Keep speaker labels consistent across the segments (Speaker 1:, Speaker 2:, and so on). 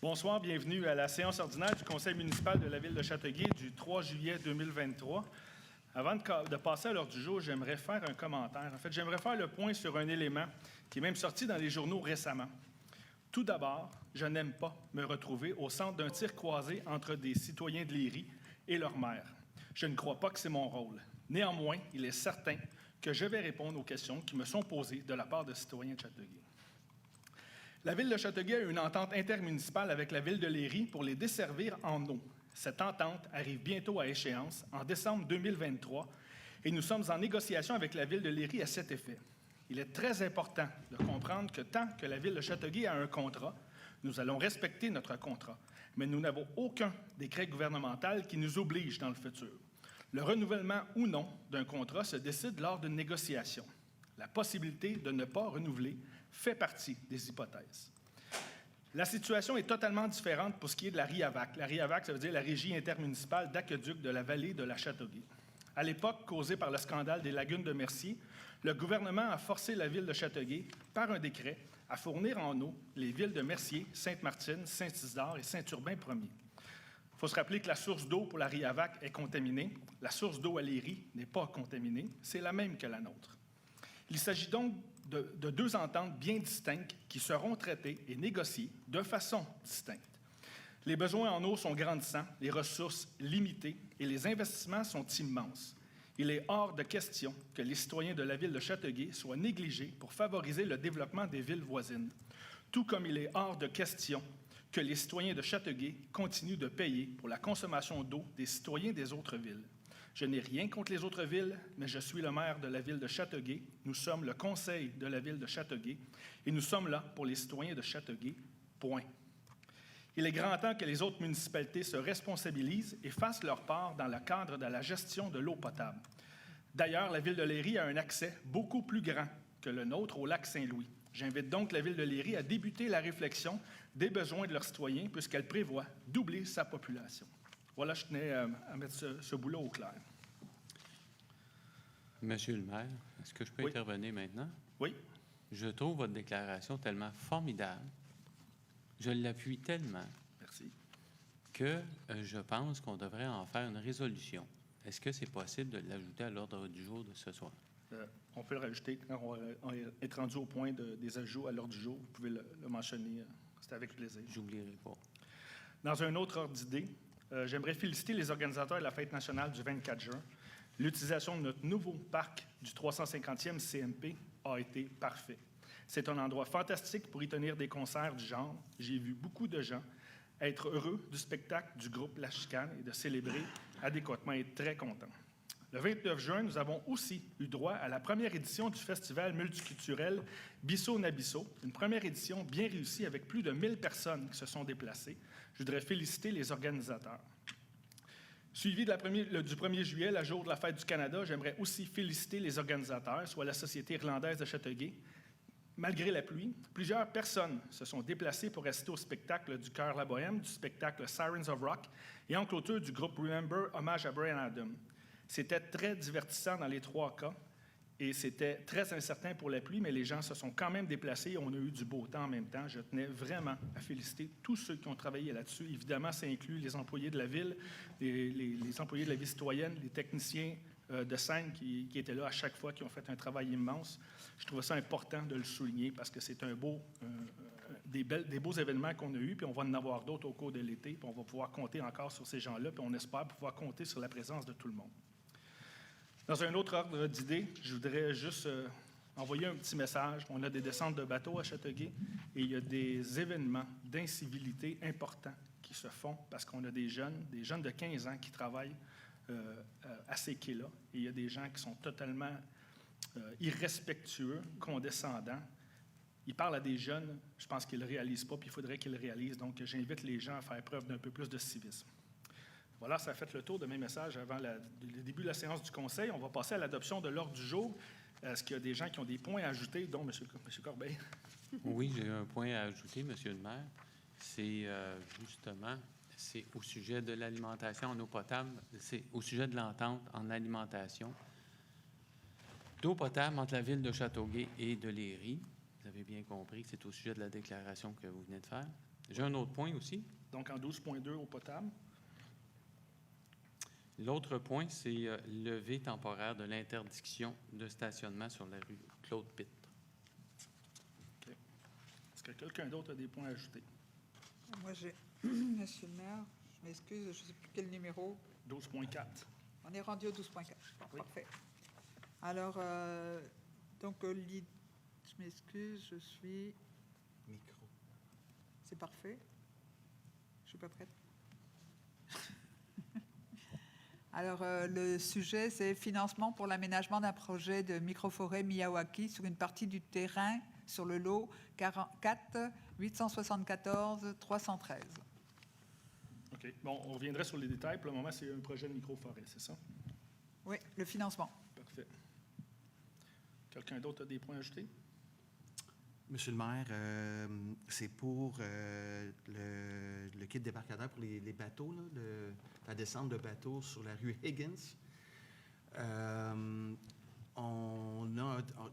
Speaker 1: Bonsoir, bienvenue à la séance ordinaire du Conseil municipal de la Ville de Châteauguay du 3 juillet 2023. Avant de passer à l'ordre du jour, j'aimerais faire un commentaire. En fait, j'aimerais faire le point sur un élément qui est même sorti dans les journaux récemment. Tout d'abord, je n'aime pas me retrouver au centre d'un tir croisé entre des citoyens de Léry et leur maire. Je ne crois pas que c'est mon rôle. Néanmoins, il est certain que je vais répondre aux questions qui me sont posées de la part de citoyens de Châteauguay. La Ville de Châteauguay a une entente intermunicipale avec la Ville de Léry pour les desservir en eau. Cette entente arrive bientôt à échéance, en décembre 2023, et nous sommes en négociation avec la Ville de Léry à cet effet. Il est très important de comprendre que tant que la Ville de Châteauguay a un contrat, nous allons respecter notre contrat, mais nous n'avons aucun décret gouvernemental qui nous oblige dans le futur. Le renouvellement ou non d'un contrat se décide lors d'une négociation. La possibilité de ne pas renouveler fait partie des hypothèses. La situation est totalement différente pour ce qui est de la RIAVAC. La RIAVAC, ça veut dire la Régie intermunicipale d'aqueduc de la vallée de la Châteauguay. À l'époque, causée par le scandale des lagunes de Mercier, le gouvernement a forcé la Ville de Châteauguay, par un décret, à fournir en eau les villes de Mercier, Sainte-Martine, Saint-Isidore et Saint-Urbain Ier. Il faut se rappeler que la source d'eau pour la RIAVAC est contaminée. La source d'eau à Léry n'est pas contaminée. C'est la même que la nôtre. Il s'agit donc de deux ententes bien distinctes qui seront traitées et négociées de façon distincte. Les besoins en eau sont grandissants, les ressources limitées et les investissements sont immenses. Il est hors de question que les citoyens de la Ville de Châteauguay soient négligés pour favoriser le développement des villes voisines, tout comme il est hors de question que les citoyens de Châteauguay continuent de payer pour la consommation d'eau des citoyens des autres villes. Je n'ai rien contre les autres villes, mais je suis le maire de la Ville de Châteauguay. Nous sommes le conseil de la Ville de Châteauguay et nous sommes là pour les citoyens de Châteauguay. Point. Il est grand temps que les autres municipalités se responsabilisent et fassent leur part dans le cadre de la gestion de l'eau potable. D'ailleurs, la Ville de Léry a un accès beaucoup plus grand que le nôtre au lac Saint-Louis. J'invite donc la Ville de Léry à débuter la réflexion des besoins de leurs citoyens puisqu'elle prévoit doubler sa population. Voilà, je tenais à mettre ce bout-là au clair.
Speaker 2: Monsieur le maire, est-ce que je peux intervenir maintenant?
Speaker 1: Oui.
Speaker 2: Je trouve votre déclaration tellement formidable. Je l'appuie tellement.
Speaker 1: Merci.
Speaker 2: Que je pense qu'on devrait en faire une résolution. Est-ce que c'est possible de l'ajouter à l'ordre du jour de ce soir?
Speaker 1: On peut le rajouter quand on est rendu au point des ajouts à l'ordre du jour. Vous pouvez le mentionner. C'est avec plaisir.
Speaker 2: J'oublierai pas.
Speaker 1: Dans un autre ordre d'idée, j'aimerais féliciter les organisateurs de la Fête nationale du 24 juin. L'utilisation de notre nouveau parc du 350e CMP a été parfait. C'est un endroit fantastique pour y tenir des concerts du genre. J'ai vu beaucoup de gens être heureux du spectacle du groupe La Chicane et de célébrer adéquatement et très contents. Le 29 juin, nous avons aussi eu droit à la première édition du festival multiculturel Bisso Nabisso, une première édition bien réussie avec plus de 1000 personnes qui se sont déplacées. Je voudrais féliciter les organisateurs. Suivi du 1er juillet, le jour de la Fête du Canada, j'aimerais aussi féliciter les organisateurs, soit la Société irlandaise de Châteauguay. Malgré la pluie, plusieurs personnes se sont déplacées pour assister au spectacle du Chœur La Bohème, du spectacle Sirens of Rock et en clôture du groupe Remember, hommage à Bryan Adams. C'était très divertissant dans les trois cas et c'était très incertain pour la pluie, mais les gens se sont quand même déplacés et on a eu du beau temps en même temps. Je tenais vraiment à féliciter tous ceux qui ont travaillé là-dessus. Évidemment, ça inclut les employés de la ville, les employés de la vie citoyenne, les techniciens de scène qui étaient là à chaque fois, qui ont fait un travail immense. Je trouvais ça important de le souligner parce que c'est des beaux événements qu'on a eus, puis on va en avoir d'autres au cours de l'été, puis on va pouvoir compter encore sur ces gens-là, puis on espère pouvoir compter sur la présence de tout le monde. Dans un autre ordre d'idée, je voudrais juste envoyer un petit message. On a des descentes de bateaux à Châteauguay et il y a des événements d'incivilité importants qui se font parce qu'on a des jeunes de 15 ans qui travaillent à ces quais-là. Et il y a des gens qui sont totalement irrespectueux, condescendants. Ils parlent à des jeunes, je pense qu'ils ne le réalisent pas, puis il faudrait qu'ils le réalisent. Donc, j'invite les gens à faire preuve d'un peu plus de civisme. Voilà, ça a fait le tour de mes messages avant le début de la séance du Conseil. On va passer à l'adoption de l'ordre du jour. Est-ce qu'il y a des gens qui ont des points à ajouter, dont M. Corbeil?
Speaker 2: Oui, j'ai un point à ajouter, M. le maire. C'est justement, c'est au sujet de l'alimentation en eau potable, c'est au sujet de l'entente en alimentation d'eau potable entre la Ville de Châteauguay et de Léry. Vous avez bien compris que c'est au sujet de la déclaration que vous venez de faire. J'ai un autre point aussi.
Speaker 1: Donc, en 12.2, eau potable.
Speaker 2: L'autre point, c'est levée temporaire de l'interdiction de stationnement sur la rue Claude-Pitre.
Speaker 1: OK. Est-ce que quelqu'un d'autre a des points à ajouter?
Speaker 3: Moi, j'ai, Monsieur le maire, je m'excuse, je ne sais plus quel numéro.
Speaker 1: 12.4.
Speaker 3: On est rendu au 12.4. Bon,
Speaker 1: Oui.
Speaker 3: Parfait. Alors, donc, je m'excuse, je suis...
Speaker 4: Micro.
Speaker 3: C'est parfait. Je ne suis pas prête. Alors, le sujet, c'est financement pour l'aménagement d'un projet de microforêt Miyawaki sur une partie du terrain sur le lot 44 874 313.
Speaker 1: OK. Bon, on reviendrait sur les détails. Pour le moment, c'est un projet de microforêt, c'est ça?
Speaker 3: Oui, le financement.
Speaker 1: Parfait. Quelqu'un d'autre a des points à ajouter?
Speaker 4: Monsieur le maire, c'est pour le kit débarcadère pour les bateaux, là, la descente de bateaux sur la rue Higgins.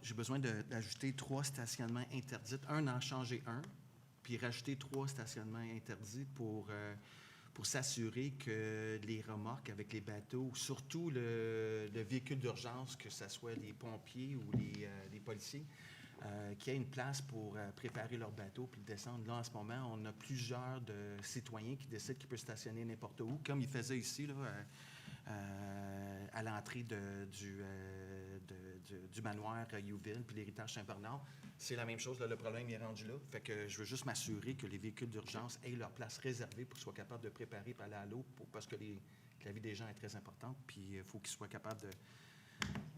Speaker 4: J'ai besoin d'ajouter 3 stationnements interdits. En changer un, puis rajouter 3 stationnements interdits pour s'assurer que les remorques avec les bateaux, surtout le véhicule d'urgence, que ce soit les pompiers ou les policiers, qu'il y ait une place pour préparer leur bateau puis le descendre. Là, en ce moment, on a plusieurs citoyens qui décident qu'ils peuvent stationner n'importe où, comme ils faisaient ici, là, à l'entrée du manoir Youville puis l'héritage Saint-Bernard. C'est la même chose, là, le problème est rendu là. Fait que je veux juste m'assurer que les véhicules d'urgence aient leur place réservée pour qu'ils soient capables de préparer et aller à l'eau, parce que la vie des gens est très importante, puis il faut qu'ils soient capables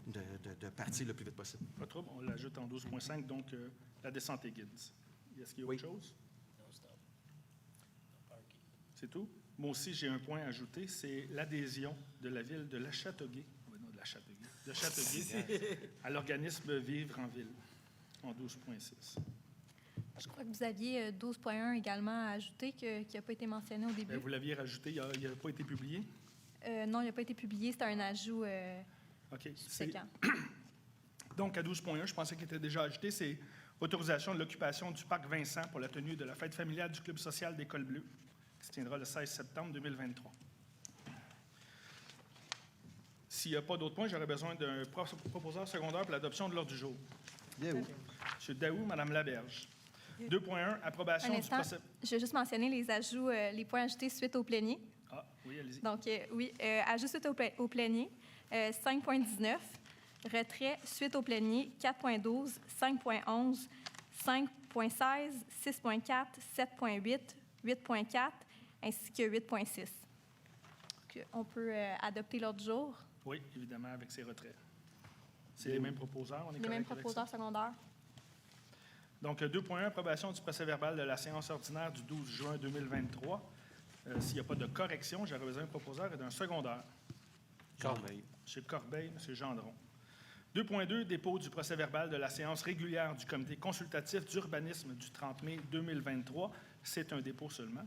Speaker 4: de partir le plus vite possible.
Speaker 1: Pas trop. On l'ajoute en 12.5, donc la descente Higgins. Est-ce qu'il y a autre chose? C'est tout? Moi aussi, j'ai un point à ajouter, c'est l'adhésion de la ville de La Châteauguay, non, de La Châteauguay, de Châteauguay à l'organisme Vivre en Ville, en 12.6.
Speaker 5: Je crois que vous aviez 12.1 également à ajouter qui n'a pas été mentionné au début.
Speaker 1: Vous l'aviez rajouté, il n'a pas été publié?
Speaker 5: Non, il n'a pas été publié. C'est un ajout
Speaker 1: OK.
Speaker 5: subséquent.
Speaker 1: Donc, à 12.1, je pensais qu'il était déjà ajouté, c'est autorisation de l'occupation du parc Vincent pour la tenue de la fête familiale du Club social d'École Bleue, qui se tiendra le 16 septembre 2023. S'il n'y a pas d'autres points, j'aurais besoin d'un proposeur secondaire pour l'adoption de l'ordre du jour.
Speaker 4: Daou.
Speaker 1: M. Daou, Mme Laberge. 2.1, approbation
Speaker 5: Un
Speaker 1: du
Speaker 5: instant,
Speaker 1: procès...
Speaker 5: je vais juste mentionner les ajouts, les points ajoutés suite au plénier.
Speaker 1: Ah, oui, allez-y.
Speaker 5: Donc, ajout suite au plénier, 5.19, retrait suite au plénier, 4.12, 5.11, 5.16, 6.4, 7.8, 8.4, ainsi que 8.6. On peut adopter l'ordre du jour.
Speaker 1: Oui, évidemment, avec ses retraits. C'est les mêmes proposeurs, on est
Speaker 5: Les mêmes
Speaker 1: correct avec
Speaker 5: proposeurs
Speaker 1: ça?
Speaker 5: secondaires.
Speaker 1: Donc, 2.1, approbation du procès-verbal de la séance ordinaire du 12 juin 2023. S'il n'y a pas de correction, j'aurais besoin d'un proposeur et d'un secondaire.
Speaker 2: Corbeil.
Speaker 1: M. Corbeil, M. Gendron. 2.2, dépôt du procès-verbal de la séance régulière du comité consultatif d'urbanisme du 30 mai 2023. C'est un dépôt seulement.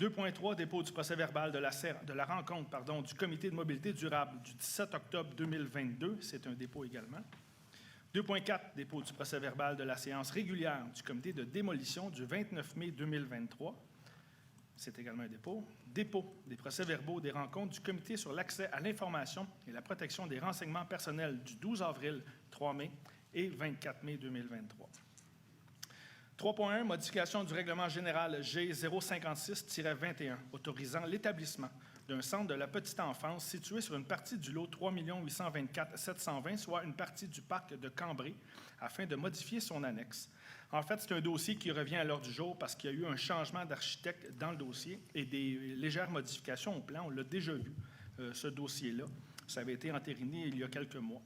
Speaker 1: 2.3, dépôt du procès-verbal de la rencontre du comité de mobilité durable du 17 octobre 2022. C'est un dépôt également. 2.4, dépôt du procès-verbal de la séance régulière du comité de démolition du 29 mai 2023. C'est également un dépôt. Dépôt des procès-verbaux des rencontres du comité sur l'accès à l'information et la protection des renseignements personnels du 12 avril, 3 mai et 24 mai 2023. 3.1, modification du règlement général G056-21, autorisant l'établissement d'un centre de la petite enfance situé sur une partie du lot 3 824 720, soit une partie du parc de Cambrai, afin de modifier son annexe. En fait, c'est un dossier qui revient à l'ordre du jour parce qu'il y a eu un changement d'architecte dans le dossier et des légères modifications au plan. On l'a déjà vu, ce dossier-là. Ça avait été entériné il y a quelques mois.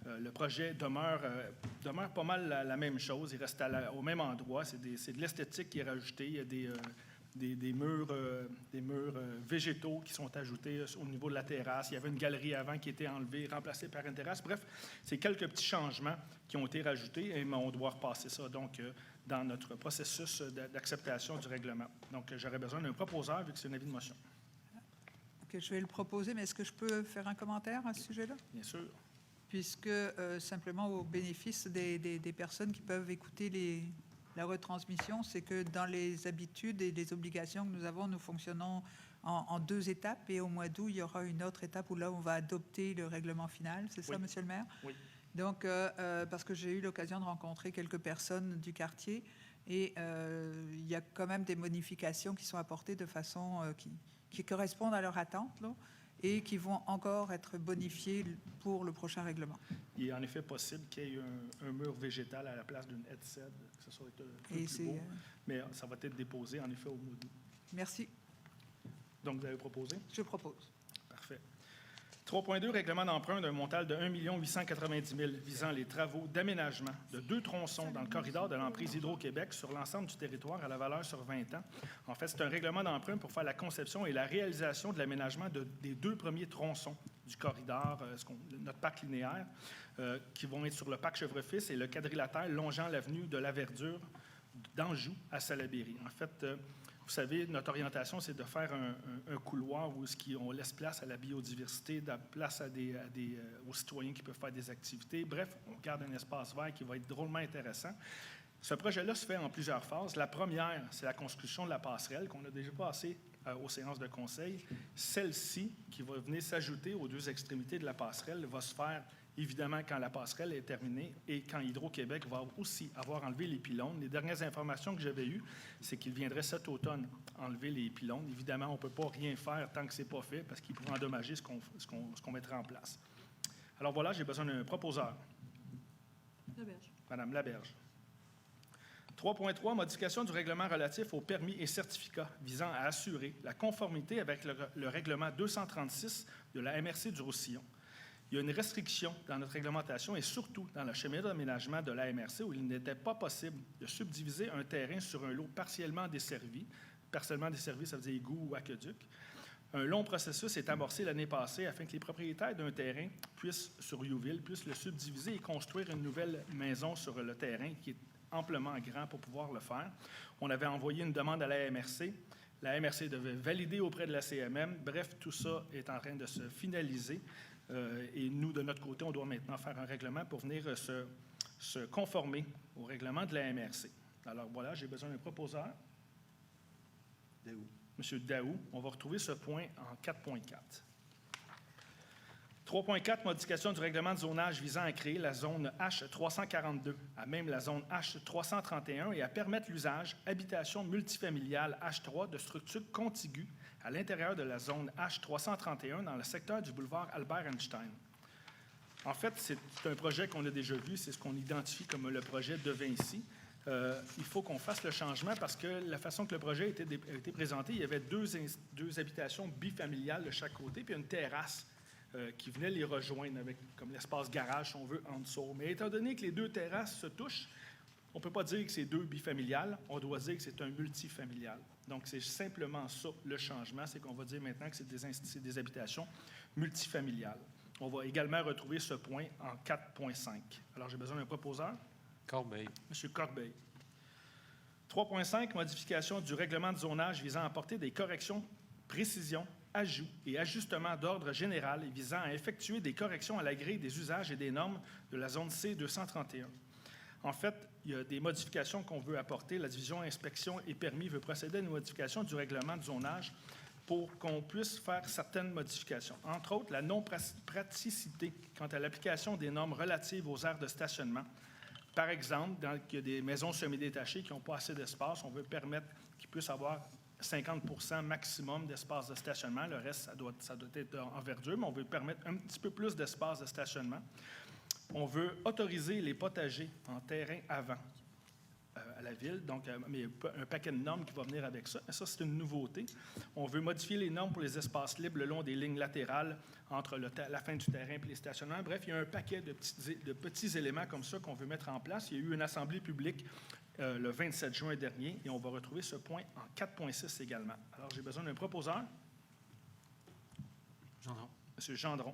Speaker 1: Le projet demeure pas mal la même chose. Il reste au même endroit. C'est de l'esthétique qui est rajoutée. Il y a des murs végétaux qui sont ajoutés au niveau de la terrasse. Il y avait une galerie avant qui était enlevée, remplacée par une terrasse. Bref, c'est quelques petits changements qui ont été rajoutés et on doit repasser ça donc dans notre processus d'acceptation du règlement. Donc, j'aurais besoin d'un proposeur vu que c'est un avis de motion.
Speaker 3: OK, je vais le proposer, mais est-ce que je peux faire un commentaire à ce sujet-là?
Speaker 1: Bien sûr.
Speaker 3: Puisque, simplement au bénéfice des personnes qui peuvent écouter la retransmission, c'est que dans les habitudes et les obligations que nous avons, nous fonctionnons en 2 étapes, et au mois d'août, il y aura une autre étape où là, on va adopter le règlement final. C'est ça,
Speaker 1: Oui.
Speaker 3: Monsieur le maire?
Speaker 1: Oui.
Speaker 3: Donc, parce que j'ai eu l'occasion de rencontrer quelques personnes du quartier, et il y a quand même des modifications qui sont apportées de façon qui correspondent à leur attente, là, et qui vont encore être bonifiées pour le prochain règlement.
Speaker 1: Il est en effet possible qu'il y ait un mur végétal à la place d'une headset, que ce soit un peu
Speaker 3: Et
Speaker 1: plus
Speaker 3: c'est,
Speaker 1: beau, mais ça va être déposé en effet au mois d'août.
Speaker 3: merci,
Speaker 1: Donc, vous avez proposé?
Speaker 3: je propose.
Speaker 1: Parfait. 3.2, règlement d'emprunt d'un montant de 1 890 000 visant les travaux d'aménagement de 2 tronçons dans le corridor de l'emprise Hydro-Québec sur l'ensemble du territoire à la valeur sur 20 ans. En fait, c'est un règlement d'emprunt pour faire la conception et la réalisation de l'aménagement des 2 premiers tronçons du corridor, notre parc linéaire, qui vont être sur le parc Chèvrefils et le quadrilatère longeant l'avenue de la Verdure d'Anjou à Salaberry. En fait, vous savez, notre orientation, c'est de faire un couloir où on laisse place à la biodiversité, place aux citoyens qui peuvent faire des activités. Bref, on garde un espace vert qui va être drôlement intéressant. Ce projet-là se fait en plusieurs phases. La première, c'est la construction de la passerelle qu'on a déjà passée aux séances de conseil. Celle-ci, qui va venir s'ajouter aux 2 extrémités de la passerelle, va se faire évidemment quand la passerelle est terminée et quand Hydro-Québec va aussi avoir enlevé les pylônes. Les dernières informations que j'avais eues, c'est qu'il viendrait cet automne enlever les pylônes. Évidemment, on ne peut pas rien faire tant que ce n'est pas fait parce qu'il pourrait endommager ce qu'on mettrait en place. Alors voilà, j'ai besoin d'un proposeur.
Speaker 3: Laberge.
Speaker 1: Madame Laberge. 3.3, modification du règlement relatif aux permis et certificats visant à assurer la conformité avec le règlement 236 de la MRC du Roussillon. Il y a une restriction dans notre réglementation et surtout dans le schéma d'aménagement de la MRC où il n'était pas possible de subdiviser un terrain sur un lot partiellement desservi. Partiellement desservi, ça veut dire égout ou aqueduc. Un long processus est amorcé l'année passée afin que les propriétaires d'un terrain sur Youville puissent le subdiviser et construire une nouvelle maison sur le terrain qui est amplement grand pour pouvoir le faire. On avait envoyé une demande à la MRC. La MRC devait valider auprès de la CMM. Bref, tout ça est en train de se finaliser. Et nous, de notre côté, on doit maintenant faire un règlement pour venir se conformer au règlement de la MRC. Alors voilà, j'ai besoin d'un proposeur.
Speaker 4: Daou.
Speaker 1: M. Daou. On va retrouver ce point en 4.4. 3.4, modification du règlement de zonage visant à créer la zone H342, à même la zone H331 et à permettre l'usage habitation multifamiliale H3 de structures contiguës à l'intérieur de la zone H331 dans le secteur du boulevard Albert-Einstein. En fait, c'est un projet qu'on a déjà vu, c'est ce qu'on identifie comme le projet de Vinci. Il faut qu'on fasse le changement parce que la façon que le projet a été présenté, il y avait deux habitations bifamiliales de chaque côté, puis une terrasse qui venait les rejoindre avec comme l'espace garage, si on veut, en dessous. Mais étant donné que les 2 terrasses se touchent, on ne peut pas dire que c'est 2 bifamiliales, on doit dire que c'est un multifamilial. Donc, c'est simplement ça, le changement, c'est qu'on va dire maintenant que c'est des habitations multifamiliales. On va également retrouver ce point en 4.5. Alors, j'ai besoin d'un proposeur.
Speaker 2: Corbeil.
Speaker 1: M. Corbeil. 3.5, modification du règlement de zonage visant à apporter des corrections, précisions, ajouts et ajustements d'ordre général et visant à effectuer des corrections à la grille des usages et des normes de la zone C231. En fait, il y a des modifications qu'on veut apporter. La division inspection et permis veut procéder à une modification du règlement de zonage pour qu'on puisse faire certaines modifications. Entre autres, la non-praticité quant à l'application des normes relatives aux aires de stationnement. Par exemple, il y a des maisons semi-détachées qui n'ont pas assez d'espace, on veut permettre qu'ils puissent avoir 50% maximum d'espace de stationnement. Le reste, ça doit être en verdure, mais on veut permettre un petit peu plus d'espace de stationnement. On veut autoriser les potagers en terrain avant à la ville, donc mais un paquet de normes qui va venir avec ça. Ça, c'est une nouveauté. On veut modifier les normes pour les espaces libres le long des lignes latérales entre la fin du terrain et les stationnements. Bref, il y a un paquet de petits éléments comme ça qu'on veut mettre en place. Il y a eu une assemblée publique le 27 juin dernier, et on va retrouver ce point en 4.6 également. Alors, j'ai besoin d'un proposeur.
Speaker 4: Gendron.
Speaker 1: M. Gendron.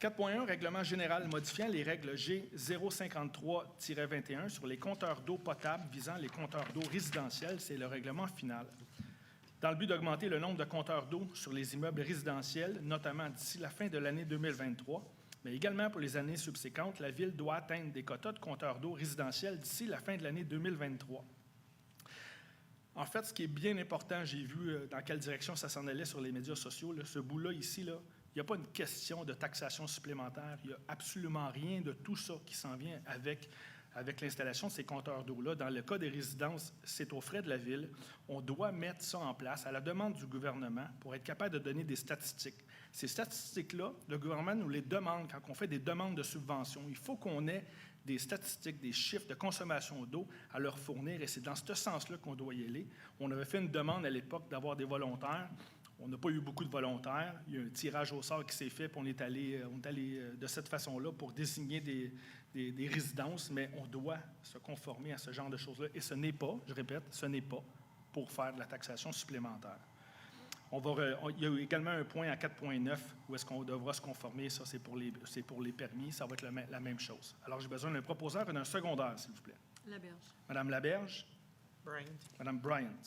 Speaker 1: 4.1, règlement général modifiant les règles G053-21 sur les compteurs d'eau potable visant les compteurs d'eau résidentiels. C'est le règlement final. Dans le but d'augmenter le nombre de compteurs d'eau sur les immeubles résidentiels, notamment d'ici la fin de l'année 2023, Mais également pour les années subséquentes, la Ville doit atteindre des quotas de compteurs d'eau résidentiels d'ici la fin de l'année 2023. En fait, ce qui est bien important, j'ai vu dans quelle direction ça s'en allait sur les médias sociaux, là, ce bout-là, ici, là, il n'y a pas une question de taxation supplémentaire. Il n'y a absolument rien de tout ça qui s'en vient avec l'installation de ces compteurs d'eau-là. Dans le cas des résidences, c'est aux frais de la Ville. On doit mettre ça en place à la demande du gouvernement pour être capable de donner des statistiques. Ces statistiques-là, le gouvernement nous les demande quand on fait des demandes de subventions. Il faut qu'on ait des statistiques, des chiffres de consommation d'eau à leur fournir, et c'est dans ce sens-là qu'on doit y aller. On avait fait une demande à l'époque d'avoir des volontaires. On n'a pas eu beaucoup de volontaires. Il y a un tirage au sort qui s'est fait, puis on est allé de cette façon-là pour désigner des résidences, mais on doit se conformer à ce genre de choses-là. Et ce n'est pas, je répète, ce n'est pas pour faire de la taxation supplémentaire. Il y a également un point à 4.9 où est-ce qu'on devra se conformer. Ça, c'est pour les permis. Ça va être la même chose. Alors, j'ai besoin d'un proposeur et d'un secondaire, s'il vous plaît.
Speaker 6: Laberge.
Speaker 1: Madame Laberge.
Speaker 6: Bryant.
Speaker 1: Madame Bryant.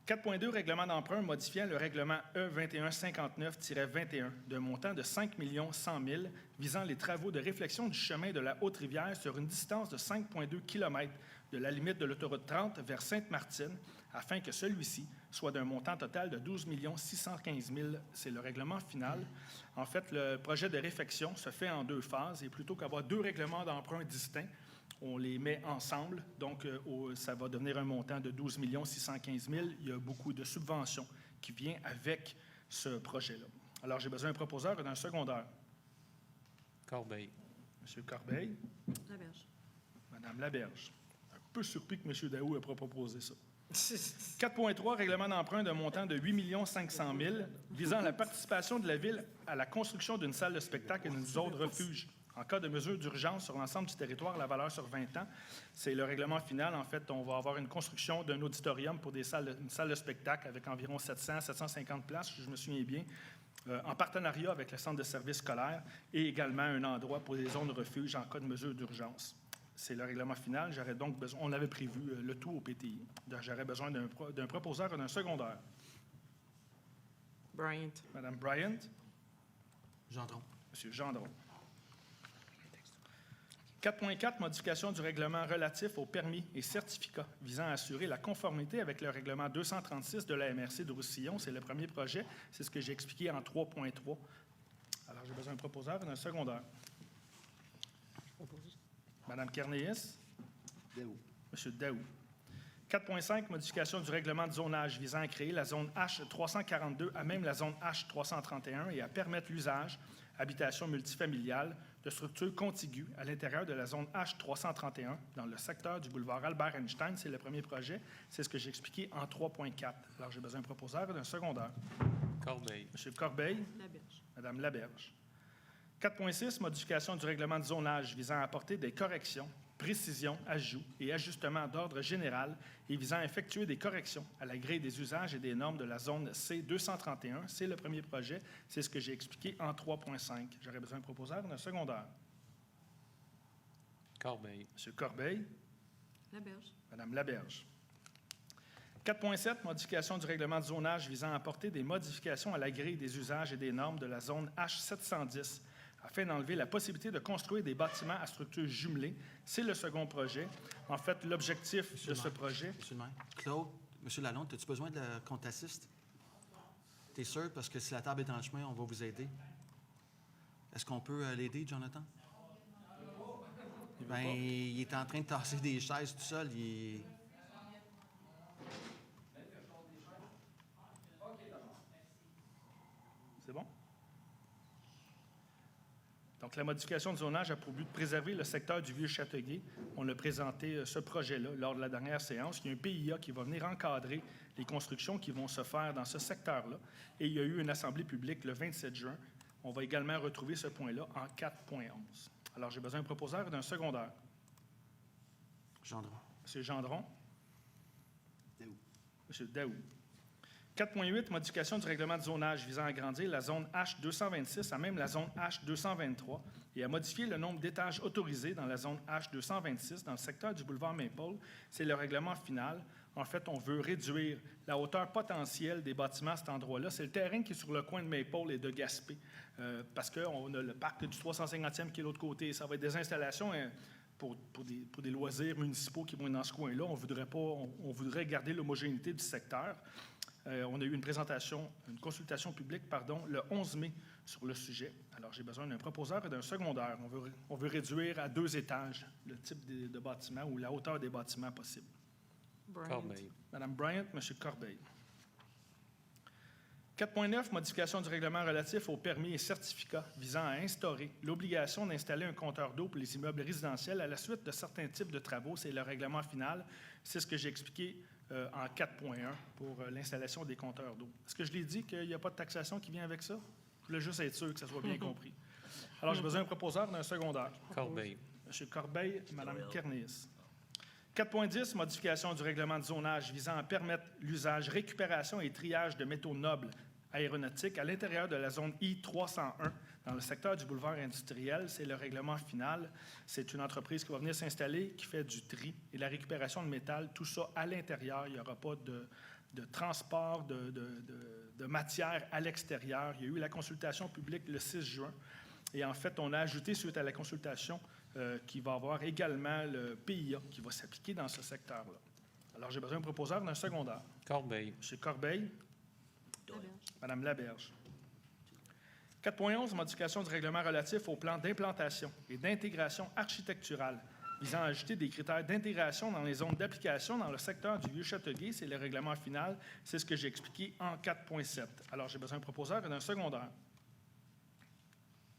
Speaker 1: 4.2, règlement d'emprunt modifiant le règlement E2159-21 d'un montant de 5 100 000 visant les travaux de réflexion du chemin de la Haute-Rivière sur une distance de 5,2 km de la limite de l'autoroute 30 vers Sainte-Martine, afin que celui-ci soit d'un montant total de 12 615 000. C'est le règlement final. En fait, le projet de réfection se fait en 2 phases, et plutôt qu'avoir 2 règlements d'emprunt distincts, on les met ensemble, donc ça va devenir un montant de 12 615 000. Il y a beaucoup de subventions qui viennent avec ce projet-là. Alors, j'ai besoin d'un proposeur et d'un secondaire.
Speaker 2: Corbeil.
Speaker 1: M. Corbeil.
Speaker 6: Laberge.
Speaker 1: Mme Laberge. Un peu surpris que M. Daou ait pas proposé ça. 4.3, règlement d'emprunt d'un montant de 8 500 000 visant la participation de la Ville à la construction d'une salle de spectacle et d'une zone refuge. En cas de mesure d'urgence sur l'ensemble du territoire, la valeur sur 20 ans, c'est le règlement final. En fait, on va avoir une construction d'un auditorium pour une salle de spectacle avec environ 750 places, si je me souviens bien, en partenariat avec le centre de services scolaires, et également un endroit pour des zones de refuge en cas de mesure d'urgence. C'est le règlement final. J'aurais donc besoin, on avait prévu le tout au PTI. Donc, j'aurais besoin d'un proposeur et d'un secondaire.
Speaker 6: Bryant.
Speaker 1: Madame Bryant.
Speaker 4: Gendron.
Speaker 1: Monsieur Gendron. 4.4, modification du règlement relatif aux permis et certificats visant à assurer la conformité avec le règlement 236 de la MRC de Roussillon. C'est le premier projet. C'est ce que j'ai expliqué en 3.3. Alors, j'ai besoin d'un proposeur et d'un secondaire. Madame Kernéis.
Speaker 4: Daou.
Speaker 1: Monsieur Daou. 4.5, modification du règlement de zonage visant à créer la zone H342 à même la zone H331 et à permettre l'usage, habitation multifamiliale, de structures contiguës à l'intérieur de la zone H331 dans le secteur du boulevard Albert-Einstein. C'est le premier projet. C'est ce que j'ai expliqué en 3.4. Alors, j'ai besoin d'un proposeur et d'un secondaire.
Speaker 2: Corbeil.
Speaker 1: Monsieur Corbeil.
Speaker 6: Laberge.
Speaker 1: Madame Laberge. 4.6, modification du règlement de zonage visant à apporter des corrections, précisions, ajouts et ajustements d'ordre général et visant à effectuer des corrections à la grille des usages et des normes de la zone C231. C'est le premier projet. C'est ce que j'ai expliqué en 3.5. J'aurais besoin d'un proposeur et d'un secondaire.
Speaker 2: Corbeil.
Speaker 1: Monsieur Corbeil.
Speaker 6: Laberge.
Speaker 1: Madame Laberge. 4.7, modification du règlement de zonage visant à apporter des modifications à la grille des usages et des normes de la zone H710 afin d'enlever la possibilité de construire des bâtiments à structure jumelée. C'est le second projet. En fait, l'objectif de ce projet...
Speaker 4: Monsieur le maire. Claude, Monsieur Lalonde, as-tu besoin qu'on t'assiste? T'es sûr? Parce que si la table est en chemin, on va vous aider. Est-ce qu'on peut l'aider, Jonathan? Ben, il est en train de tasser des chaises tout seul.
Speaker 1: C'est bon? Donc, la modification du zonage a pour but de préserver le secteur du Vieux-Châteauguay. On a présenté ce projet-là lors de la dernière séance. Il y a un PIA qui va venir encadrer les constructions qui vont se faire dans ce secteur-là. Et il y a eu une assemblée publique le 27 juin. On va également retrouver ce point-là en 4.11. Alors, j'ai besoin d'un proposeur et d'un secondaire.
Speaker 4: Gendron.
Speaker 1: Monsieur Gendron.
Speaker 4: Daou.
Speaker 1: Monsieur Daou. 4.8, modification du règlement de zonage visant à agrandir la zone H226 à même la zone H223 et à modifier le nombre d'étages autorisés dans la zone H226 dans le secteur du boulevard Maple. C'est le règlement final. En fait, on veut réduire la hauteur potentielle des bâtiments à cet endroit-là. C'est le terrain qui est sur le coin de Maple et de Gaspé, parce qu'on a le parc du 350e qui est de l'autre côté. Ça va être des installations pour des loisirs municipaux qui vont être dans ce coin-là. On voudrait garder l'homogénéité du secteur. On a eu une consultation publique, le 11 mai sur le sujet. Alors, j'ai besoin d'un proposeur et d'un secondaire. On veut réduire à 2 étages le type de bâtiment ou la hauteur des bâtiments possibles.
Speaker 6: Bryant.
Speaker 2: Corbeil.
Speaker 1: Madame Bryant, Monsieur Corbeil. 4.9, modification du règlement relatif aux permis et certificats visant à instaurer l'obligation d'installer un compteur d'eau pour les immeubles résidentiels à la suite de certains types de travaux. C'est le règlement final. C'est ce que j'ai expliqué en 4.1 pour l'installation des compteurs d'eau. Est-ce que je l'ai dit qu'il n'y a pas de taxation qui vient avec ça? Je voulais juste être sûr que ça soit bien compris. Alors, j'ai besoin d'un proposeur d'un secondaire.
Speaker 2: Corbeil.
Speaker 1: M. Corbeil, Mme Kernis. 4.10, modification du règlement de zonage visant à permettre l'usage, récupération et triage de métaux nobles aéronautiques à l'intérieur de la zone I-301 dans le secteur du boulevard industriel. C'est le règlement final. C'est une entreprise qui va venir s'installer, qui fait du tri et la récupération de métal, tout ça à l'intérieur. Il n'y aura pas de transport de matière à l'extérieur. Il y a eu la consultation publique le 6 juin. Et en fait, on a ajouté, suite à la consultation, qu'il va y avoir également le PIA qui va s'appliquer dans ce secteur-là. Alors, j'ai besoin d'un proposeur d'un secondaire.
Speaker 2: Corbeil.
Speaker 1: M. Corbeil,
Speaker 6: Laberge.
Speaker 1: Mme Laberge. 4.11, modification du règlement relatif au plan d'implantation et d'intégration architecturale visant à ajouter des critères d'intégration dans les zones d'application dans le secteur du Vieux-Châteauguay. C'est le règlement final. C'est ce que j'ai expliqué en 4.7. Alors, j'ai besoin d'un proposeur et d'un secondaire.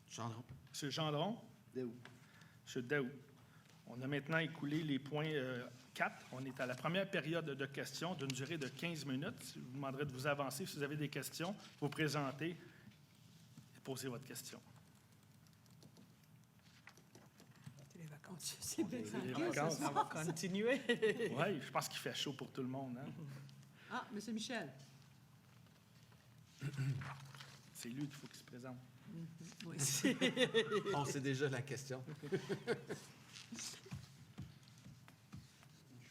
Speaker 4: Gendron.
Speaker 1: M. Gendron.
Speaker 4: Daou.
Speaker 1: M. Daou. On a maintenant écoulé les points 4. On est à la première période de questions d'une durée de 15 minutes. Je vous demanderai de vous avancer si vous avez des questions, vous présenter et poser votre question.
Speaker 3: C'est les vacances.
Speaker 6: C'est bien
Speaker 1: Les
Speaker 6: tranquille,
Speaker 1: vacances.
Speaker 6: ça va continuer.
Speaker 1: Oui, je pense qu'il fait chaud pour tout le monde. Hein?
Speaker 6: Ah, M. Michel.
Speaker 1: C'est lui qu'il faut qu'il se présente.
Speaker 6: Oui.
Speaker 4: On sait déjà la question.
Speaker 7: Je suis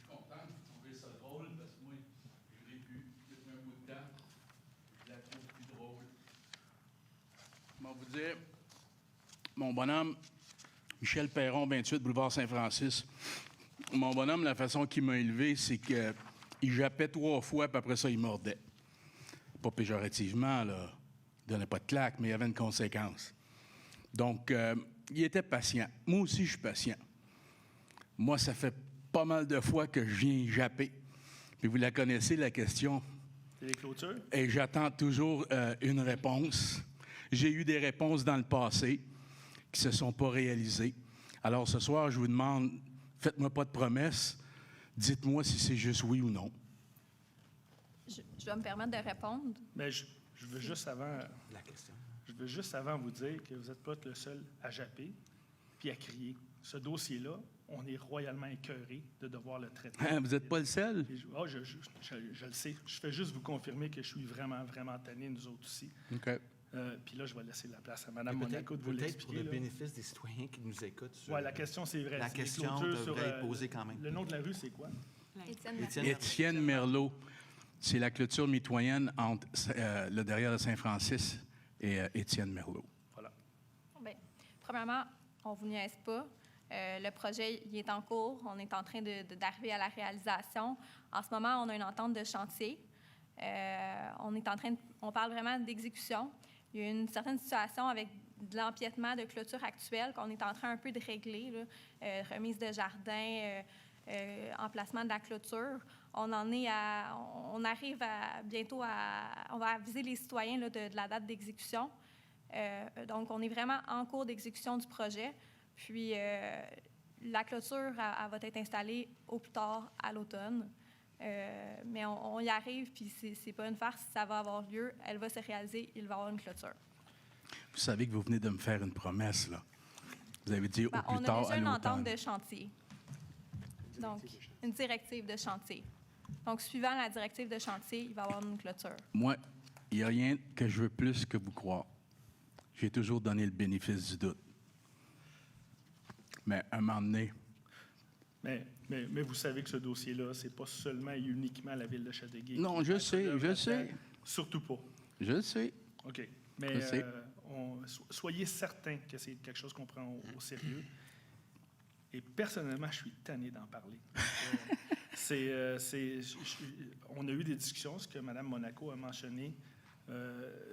Speaker 7: content que vous trouviez ça drôle parce que moi, je l'ai vu depuis un bout de temps. Je la trouve plus drôle. Comment vous dire? Mon bonhomme, Michel Perron, 28, boulevard Saint-Francis. Mon bonhomme, la façon qu'il m'a élevé, c'est qu'il jappait 3 fois, puis après ça, il mordait. Pas péjorativement, là. Il donnait pas de claque, mais il y avait une conséquence. Donc, il était patient. Moi aussi, je suis patient. Moi, ça fait pas mal de fois que je viens japper. Puis vous la connaissez, la question.
Speaker 1: C'est les clôtures?
Speaker 7: Et j'attends toujours une réponse. J'ai eu des réponses dans le passé qui ne se sont pas réalisées. Alors, ce soir, je vous demande, faites-moi pas de promesses. Dites-moi si c'est juste oui ou non.
Speaker 5: Je vais me permettre de répondre.
Speaker 1: Mais je veux juste avant...
Speaker 4: La question.
Speaker 1: Je veux juste avant vous dire que vous n'êtes pas le seul à japper puis à crier. Ce dossier-là, on est royalement écœuré de devoir le traiter.
Speaker 7: Hein, vous n'êtes pas le seul?
Speaker 1: Je le sais. Je fais juste vous confirmer que je suis vraiment, vraiment tanné, nous autres aussi.
Speaker 7: OK.
Speaker 1: Puis là, je vais laisser la place à Mme
Speaker 4: Mais
Speaker 1: Monaco de vous
Speaker 4: peut-être pour
Speaker 1: l'expliquer.
Speaker 4: le
Speaker 1: là.
Speaker 4: bénéfice des citoyens qui nous écoutent. sur-
Speaker 1: Ouais, la question, c'est vrai.
Speaker 4: La
Speaker 1: C'est les
Speaker 4: question
Speaker 1: clôtures
Speaker 4: devrait être
Speaker 1: sur,
Speaker 4: posée quand même.
Speaker 1: Le nom de la rue, c'est quoi?
Speaker 5: Étienne
Speaker 4: Étienne.
Speaker 7: Étienne Merlot, c'est la clôture mitoyenne entre le derrière de Saint-Francis et Étienne Merlot.
Speaker 1: Voilà.
Speaker 5: Bien, premièrement, on ne vous niaise pas. Le projet il est en cours. On est en train d'arriver à la réalisation. En ce moment, on a une entente de chantier. On parle vraiment d'exécution. Il y a une certaine situation avec de l'empiètement de clôture actuelle qu'on est en train un peu de régler, là. Remise de jardin, emplacement de la clôture. On arrive bientôt on va aviser les citoyens là, de la date d'exécution. Donc, on est vraiment en cours d'exécution du projet. Puis, la clôture, elle va être installée au plus tard à l'automne. Mais on y arrive, puis c'est pas une farce, ça va avoir lieu, elle va se réaliser, il va y avoir une clôture.
Speaker 7: Vous savez que vous venez de me faire une promesse, là. Vous avez dit au
Speaker 5: Ben,
Speaker 7: plus
Speaker 5: on a
Speaker 7: tard
Speaker 5: déjà
Speaker 7: à
Speaker 5: une entente
Speaker 7: l'automne.
Speaker 5: de chantier. Donc, une directive de chantier. Donc, suivant la directive de chantier, il va y avoir une clôture.
Speaker 7: Moi, il n'y a rien que je veux plus que vous croire. J'ai toujours donné le bénéfice du doute. Mais à un moment donné,
Speaker 1: Mais vous savez que ce dossier-là, c'est pas seulement et uniquement la ville de Châteauguay.
Speaker 7: Non,
Speaker 1: qui
Speaker 7: je
Speaker 1: va être
Speaker 7: sais,
Speaker 1: sur le
Speaker 7: je sais.
Speaker 1: plan. Surtout pas.
Speaker 7: Je le sais.
Speaker 1: OK. Mais
Speaker 7: Je sais.
Speaker 1: soyez certains que c'est quelque chose qu'on prend au sérieux. Et personnellement, je suis tanné d'en parler. On a eu des discussions, ce que Mme Monaco a mentionné.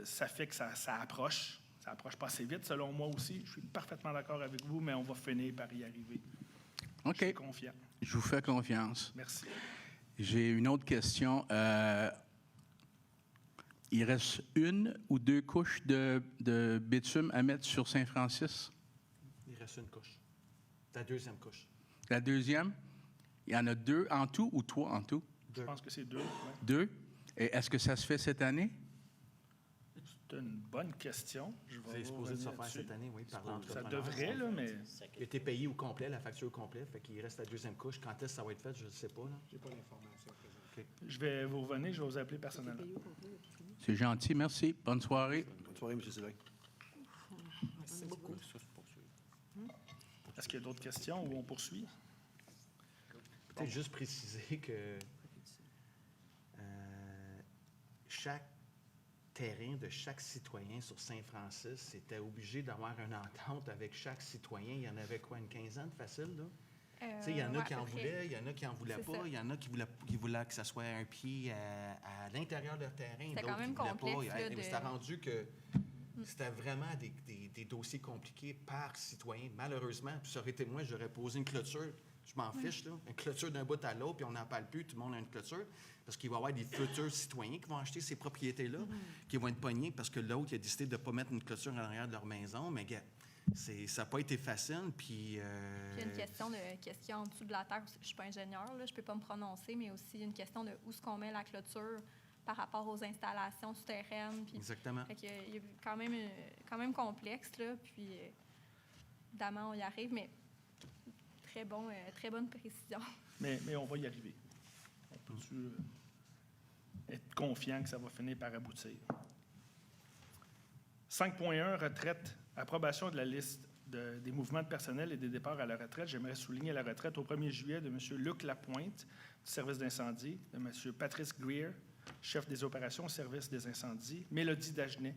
Speaker 1: Ça fait que ça approche. Ça approche pas assez vite, selon moi aussi. Je suis parfaitement d'accord avec vous, mais on va finir par y arriver. Je suis
Speaker 7: OK.
Speaker 1: confiant.
Speaker 7: Je vous fais confiance.
Speaker 1: Merci.
Speaker 7: J'ai une autre question. Il reste 1 ou 2 couches de bitume à mettre sur Saint-Francis?
Speaker 4: Il reste une couche. La deuxième couche.
Speaker 7: La deuxième, il y en a 2 en tout ou 3 en tout?
Speaker 1: Je pense que c'est 2. Ouais.
Speaker 7: 2. Et est-ce que ça se fait cette année?
Speaker 1: C'est une bonne question. Je
Speaker 4: Vous
Speaker 1: vais
Speaker 4: êtes supposé de se
Speaker 1: revenir
Speaker 4: faire cette
Speaker 1: là-dessus.
Speaker 4: année, oui, par
Speaker 1: Ça
Speaker 4: l'entrepreneur.
Speaker 1: devrait, là, mais
Speaker 4: Il a été payé au complet, la facture au complet, fait qu'il reste la deuxième couche. Quand est-ce que ça va être fait, je ne sais pas. Là.
Speaker 1: je vais vous revenir, je vais vous appeler personnellement.
Speaker 7: C'est gentil, merci. Bonne soirée.
Speaker 8: Bonne soirée, M. Sylvain.
Speaker 6: Merci beaucoup.
Speaker 1: Est-ce qu'il y a d'autres questions ou on poursuit?
Speaker 4: Peut-être juste préciser que chaque terrain de chaque citoyen sur Saint-Francis était obligé d'avoir une entente avec chaque citoyen. Il y en avait quoi, une quinzaine facile, là? Tu sais, il y en a
Speaker 5: ouais,
Speaker 4: qui
Speaker 5: à
Speaker 4: en
Speaker 5: peu près.
Speaker 4: voulaient, il y en a qui en voulaient
Speaker 5: C'est
Speaker 4: pas,
Speaker 5: ça.
Speaker 4: il y en a qui voulaient que ça soit un pied à l'intérieur de leur terrain,
Speaker 5: C'était
Speaker 4: d'autres
Speaker 5: quand même
Speaker 4: qui voulaient
Speaker 5: complexe,
Speaker 4: pas.
Speaker 5: là,
Speaker 4: Mais
Speaker 5: de-
Speaker 4: c'était rendu que c'était vraiment des dossiers compliqués par citoyen. Malheureusement, puis ça aurait été moi, j'aurais posé une clôture. Je m'en fiche, là. Une clôture d'un bout à l'autre, puis on n'en parle plus, tout le monde a une clôture. Parce qu'il va y avoir des futurs citoyens qui vont acheter ces propriétés-là, qui vont être pognés parce que l'autre il a décidé de ne pas mettre une clôture en arrière de leur maison. Mais gars, ça n'a pas été facile. Puis.
Speaker 5: Puis il y a une question en dessous de la terre. Je ne suis pas ingénieure, là, je ne peux pas me prononcer, mais aussi une question de où est-ce qu'on met la clôture par rapport aux installations souterraines. Puis,
Speaker 4: Exactement.
Speaker 5: fait qu'il y a- il y a quand même complexe, là, puis évidemment, on y arrive, mais très bonne précision.
Speaker 1: Mais on va y arriver. On peut être confiant que ça va finir par aboutir. 5.1, retraite. Approbation de la liste des mouvements de personnel et des départs à la retraite. J'aimerais souligner la retraite au 1er juillet de M. Luc Lapointe, du service d'incendie, de M. Patrice Greer, chef des opérations au service des incendies, Mélodie Dagenet,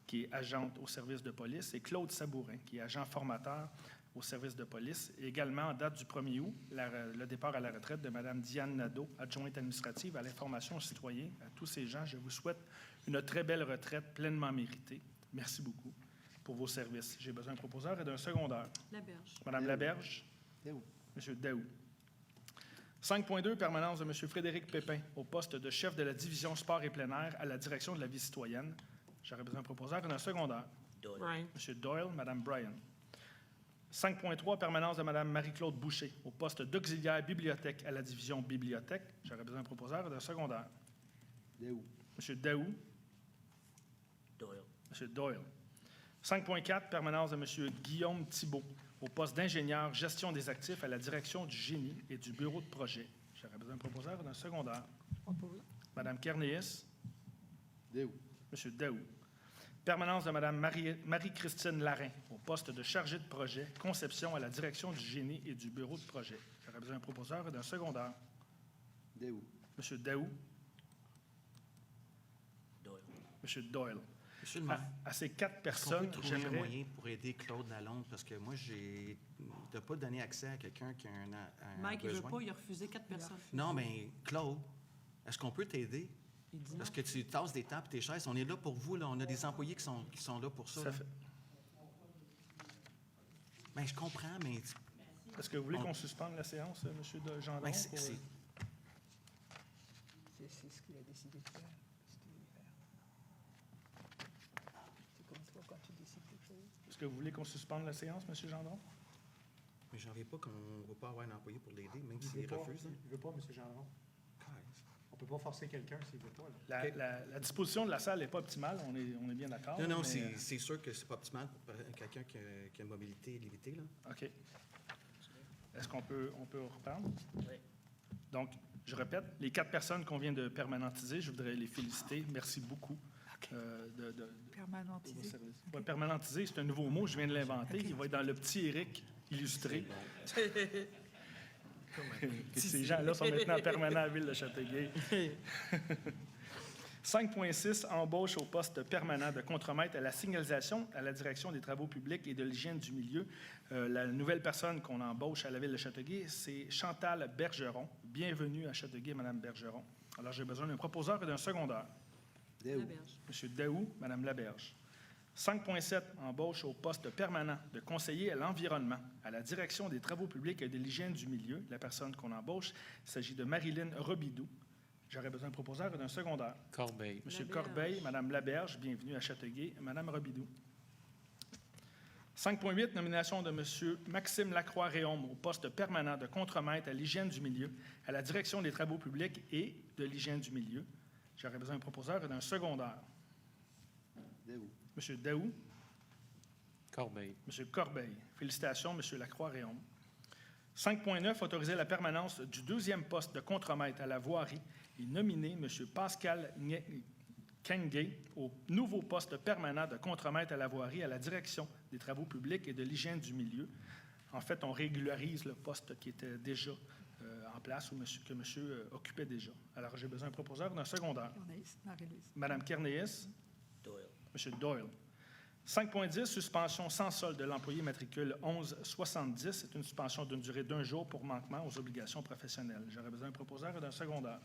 Speaker 1: qui est agente au service de police, et Claude Sabourin, qui est agent formateur au service de police. Et également, en date du 1er août, le départ à la retraite de Mme Diane Nadeau, adjointe administrative à l'information aux citoyens. À tous ces gens, je vous souhaite une très belle retraite pleinement méritée. Merci beaucoup pour vos services. J'ai besoin d'un proposeur et d'un secondaire.
Speaker 6: La berge.
Speaker 1: Mme Laberge.
Speaker 8: Daou.
Speaker 1: M. Daou. 5.2, permanence de M. Frédéric Pépin au poste de chef de la division sport et plein air à la direction de la vie citoyenne. J'aurais besoin d'un proposeur et d'un secondaire.
Speaker 6: Brian.
Speaker 1: M. Doyle, Mme Bryan. 5.3, permanence de Mme Marie-Claude Boucher au poste d'auxiliaire bibliothèque à la division bibliothèque. J'aurais besoin d'un proposeur et d'un secondaire.
Speaker 8: Daou.
Speaker 1: M. Daou.
Speaker 8: Doyle.
Speaker 1: M. Doyle. 5.4, permanence de M. Guillaume Thibault au poste d'ingénieur gestion des actifs à la direction du génie et du bureau de projet. J'aurais besoin d'un proposeur et d'un secondaire. Mme Kernéis.
Speaker 8: Daou.
Speaker 1: M. Daou. Permanence de Mme Marie-Christine Larin au poste de chargée de projet, conception à la direction du génie et du bureau de projet. J'aurais besoin d'un proposeur et d'un secondaire.
Speaker 8: Daou.
Speaker 1: M. Daou.
Speaker 8: Doyle.
Speaker 1: M. Doyle.
Speaker 4: Monsieur le maire,
Speaker 1: À ces 4
Speaker 4: est-ce qu'on peut
Speaker 1: personnes,
Speaker 4: trouver un
Speaker 1: j'aimerais...
Speaker 4: moyen pour aider Claude Lalonde? Parce que moi, j'ai de pas donner accès à quelqu'un qui a un
Speaker 6: Mike, il ne veut
Speaker 4: besoin.
Speaker 6: pas, il a refusé 4 personnes.
Speaker 4: Non, mais Claude, est-ce qu'on peut t'aider?
Speaker 6: Il dit non.
Speaker 4: Parce que tu tasses des tables et tes chaises. On est là pour vous, là. On a des employés qui sont là pour ça.
Speaker 1: Ça
Speaker 4: là.
Speaker 1: fait-
Speaker 4: Ben, je comprends, mais
Speaker 1: Est-ce que vous voulez qu'on suspende la séance, M. Gendron?
Speaker 4: ben,
Speaker 1: pour-
Speaker 4: c'est-
Speaker 3: C'est ce qu'il a décidé de faire. C'est comme toi quand tu décides quelque chose.
Speaker 1: Est-ce que vous voulez qu'on suspende la séance, M. Gendron?
Speaker 4: mais j'en reviens pas qu'on ne va pas avoir un employé pour l'aider, même
Speaker 9: Il
Speaker 4: s'il
Speaker 9: veut pas,
Speaker 4: refuse. hein.
Speaker 9: il veut pas, M. Gendron. On peut pas forcer quelqu'un s'il veut pas. Là.
Speaker 1: La disposition de la salle n'est pas optimale, on est bien d'accord.
Speaker 4: Non, non,
Speaker 1: mais-
Speaker 4: c'est sûr que c'est pas optimal pour quelqu'un qui a une mobilité limitée. Là.
Speaker 1: OK. Est-ce qu'on peut reprendre?
Speaker 8: Oui.
Speaker 1: Donc, je répète, les 4 personnes qu'on vient de permanentiser, je voudrais les féliciter. Merci beaucoup de vos
Speaker 3: Permanentisé.
Speaker 1: services. Ouais, permanentiser, c'est un nouveau mot, je viens de l'inventer. Il va être dans le petit Éric illustré. que ces gens-là sont maintenant permanents à la Ville de Châteauguay. 5.6, embauche au poste permanent de contremaître à la signalisation à la direction des travaux publics et de l'hygiène du milieu. La nouvelle personne qu'on embauche à la Ville de Châteauguay, c'est Chantal Bergeron. Bienvenue à Châteauguay, Mme Bergeron. Alors, j'ai besoin d'un proposeur et d'un secondaire.
Speaker 8: Daou.
Speaker 1: M. Daou, Mme Laberge. 5.7, embauche au poste permanent de conseiller à l'environnement, à la direction des travaux publics et de l'hygiène du milieu. La personne qu'on embauche, il s'agit de Marilyn Robidoux. J'aurais besoin d'un proposeur et d'un secondaire.
Speaker 2: Corbeil.
Speaker 1: M. Corbeil, Mme Laberge, bienvenue à Châteauguay, Mme Robidoux. 5.8, nomination de M. Maxime Lacroix-Réaume au poste permanent de contremaître à l'hygiène du milieu, à la direction des travaux publics et de l'hygiène du milieu. J'aurais besoin d'un proposeur et d'un secondaire.
Speaker 8: Daou.
Speaker 1: M. Daou,
Speaker 2: Corbeil.
Speaker 1: M. Corbeil. Félicitations, M. Lacroix-Réaume. 5.9, autoriser la permanence du deuxième poste de contremaître à la voirie et nominer M. Pascal Kenge au nouveau poste permanent de contremaître à la voirie à la direction des travaux publics et de l'hygiène du milieu. En fait, on régularise le poste qui était déjà en place ou que monsieur occupait déjà. Alors, j'ai besoin d'un proposeur d'un secondaire.
Speaker 3: Marie-Louise.
Speaker 1: Mme Kernéis.
Speaker 8: Doyle.
Speaker 1: M. Doyle. 5.10, suspension sans solde de l'employé matricule 1170. C'est une suspension d'une durée d'1 jour pour manquement aux obligations professionnelles. J'aurais besoin d'un proposeur et d'un secondaire.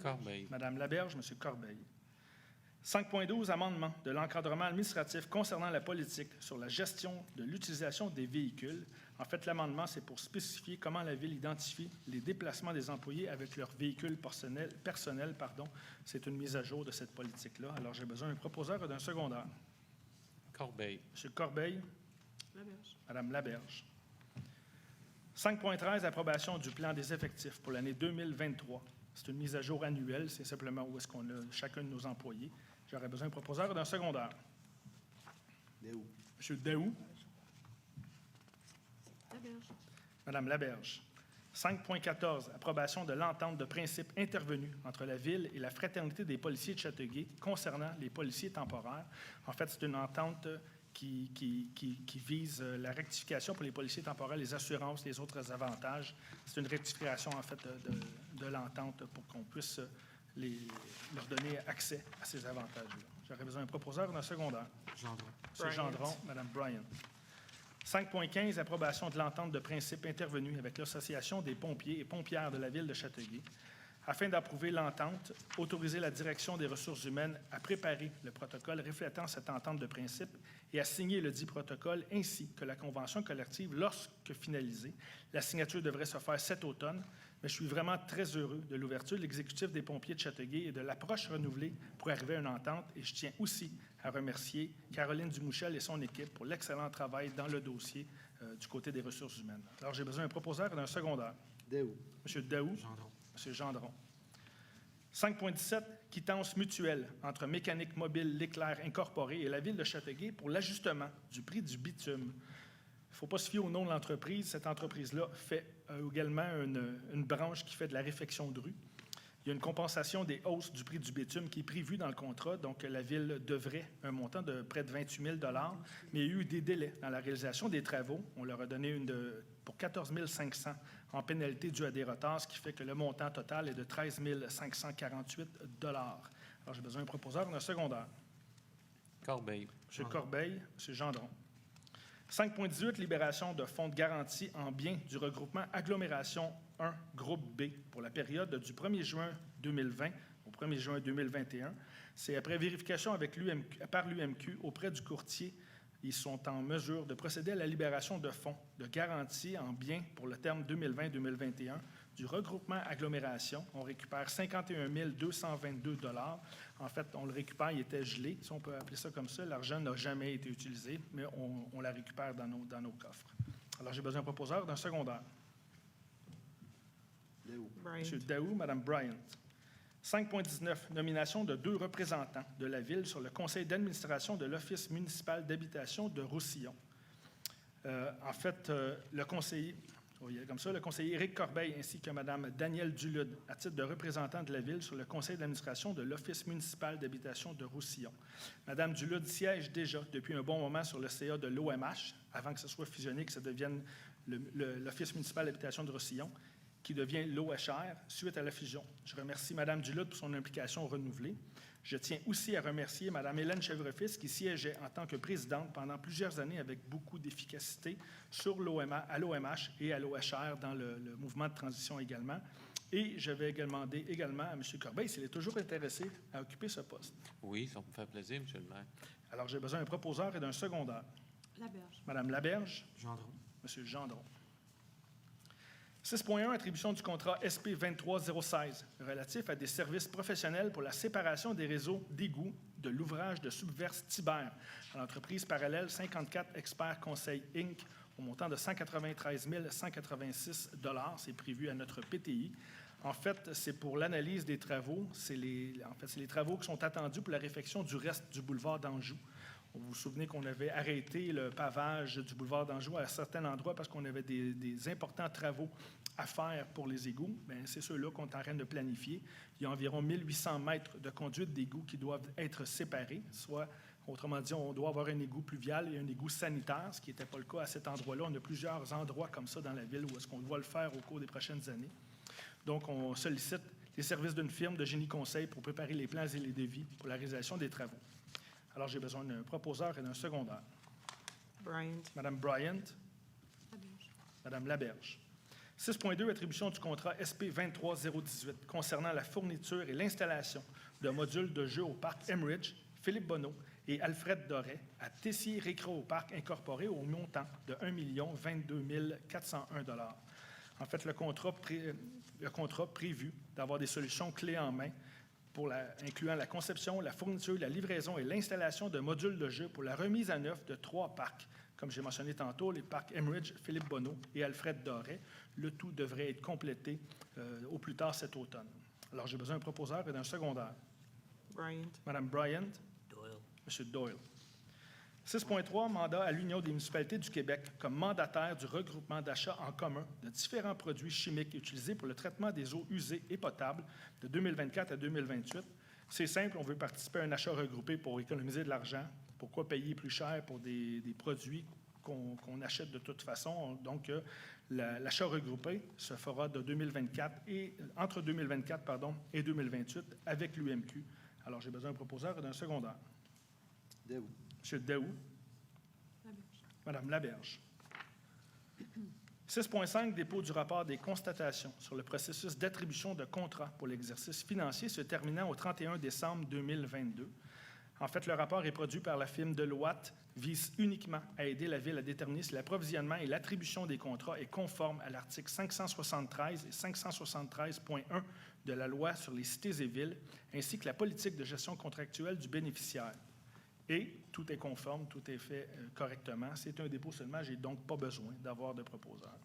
Speaker 2: Corbeil.
Speaker 1: Mme Laberge, M. Corbeil. 5.12, amendement de l'encadrement administratif concernant la politique sur la gestion de l'utilisation des véhicules. En fait, l'amendement, c'est pour spécifier comment la Ville identifie les déplacements des employés avec leurs véhicules personnels. C'est une mise à jour de cette politique-là. Alors, j'ai besoin d'un proposeur et d'un secondaire.
Speaker 2: Corbeil.
Speaker 1: M. Corbeil,
Speaker 6: Laberge.
Speaker 1: Mme Laberge. 5.13, approbation du plan des effectifs pour l'année 2023. C'est une mise à jour annuelle. C'est simplement où est-ce qu'on a chacun de nos employés. J'aurais besoin d'un proposeur et d'un secondaire.
Speaker 8: Daou.
Speaker 1: M. Daou,
Speaker 6: Laberge.
Speaker 1: Mme Laberge. 5.14, approbation de l'entente de principe intervenue entre la Ville et la Fraternité des policiers de Châteauguay concernant les policiers temporaires. En fait, c'est une entente qui vise la rectification pour les policiers temporaires, les assurances, les autres avantages. C'est une rectification, en fait, de l'entente pour qu'on puisse leur donner accès à ces avantages-là. J'aurais besoin d'un proposeur et d'un secondaire.
Speaker 4: Gendron.
Speaker 1: M. Gendron, Mme Bryant. 5.15, approbation de l'entente de principe intervenue avec l'Association des pompiers et pompières de la Ville de Châteauguay. Afin d'approuver l'entente, autoriser la direction des ressources humaines à préparer le protocole reflétant cette entente de principe et à signer le dit protocole ainsi que la convention collective lorsque finalisée. La signature devrait se faire cet automne, mais je suis vraiment très heureux de l'ouverture de l'exécutif des pompiers de Châteauguay et de l'approche renouvelée pour arriver à une entente. Et je tiens aussi à remercier Caroline Dumouchel et son équipe pour l'excellent travail dans le dossier du côté des ressources humaines. Alors, j'ai besoin d'un proposeur et d'un secondaire.
Speaker 8: Daou.
Speaker 1: M. Daou.
Speaker 4: Gendron.
Speaker 1: M. Gendron. 5.17, quittance mutuelle entre Mécanique mobile L'Éclair Incorporé et la Ville de Châteauguay pour l'ajustement du prix du bitume. Il ne faut pas se fier au nom de l'entreprise. Cette entreprise-là fait également une branche qui fait de la réfection de rue. Il y a une compensation des hausses du prix du bitume qui est prévue dans le contrat. Donc, la Ville devrait un montant de près de 28 000 $, mais il y a eu des délais dans la réalisation des travaux. On leur a donné pour 14 500 en pénalité due à des retards, ce qui fait que le montant total est de 13 548 $. Alors, j'ai besoin d'un proposeur d'un secondaire.
Speaker 2: Corbeil.
Speaker 1: M. Corbeil, M. Gendron. 5.18, libération de fonds de garantie en biens du regroupement Agglomération 1, groupe B, pour la période du 1er juin 2020 au 1er juin 2021. C'est après vérification par l'UMQ auprès du courtier. Ils sont en mesure de procéder à la libération de fonds de garantie en biens pour le terme 2020-2021 du regroupement Agglomération. On récupère 51 222 $. En fait, on le récupère, il était gelé, si on peut appeler ça comme ça. L'argent n'a jamais été utilisé, mais on la récupère dans nos coffres. Alors, j'ai besoin d'un proposeur d'un secondaire.
Speaker 8: Daou.
Speaker 6: Bryant.
Speaker 1: M. Daou, Mme Bryant. 5.19, nomination de 2 représentants de la Ville sur le conseil d'administration de l'Office municipal d'habitation de Roussillon. En fait, le conseiller Éric Corbeil ainsi que Mme Danielle Dulude, à titre de représentant de la Ville sur le conseil d'administration de l'Office municipal d'habitation de Roussillon. Mme Dulude siège déjà depuis un bon moment sur le CA de l'OMH, avant que ce soit fusionné, que ça devienne l'Office municipal d'habitation de Roussillon, qui devient l'OHR suite à la fusion. Je remercie Mme Duluth pour son implication renouvelée. Je tiens aussi à remercier Mme Hélène Chèvrefils, qui siégeait en tant que présidente pendant plusieurs années avec beaucoup d'efficacité à l'OMH et à l'OHR dans le mouvement de transition également. Et je vais demander également à M. Corbeil s'il est toujours intéressé à occuper ce poste.
Speaker 2: Oui, ça me fait plaisir, M. le maire.
Speaker 1: Alors, j'ai besoin d'un proposeur et d'un secondaire.
Speaker 6: Laberge.
Speaker 1: Mme Laberge,
Speaker 4: Gendron.
Speaker 1: M. Gendron. 6.1, attribution du contrat SP 23016 relatif à des services professionnels pour la séparation des réseaux d'égouts de l'ouvrage de Subverse Tiber à l'entreprise parallèle 54 Experts Conseil Inc. au montant de 193 186 $. C'est prévu à notre PTI. En fait, c'est pour l'analyse des travaux. C'est les travaux qui sont attendus pour la réfection du reste du boulevard d'Anjou. Vous vous souvenez qu'on avait arrêté le pavage du boulevard d'Anjou à certains endroits parce qu'on avait des importants travaux à faire pour les égouts. Bien, c'est ceux-là qu'on est en train de planifier. Il y a environ 1800 mètres de conduite d'égouts qui doivent être séparés, soit, autrement dit, on doit avoir un égout pluvial et un égout sanitaire, ce qui n'était pas le cas à cet endroit-là. On a plusieurs endroits comme ça dans la ville où est-ce qu'on doit le faire au cours des prochaines années. Donc, on sollicite les services d'une firme de génie conseil pour préparer les plans et les devis pour la réalisation des travaux. Alors, j'ai besoin d'un proposeur et d'un secondaire.
Speaker 6: Bryant.
Speaker 1: Mme Bryant. Mme Laberge. 6.2, attribution du contrat SP 23018 concernant la fourniture et l'installation de modules de jeux au parc Emridge, Philippe Bonneau et Alfred Doré à Tessier Récro au parc incorporé au montant de 1 022 401 $. En fait, le contrat prévu d'avoir des solutions clés en main incluant la conception, la fourniture, la livraison et l'installation de modules de jeu pour la remise à neuf de 3 parcs. Comme j'ai mentionné tantôt, les parcs Emridge, Philippe Bonneau et Alfred Doré. Le tout devrait être complété au plus tard cet automne. Alors, j'ai besoin d'un proposeur et d'un secondaire.
Speaker 6: Bryant.
Speaker 1: Mme Bryant.
Speaker 8: Doyle.
Speaker 1: M. Doyle. 6.3, mandat à l'Union des municipalités du Québec comme mandataire du regroupement d'achats en commun de différents produits chimiques utilisés pour le traitement des eaux usées et potables de 2024 à 2028. C'est simple, on veut participer à un achat regroupé pour économiser de l'argent. Pourquoi payer plus cher pour des produits qu'on achète de toute façon? Donc, l'achat regroupé se fera entre 2024 et 2028 avec l'UMQ. Alors, j'ai besoin d'un proposeur et d'un secondaire.
Speaker 8: Daou.
Speaker 1: M. Daou. Mme Laberge. 6.5, dépôt du rapport des constatations sur le processus d'attribution de contrats pour l'exercice financier se terminant au 31 décembre 2022. En fait, le rapport est produit par la firme Deloitte, vise uniquement à aider la Ville à déterminer si l'approvisionnement et l'attribution des contrats est conforme à l'article 573 et 573.1 de la Loi sur les cités et villes, ainsi que la politique de gestion contractuelle du bénéficiaire. Et tout est conforme, tout est fait correctement. C'est un dépôt seulement, je n'ai donc pas besoin d'avoir de proposeur.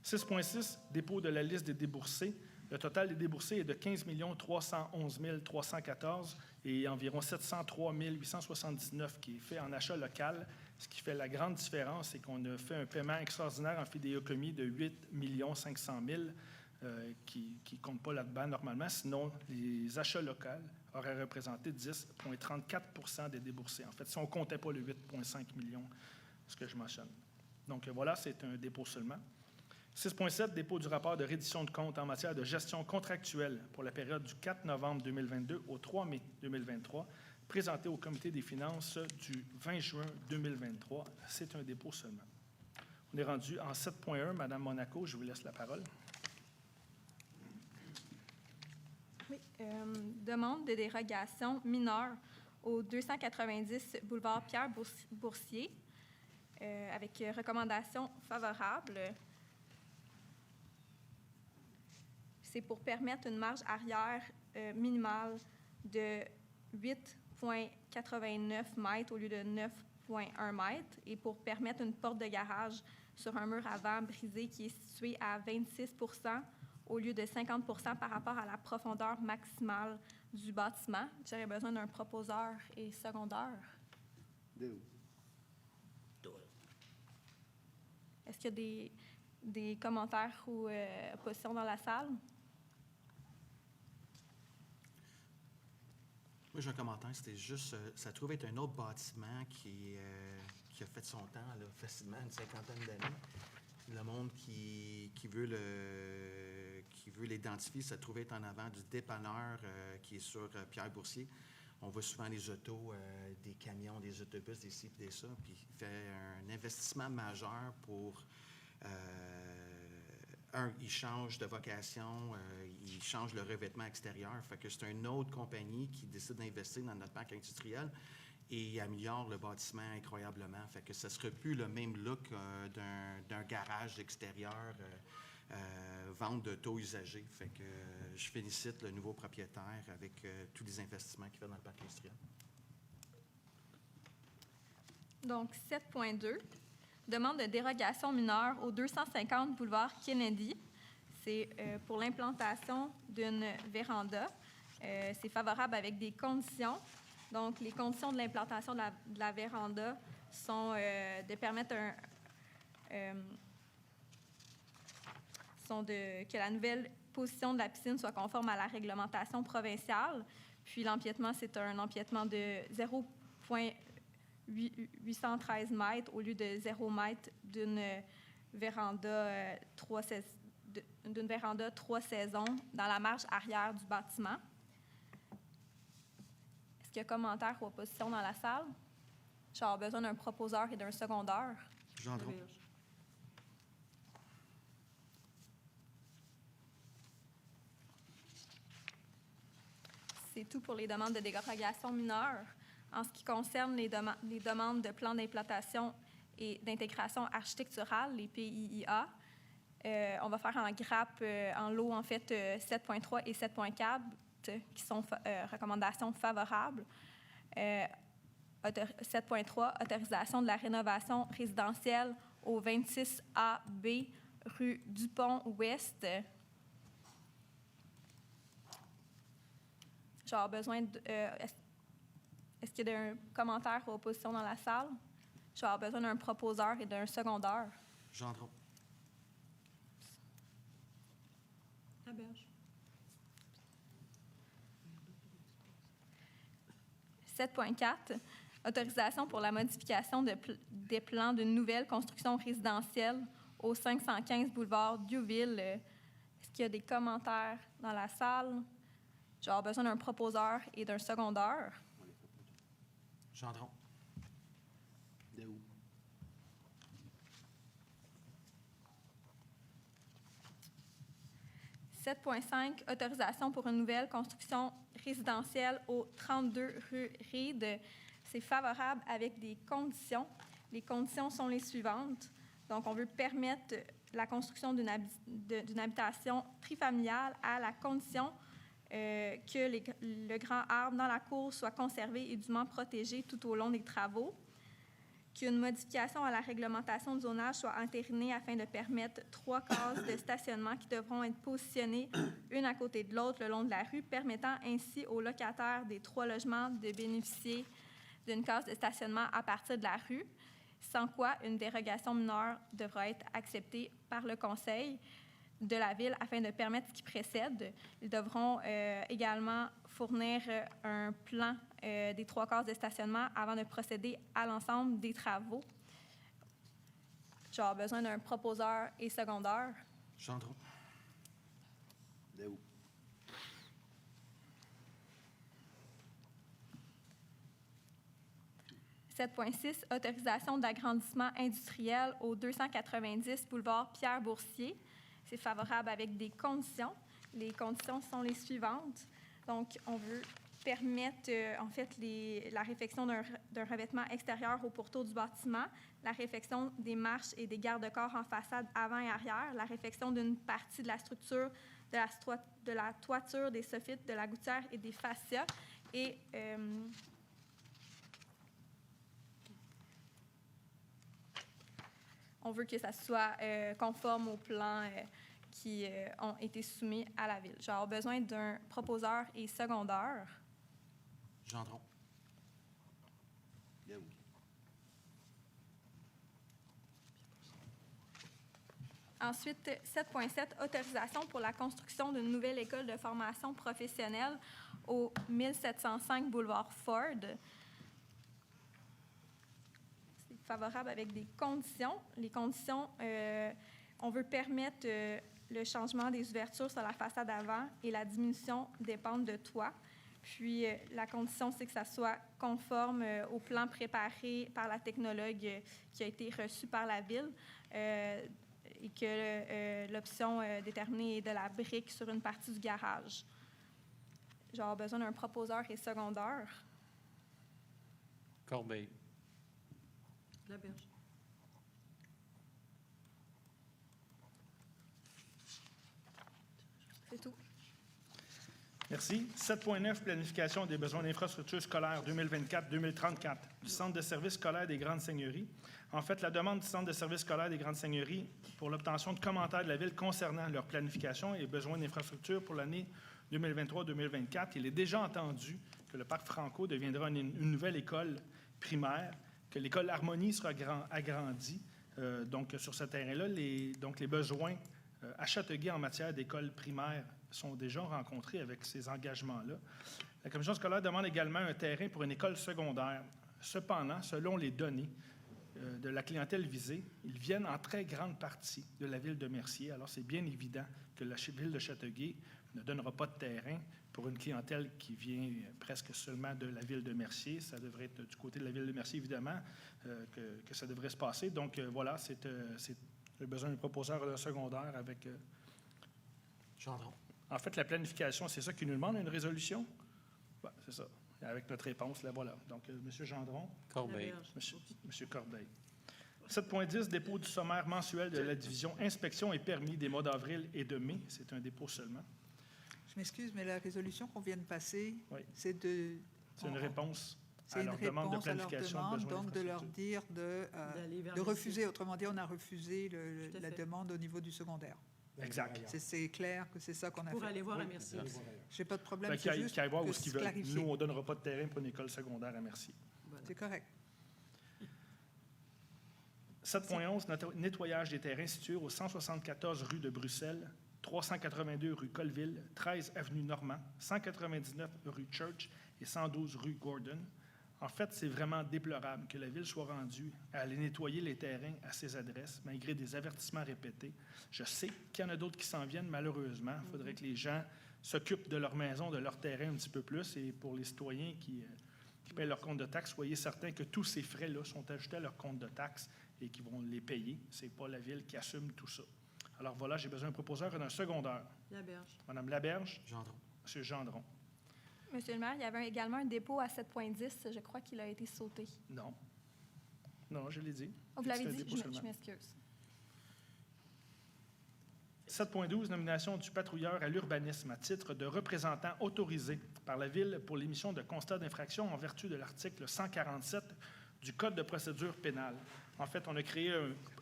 Speaker 1: 6.6, dépôt de la liste des déboursés. Le total des déboursés est de 15 311 314 et environ 703 879 qui est fait en achat local. Ce qui fait la grande différence, c'est qu'on a fait un paiement extraordinaire en fidéocommis de 8 500 000 qui ne comptent pas là-dedans normalement. Sinon, les achats locaux auraient représenté 10,34 % des déboursés. En fait, si on ne comptait pas le 8,5 millions, ce que je mentionne. Donc voilà, c'est un dépôt seulement. 6.7, dépôt du rapport de reddition de comptes en matière de gestion contractuelle pour la période du 4 novembre 2022 au 3 mai 2023, présenté au Comité des finances du 20 juin 2023. C'est un dépôt seulement. On est rendu en 7.1. Madame Monaco, je vous laisse la parole.
Speaker 5: Oui, demande de dérogation mineure au 290 boulevard Pierre-Boursier avec recommandation favorable. C'est pour permettre une marge arrière minimale de 8,89 mètres au lieu de 9,1 mètres et pour permettre une porte de garage sur un mur avant brisé qui est situé à 26 % au lieu de 50 % par rapport à la profondeur maximale du bâtiment. J'aurais besoin d'un proposeur et secondaire.
Speaker 8: Daou.
Speaker 5: Est-ce qu'il y a des commentaires ou positions dans la salle?
Speaker 4: Moi, j'ai un commentaire. C'était juste, ça trouve être un autre bâtiment qui a fait son temps, là, facilement une cinquantaine d'années. Le monde qui veut l'identifier, se trouve être en avant du dépanneur qui est sur Pierre Boursier. On voit souvent les autos, des camions, des autobus, des ci et des ça, puis il fait un investissement majeur pour... il change de vocation, il change le revêtement extérieur. Fait que c'est une autre compagnie qui décide d'investir dans notre parc industriel et il améliore le bâtiment incroyablement. Fait que ça ne serait plus le même look d'un garage extérieur, vente d'auto usagés. Fait que je félicite le nouveau propriétaire avec tous les investissements qu'il fait dans le parc industriel.
Speaker 5: Donc, 7.2, demande de dérogation mineure au 250 boulevard Kennedy. C'est pour l'implantation d'une véranda. C'est favorable avec des conditions. Donc, les conditions de l'implantation de la véranda sont de permettre que la nouvelle position de la piscine soit conforme à la réglementation provinciale. Puis, l'empiètement, c'est un empiètement de 0,813 mètres au lieu de 0 mètre d'une véranda 3 saisons dans la marge arrière du bâtiment. Est-ce qu'il y a commentaires ou oppositions dans la salle? Je vais avoir besoin d'un proposeur et d'un secondeur.
Speaker 4: Gendron.
Speaker 6: Laberge.
Speaker 5: C'est tout pour les demandes de dérogation mineure. En ce qui concerne les demandes de plans d'implantation et d'intégration architecturale, les PIIA, on va faire en grappe, en lot, en fait, 7.3 et 7.4, qui sont recommandations favorables. 7.3, autorisation de la rénovation résidentielle au 26AB rue Dupont-Ouest. J'aurais besoin de... est-ce qu'il y a un commentaire ou opposition dans la salle? Je vais avoir besoin d'un proposeur et d'un secondeur.
Speaker 4: Gendron.
Speaker 6: Laberge.
Speaker 5: 7.4, autorisation pour la modification des plans d'une nouvelle construction résidentielle au 515 boulevard Diouville. Est-ce qu'il y a des commentaires dans la salle? Je vais avoir besoin d'un proposeur et d'un secondeur.
Speaker 4: Gendron.
Speaker 8: Daou.
Speaker 5: « 7.5, autorisation pour une nouvelle construction résidentielle au 32 rue Reed. C'est favorable avec des conditions. Les conditions sont les suivantes. Donc, on veut permettre la construction d'une habitation trifamiliale à la condition que le grand arbre dans la cour soit conservé et dûment protégé tout au long des travaux, qu'une modification à la réglementation de zonage soit entérinée afin de permettre 3 cases de stationnement qui devront être positionnées une à côté de l'autre le long de la rue, permettant ainsi aux locataires des 3 logements de bénéficier d'une case de stationnement à partir de la rue, sans quoi une dérogation mineure devra être acceptée par le conseil de la ville afin de permettre ce qui précède. Ils devront également fournir un plan des 3 cases de stationnement avant de procéder à l'ensemble des travaux. J'aurai besoin d'un proposeur et secondeur.
Speaker 4: Gendron.
Speaker 8: Daou.
Speaker 5: « 7.6, autorisation d'agrandissement industriel au 290 boulevard Pierre-Boursier. C'est favorable avec des conditions. Les conditions sont les suivantes. Donc, on veut permettre, en fait, la réfection d'un revêtement extérieur au pourtour du bâtiment, la réfection des marches et des garde-corps en façade avant et arrière, la réfection d'une partie de la structure, de la toiture, des soffites, de la gouttière et des fascias. Et on veut que ça soit conforme aux plans qui ont été soumis à la ville. J'ai besoin d'un proposeur et secondeur.
Speaker 4: Gendron.
Speaker 8: Daou.
Speaker 5: Ensuite, 7.7, autorisation pour la construction d'une nouvelle école de formation professionnelle au 1705 boulevard Ford. C'est favorable avec des conditions. Les conditions On veut permettre le changement des ouvertures sur la façade avant et la diminution des pentes de toit. Puis, la condition, c'est que ça soit conforme au plan préparé par la technologue qui a été reçu par la Ville et que l'option déterminée est de la brique sur une partie du garage. J'aurai besoin d'un proposeur et secondeur.
Speaker 2: Corbeil.
Speaker 6: Laberge.
Speaker 5: C'est tout.
Speaker 1: Merci. 7.9, planification des besoins d'infrastructures scolaires 2024-2034 du Centre de services scolaires des Grandes Seigneuries. En fait, la demande du Centre de services scolaires des Grandes Seigneuries pour l'obtention de commentaires de la Ville concernant leur planification et besoins d'infrastructures pour l'année 2023-2024, il est déjà entendu que le Parc Franco deviendra une nouvelle école primaire, que l'école Harmonie sera agrandie. Donc, sur ce terrain-là, les besoins à Châteauguay en matière d'école primaire sont déjà rencontrés avec ces engagements-là. La commission scolaire demande également un terrain pour une école secondaire. Cependant, selon les données de la clientèle visée, ils viennent en très grande partie de la ville de Mercier. Alors, c'est bien évident que la ville de Châteauguay ne donnera pas de terrain pour une clientèle qui vient presque seulement de la ville de Mercier. Ça devrait être du côté de la ville de Mercier, évidemment, que ça devrait se passer. Donc, voilà, c'est le besoin d'un proposeur de secondaire avec...
Speaker 9: Gendron.
Speaker 1: En fait, la planification, c'est ça qui nous demande, une résolution? Ben, c'est ça. Avec notre réponse, là, voilà. Donc, M. Gendron.
Speaker 2: Corbeil.
Speaker 1: M. Corbeil. 7.10, dépôt du sommaire mensuel de la division inspection et permis des mois d'avril et de mai. C'est un dépôt seulement.
Speaker 3: Je m'excuse, mais la résolution qu'on vient de passer,
Speaker 1: Oui.
Speaker 3: c'est de...
Speaker 1: C'est une réponse
Speaker 3: C'est
Speaker 1: à
Speaker 3: une
Speaker 1: leur demande de
Speaker 3: réponse à leur
Speaker 1: planification.
Speaker 3: demande,
Speaker 1: besoin
Speaker 3: donc de leur
Speaker 1: d'infrastructures.
Speaker 3: dire
Speaker 6: D'aller vers
Speaker 3: de
Speaker 6: le
Speaker 3: refuser. Autrement dit, on a refusé
Speaker 6: Tout à
Speaker 3: la
Speaker 6: fait.
Speaker 3: demande au niveau du secondaire.
Speaker 1: Exact.
Speaker 3: C'est clair que c'est ça qu'on a
Speaker 6: Pour
Speaker 3: fait.
Speaker 6: aller voir à
Speaker 1: Oui,
Speaker 6: Merci.
Speaker 3: J'ai pas de problème,
Speaker 1: Fait
Speaker 3: c'est
Speaker 1: qu'ils
Speaker 3: juste
Speaker 1: aillent voir
Speaker 3: que
Speaker 1: où ce qu'ils
Speaker 3: c'est
Speaker 1: veulent.
Speaker 3: clarifié.
Speaker 1: Nous, on ne donnera pas de terrain pour une école secondaire à Mercier.
Speaker 3: C'est correct.
Speaker 1: 7.11, nettoyage des terrains situés au 174 rue de Bruxelles, 382 rue Colville, 13 avenue Normand, 199 rue Church et 112 rue Gordon. En fait, c'est vraiment déplorable que la Ville soit rendue à aller nettoyer les terrains à ces adresses, malgré des avertissements répétés. Je sais qu'il y en a d'autres qui s'en viennent, malheureusement. Il faudrait que les gens s'occupent de leur maison, de leur terrain un petit peu plus. Et pour les citoyens qui paient leur compte de taxes, soyez certains que tous ces frais-là sont ajoutés à leur compte de taxes et qu'ils vont les payer. Ce n'est pas la Ville qui assume tout ça. Alors voilà, j'ai besoin d'un proposeur et d'un secondaire.
Speaker 6: Laberge.
Speaker 1: Madame Laberge,
Speaker 4: Gendron.
Speaker 1: Monsieur Gendron.
Speaker 5: Monsieur le maire, il y avait également un dépôt à 7.10. Je crois qu'il a été sauté.
Speaker 1: Non. Non, je l'ai dit.
Speaker 5: Oh, vous l'avez
Speaker 1: C'est un
Speaker 5: dit?
Speaker 1: dépôt
Speaker 5: Je
Speaker 1: seulement.
Speaker 5: m'excuse.
Speaker 1: 7.12, nomination du patrouilleur à l'urbanisme à titre de représentant autorisé par la Ville pour l'émission de constats d'infraction en vertu de l'article 147 du Code de procédure pénale. En fait, on a créé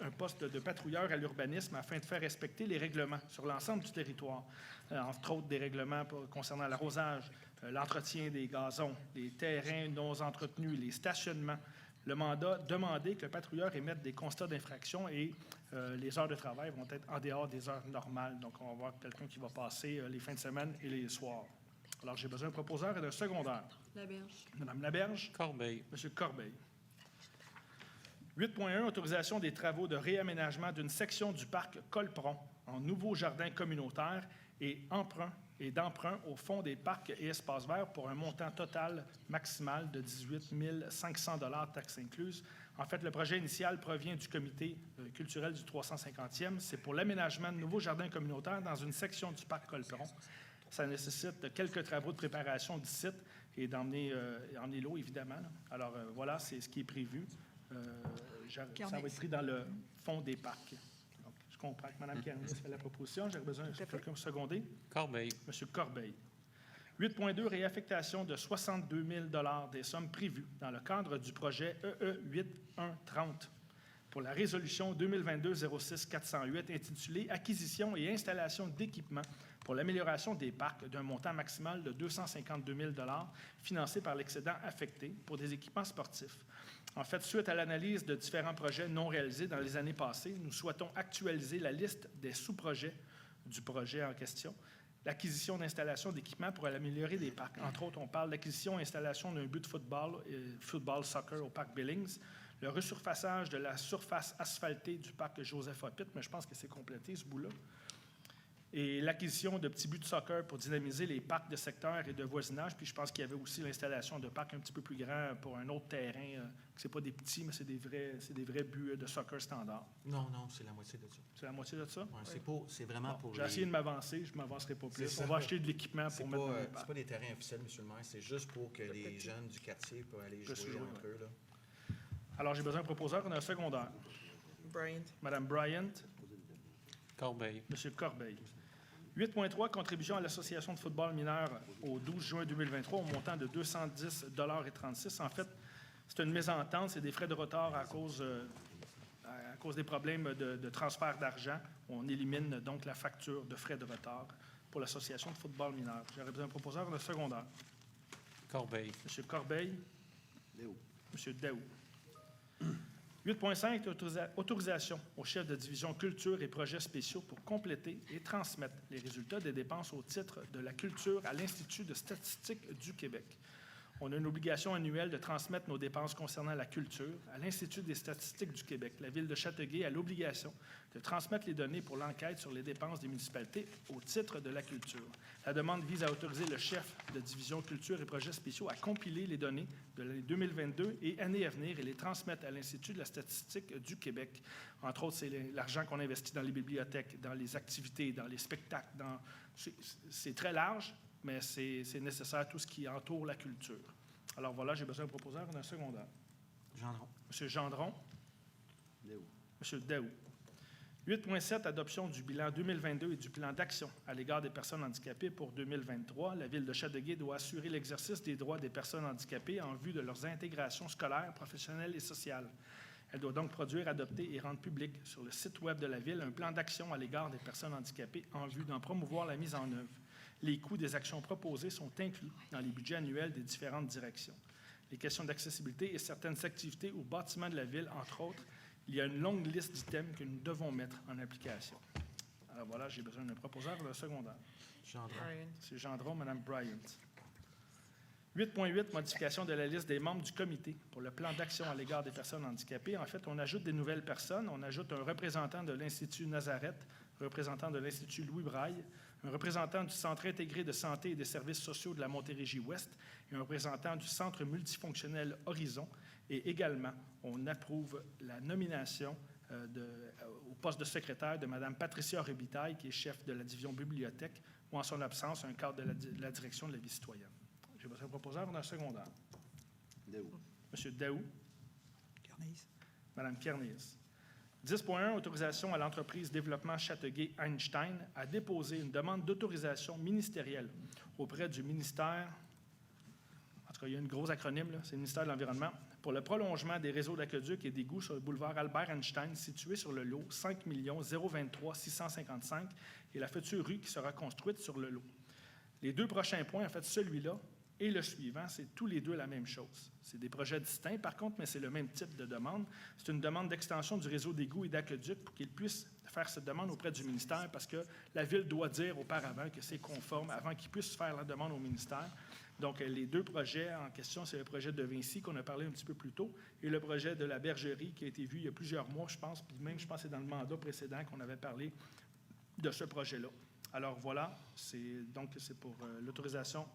Speaker 1: un poste de patrouilleur à l'urbanisme afin de faire respecter les règlements sur l'ensemble du territoire, entre autres des règlements concernant l'arrosage, l'entretien des gazons, les terrains non entretenus, les stationnements. Le mandat demandait que le patrouilleur émette des constats d'infraction et les heures de travail vont être en dehors des heures normales. Donc, on va avoir quelqu'un qui va passer les fins de semaine et les soirs. Alors, j'ai besoin d'un proposeur et d'un secondaire.
Speaker 6: Laberge.
Speaker 1: Madame Laberge,
Speaker 2: Corbeil.
Speaker 1: Monsieur Corbeil. 8.1, autorisation des travaux de réaménagement d'une section du parc Colpron en nouveau jardin communautaire et d'emprunt au fonds des parcs et espaces verts pour un montant total maximal de 18 500 $ taxes incluses. En fait, le projet initial provient du comité culturel du 350e. C'est pour l'aménagement de nouveaux jardins communautaires dans une section du parc Colpron. Ça nécessite quelques travaux de préparation du site et d'emmener l'eau, évidemment. Alors, voilà, c'est ce qui est prévu. Ça va être pris dans le fond des parcs. Donc, je comprends que Mme Carnier fait la proposition. J'ai besoin de quelqu'un pour seconder.
Speaker 2: Corbeil.
Speaker 1: M. Corbeil. 8.2, réaffectation de 62 000 $ des sommes prévues dans le cadre du projet EE 8130 pour la résolution 2022-06-408 intitulée « Acquisition et installation d'équipements pour l'amélioration des parcs d'un montant maximal de 252 000 $ financé par l'excédent affecté pour des équipements sportifs. » En fait, suite à l'analyse de différents projets non réalisés dans les années passées, nous souhaitons actualiser la liste des sous-projets du projet en question. L'acquisition d'installations d'équipements pour améliorer des parcs. Entre autres, on parle d'acquisition et installation d'un but de football soccer au parc Billings, le resurfaçage de la surface asphaltée du parc Joseph Hoppitt, mais je pense que c'est complété ce bout-là, et l'acquisition de petits buts de soccer pour dynamiser les parcs de secteur et de voisinage. Puis je pense qu'il y avait aussi l'installation de parcs un petit peu plus grands pour un autre terrain, que ce n'est pas des petits, mais c'est des vrais buts de soccer standard.
Speaker 4: Non, c'est la moitié de ça.
Speaker 1: C'est la moitié de ça?
Speaker 4: Ouais, c'est vraiment
Speaker 1: Bon,
Speaker 4: pour
Speaker 1: j'ai essayé de m'avancer, je ne m'avancerai pas plus.
Speaker 4: C'est
Speaker 1: On
Speaker 4: ça.
Speaker 1: va acheter de l'équipement pour mettre dans les
Speaker 4: c'est
Speaker 1: parcs.
Speaker 4: pas des terrains officiels, M. le maire, c'est juste pour que les jeunes du quartier peuvent aller
Speaker 1: Peuvent
Speaker 4: jouer
Speaker 1: jouer,
Speaker 4: entre eux. Là.
Speaker 1: Alors, j'ai besoin d'un proposeur d'un secondaire.
Speaker 6: Bryant.
Speaker 1: Madame Bryant,
Speaker 2: Corbeil.
Speaker 1: Monsieur Corbeil. 8.3, contribution à l'Association de football mineur au 12 juin 2023 au montant de 210,36 $. En fait, c'est une mésentente, c'est des frais de retard à cause des problèmes de transfert d'argent. On élimine donc la facture de frais de retard pour l'Association de football mineur. J'aurais besoin d'un proposeur d'un secondaire.
Speaker 2: Corbeil.
Speaker 1: Monsieur Corbeil.
Speaker 8: Daou.
Speaker 1: Monsieur Daou. 8.5, autorisation au chef de division culture et projets spéciaux pour compléter et transmettre les résultats des dépenses au titre de la culture à l'Institut de statistique du Québec. On a une obligation annuelle de transmettre nos dépenses concernant la culture à l'Institut des statistiques du Québec. La Ville de Châteauguay a l'obligation de transmettre les données pour l'enquête sur les dépenses des municipalités au titre de la culture. La demande vise à autoriser le chef de division culture et projets spéciaux à compiler les données de l'année 2022 et années à venir et les transmettre à l'Institut de la statistique du Québec. Entre autres, c'est l'argent qu'on investit dans les bibliothèques, dans les activités, dans les spectacles. C'est très large, mais c'est nécessaire tout ce qui entoure la culture. Alors voilà, j'ai besoin d'un proposeur d'un secondaire.
Speaker 4: Gendron.
Speaker 1: Monsieur Gendron.
Speaker 8: Daou.
Speaker 1: Monsieur Daou. 8.7, adoption du bilan 2022 et du plan d'action à l'égard des personnes handicapées pour 2023. La Ville de Châteauguay doit assurer l'exercice des droits des personnes handicapées en vue de leurs intégrations scolaires, professionnelles et sociales. Elle doit donc produire, adopter et rendre public sur le site Web de la Ville un plan d'action à l'égard des personnes handicapées en vue d'en promouvoir la mise en œuvre. Les coûts des actions proposées sont inclus dans les budgets annuels des différentes directions. Les questions d'accessibilité et certaines activités au bâtiment de la Ville, entre autres, il y a une longue liste d'items que nous devons mettre en application. Alors voilà, j'ai besoin d'un proposeur d'un secondaire.
Speaker 4: Gendron.
Speaker 6: Bryant.
Speaker 1: C'est Gendron, Mme Bryant. 8.8, modification de la liste des membres du comité pour le plan d'action à l'égard des personnes handicapées. En fait, on ajoute des nouvelles personnes. On ajoute un représentant de l'Institut Nazareth, un représentant de l'Institut Louis Braille, un représentant du Centre intégré de santé et des services sociaux de la Montérégie-Ouest et un représentant du Centre multifonctionnel Horizon. Et également, on approuve la nomination au poste de secrétaire de Mme Patricia Robitaille, qui est chef de la division bibliothèque, ou en son absence, un cadre de la direction de la vie citoyenne. J'ai besoin d'un proposeur d'un secondaire.
Speaker 8: Daou.
Speaker 1: Monsieur Daou.
Speaker 3: Carnis.
Speaker 1: Mme Kernis. 10.1, autorisation à l'entreprise Développement Châteauguay-Einstein à déposer une demande d'autorisation ministérielle auprès du ministère, en tout cas, il y a une grosse acronyme, là, c'est le ministère de l'Environnement, pour le prolongement des réseaux d'aqueducs et d'égouts sur le boulevard Albert-Einstein, situé sur le lot 5 023 655 et la future rue qui sera construite sur le lot. Les deux prochains points, en fait, celui-là et le suivant, c'est tous les deux la même chose. C'est des projets distincts, par contre, mais c'est le même type de demande. C'est une demande d'extension du réseau d'égouts et d'aqueducs pour qu'ils puissent faire cette demande auprès du ministère parce que la Ville doit dire auparavant que c'est conforme avant qu'ils puissent faire la demande au ministère. Donc, les deux projets en question, c'est le projet de Vinci qu'on a parlé un petit peu plus tôt et le projet de la bergerie qui a été vu il y a plusieurs mois, je pense, puis même, je pense que c'est dans le mandat précédent qu'on avait parlé de ce projet-là. Alors voilà, c'est pour l'autorisation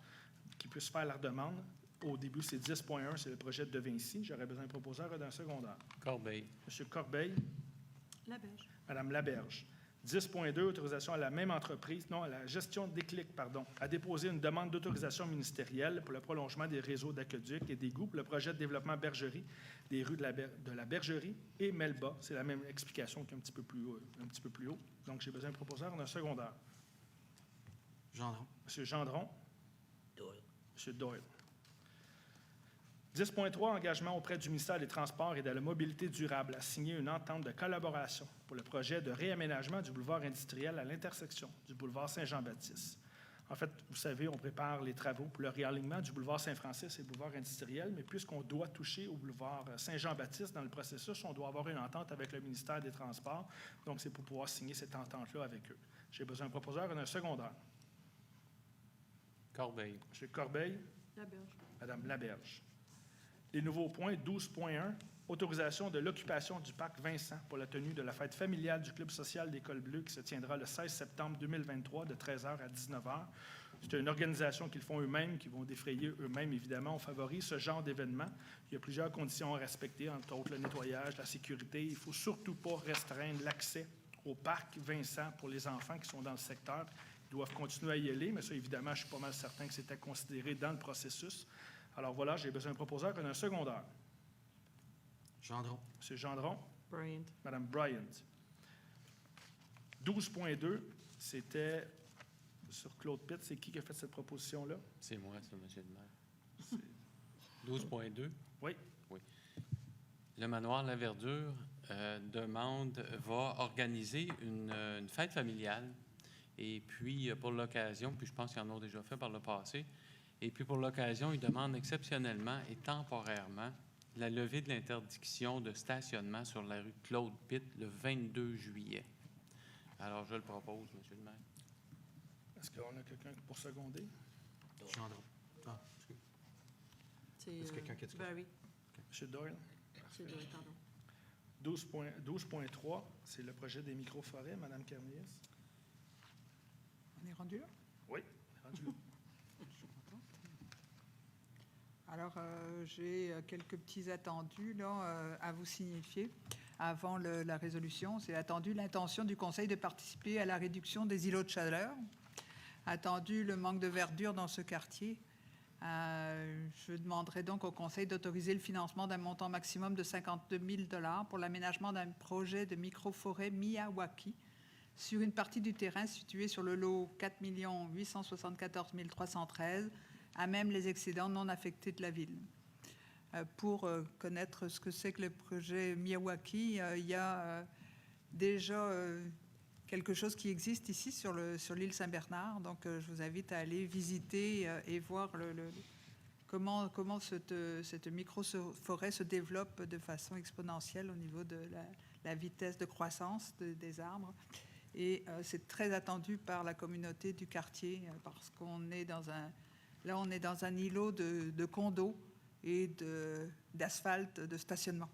Speaker 1: qu'ils puissent faire leur demande. Au début, c'est 10.1, c'est le projet de Vinci. J'aurais besoin d'un proposeur d'un secondaire.
Speaker 2: Corbeil.
Speaker 1: M. Corbeil.
Speaker 6: Laberge.
Speaker 1: Mme Laberge. 10.2, autorisation à la même entreprise, non, à la gestion d'Éclic, pardon, à déposer une demande d'autorisation ministérielle pour le prolongement des réseaux d'aqueducs et d'égouts pour le projet de développement bergerie des rues de la Bergerie et Melba. C'est la même explication qu'un petit peu plus haut. Donc, j'ai besoin d'un proposeur d'un secondaire.
Speaker 4: Gendron.
Speaker 1: M. Gendron.
Speaker 8: Doyle.
Speaker 1: M. Doyle. 10.3, engagement auprès du ministère des Transports et de la Mobilité durable à signer une entente de collaboration pour le projet de réaménagement du boulevard industriel à l'intersection du boulevard Saint-Jean-Baptiste. En fait, vous savez, on prépare les travaux pour le réalignement du boulevard Saint-Francis et du boulevard industriel, mais puisqu'on doit toucher au boulevard Saint-Jean-Baptiste dans le processus, on doit avoir une entente avec le ministère des Transports. Donc, c'est pour pouvoir signer cette entente-là avec eux. J'ai besoin d'un proposeur d'un secondaire.
Speaker 2: Corbeil.
Speaker 1: M. Corbeil.
Speaker 6: Laberge.
Speaker 1: Mme Laberge. Les nouveaux points, 12.1, Autorisation de l'occupation du parc Vincent pour la tenue de la fête familiale du Club social d'École Bleue qui se tiendra le 16 septembre 2023 de 13h à 19h. C'est une organisation qu'ils font eux-mêmes, qui vont défrayer eux-mêmes, évidemment. On favorise ce genre d'événement. Il y a plusieurs conditions à respecter, entre autres le nettoyage, la sécurité. Il ne faut surtout pas restreindre l'accès au parc Vincent pour les enfants qui sont dans le secteur. Ils doivent continuer à y aller, mais ça, évidemment, je suis pas mal certain que c'était considéré dans le processus. Alors voilà, j'ai besoin d'un proposeur et d'un secondaire.
Speaker 4: Gendron.
Speaker 1: M. Gendron,
Speaker 6: Bryant.
Speaker 1: Mme Bryant. 12.2, c'était sur Claude Pitt. C'est qui a fait cette proposition-là?
Speaker 2: C'est moi, ça, monsieur le maire. 12.2.
Speaker 1: Oui.
Speaker 2: Oui. Le manoir La Verdure va organiser une fête familiale. Et puis, pour l'occasion, puis je pense qu'ils en ont déjà fait par le passé, et puis pour l'occasion, ils demandent exceptionnellement et temporairement la levée de l'interdiction de stationnement sur la rue Claude Pitt le 22 juillet. Alors, je le propose, monsieur le maire.
Speaker 1: Est-ce qu'on a quelqu'un pour seconder?
Speaker 4: Gendron. Ah, excuse.
Speaker 6: C'est
Speaker 4: Est-ce quelqu'un qui a dit quoi?
Speaker 6: Barry.
Speaker 1: M. Doyle.
Speaker 6: C'est Doyle, pardon.
Speaker 1: 12.3, c'est le projet des micro-forêts. Mme Carniès.
Speaker 3: On est rendu là?
Speaker 1: Oui, rendu là.
Speaker 3: Alors, j'ai quelques petits attendus là, à vous signifier avant la résolution. C'est attendu l'intention du Conseil de participer à la réduction des îlots de chaleur. Attendu le manque de verdure dans ce quartier. Je demanderai donc au Conseil d'autoriser le financement d'un montant maximum de 52 000 $ pour l'aménagement d'un projet de microforêt Miyawaki sur une partie du terrain située sur le lot 4 874 313, à même les excédents non affectés de la ville. Pour connaître ce que c'est que le projet Miyawaki, il y a déjà quelque chose qui existe ici sur l'île Saint-Bernard. Donc, je vous invite à aller visiter et voir comment cette micro-forêt se développe de façon exponentielle au niveau de la vitesse de croissance des arbres. Et c'est très attendu par la communauté du quartier parce qu'on est dans un îlot de condos et d'asphalte de stationnement.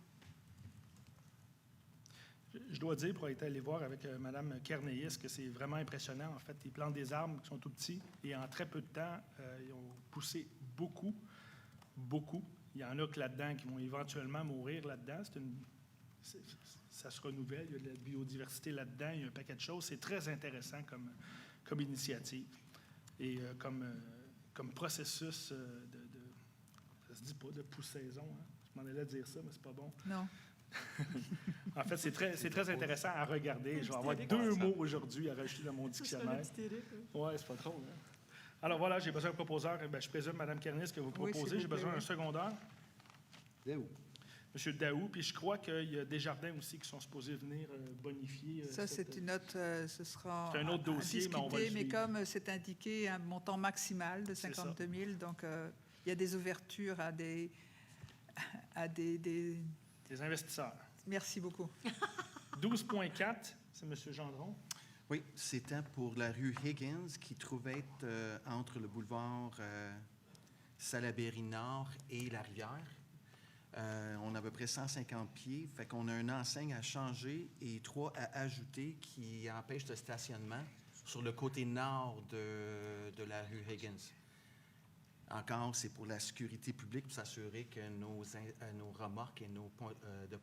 Speaker 1: Je dois dire, pour être allé voir avec Mme Kernéis, que c'est vraiment impressionnant. En fait, ils plantent des arbres qui sont tout petits et en très peu de temps, ils ont poussé beaucoup. Il y en a que là-dedans qui vont éventuellement mourir là-dedans. Ça se renouvelle, il y a de la biodiversité là-dedans, il y a un paquet de choses. C'est très intéressant comme initiative et comme processus ça se dit pas de poussaison. Hein? Je m'en allais dire ça, mais c'est pas bon.
Speaker 3: Non.
Speaker 1: En fait, c'est très intéressant à regarder. Je vais avoir 2 mots aujourd'hui à rajouter dans mon dictionnaire. Oui, c'est pas trop. Hein? Alors voilà, j'ai besoin d'un proposeur. Je présume, Mme Kernis, que vous proposez.
Speaker 3: Oui,
Speaker 1: j'ai besoin d'un secondaire.
Speaker 8: Daou.
Speaker 1: M. Daou. Puis je crois qu'il y a Desjardins aussi qui sont supposés venir bonifier.
Speaker 3: Ça, c'est une autre. Ce sera
Speaker 1: c'est un autre dossier,
Speaker 3: discuter,
Speaker 1: mais on va le
Speaker 3: mais
Speaker 1: suivre.
Speaker 3: comme c'est indiqué un montant maximal de 52 000, donc il y a des ouvertures à des
Speaker 1: Les investisseurs.
Speaker 3: Merci beaucoup.
Speaker 1: 12.4, c'est M. Gendron.
Speaker 4: Oui, c'était pour la rue Higgins qui trouvait être entre le boulevard Salaberry-Nord et la rivière. On a à peu près 150 pieds, fait qu'on a une enseigne à changer et 3 à ajouter qui empêchent le stationnement sur le côté nord de la rue Higgins. Encore, c'est pour la sécurité publique, pour s'assurer que nos remorques et nos de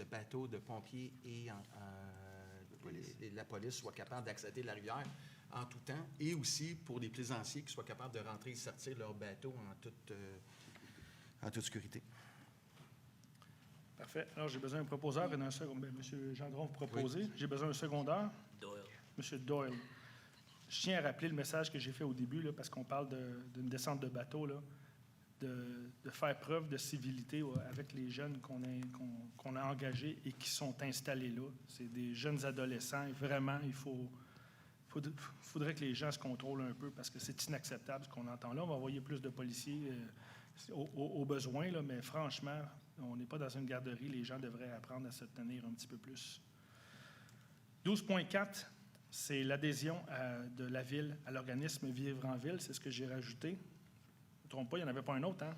Speaker 4: bateaux de pompiers et la police soient capables d'accéder à la rivière en tout temps, et aussi pour les plaisanciers qui soient capables de rentrer et sortir leur bateau en toute sécurité.
Speaker 1: Parfait. Alors, j'ai besoin d'un proposeur et d'un secondaire. M. Gendron, vous proposez. Oui. J'ai besoin d'un secondaire.
Speaker 8: Doyle.
Speaker 1: M. Doyle. Je tiens à rappeler le message que j'ai fait au début, là, parce qu'on parle d'une descente de bateau, là, de faire preuve de civilité avec les jeunes qu'on a engagés et qui sont installés là. C'est des jeunes adolescents et vraiment, il faudrait que les gens se contrôlent un peu parce que c'est inacceptable ce qu'on entend là. On va envoyer plus de policiers au besoin, là, mais franchement, on n'est pas dans une garderie. Les gens devraient apprendre à se tenir un petit peu plus. 12.4, c'est l'adhésion de la ville à l'organisme Vivre en Ville. C'est ce que j'ai rajouté. Ne me trompe pas, il n'y en avait pas un autre, hein?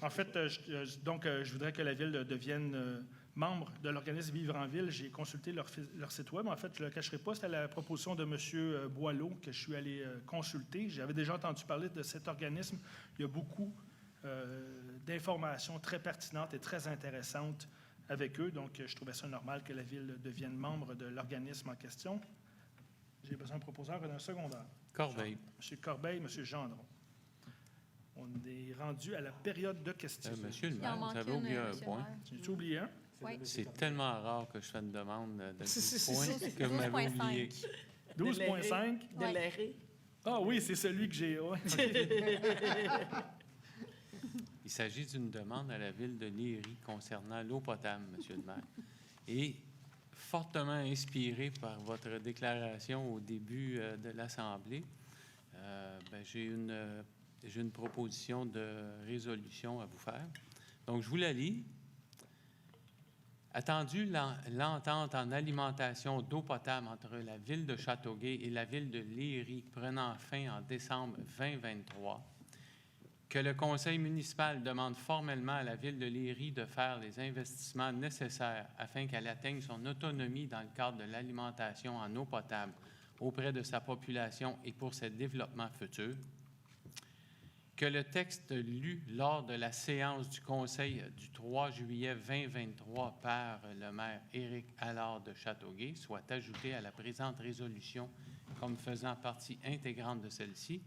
Speaker 1: En fait, je voudrais que la Ville devienne membre de l'organisme Vivre en Ville. J'ai consulté leur site Web. En fait, je ne le cacherai pas, c'était la proposition de M. Boileau que je suis allé consulter. J'avais déjà entendu parler de cet organisme. Il y a beaucoup d'informations très pertinentes et très intéressantes avec eux. Donc, je trouvais ça normal que la Ville devienne membre de l'organisme en question. J'ai besoin d'un proposeur et d'un secondaire.
Speaker 2: Corbeil.
Speaker 1: M. Corbeil, M. Gendron. On est rendu à la période de questions.
Speaker 2: Monsieur le
Speaker 5: Il en
Speaker 2: maire,
Speaker 5: manque
Speaker 2: vous avez
Speaker 5: une,
Speaker 2: oublié un
Speaker 5: monsieur le
Speaker 2: point.
Speaker 5: maire.
Speaker 1: J'ai-tu oublié un?
Speaker 5: Oui.
Speaker 2: C'est tellement rare que je fais une demande de
Speaker 3: C'est
Speaker 2: point que vous m'avez oublié.
Speaker 1: 12,5.
Speaker 6: De
Speaker 5: Ouais.
Speaker 6: l'arrêt.
Speaker 1: Ah oui, c'est celui que j'ai. Ouais, ok.
Speaker 2: Il s'agit d'une demande à la Ville de Léry concernant l'eau potable, Monsieur le maire. Et fortement inspiré par votre déclaration au début de l'Assemblée, j'ai une proposition de résolution à vous faire. Donc, je vous la lis. Attendu l'entente en alimentation d'eau potable entre la Ville de Châteauguay et la Ville de Léry prenant fin en décembre 2023, que le Conseil municipal demande formellement à la Ville de Léry de faire les investissements nécessaires afin qu'elle atteigne son autonomie dans le cadre de l'alimentation en eau potable auprès de sa population et pour ses développements futurs, que le texte lu lors de la séance du Conseil du 3 juillet 2023 par le maire Éric Allard de Châteauguay soit ajouté à la présente résolution comme faisant partie intégrante de celle-ci,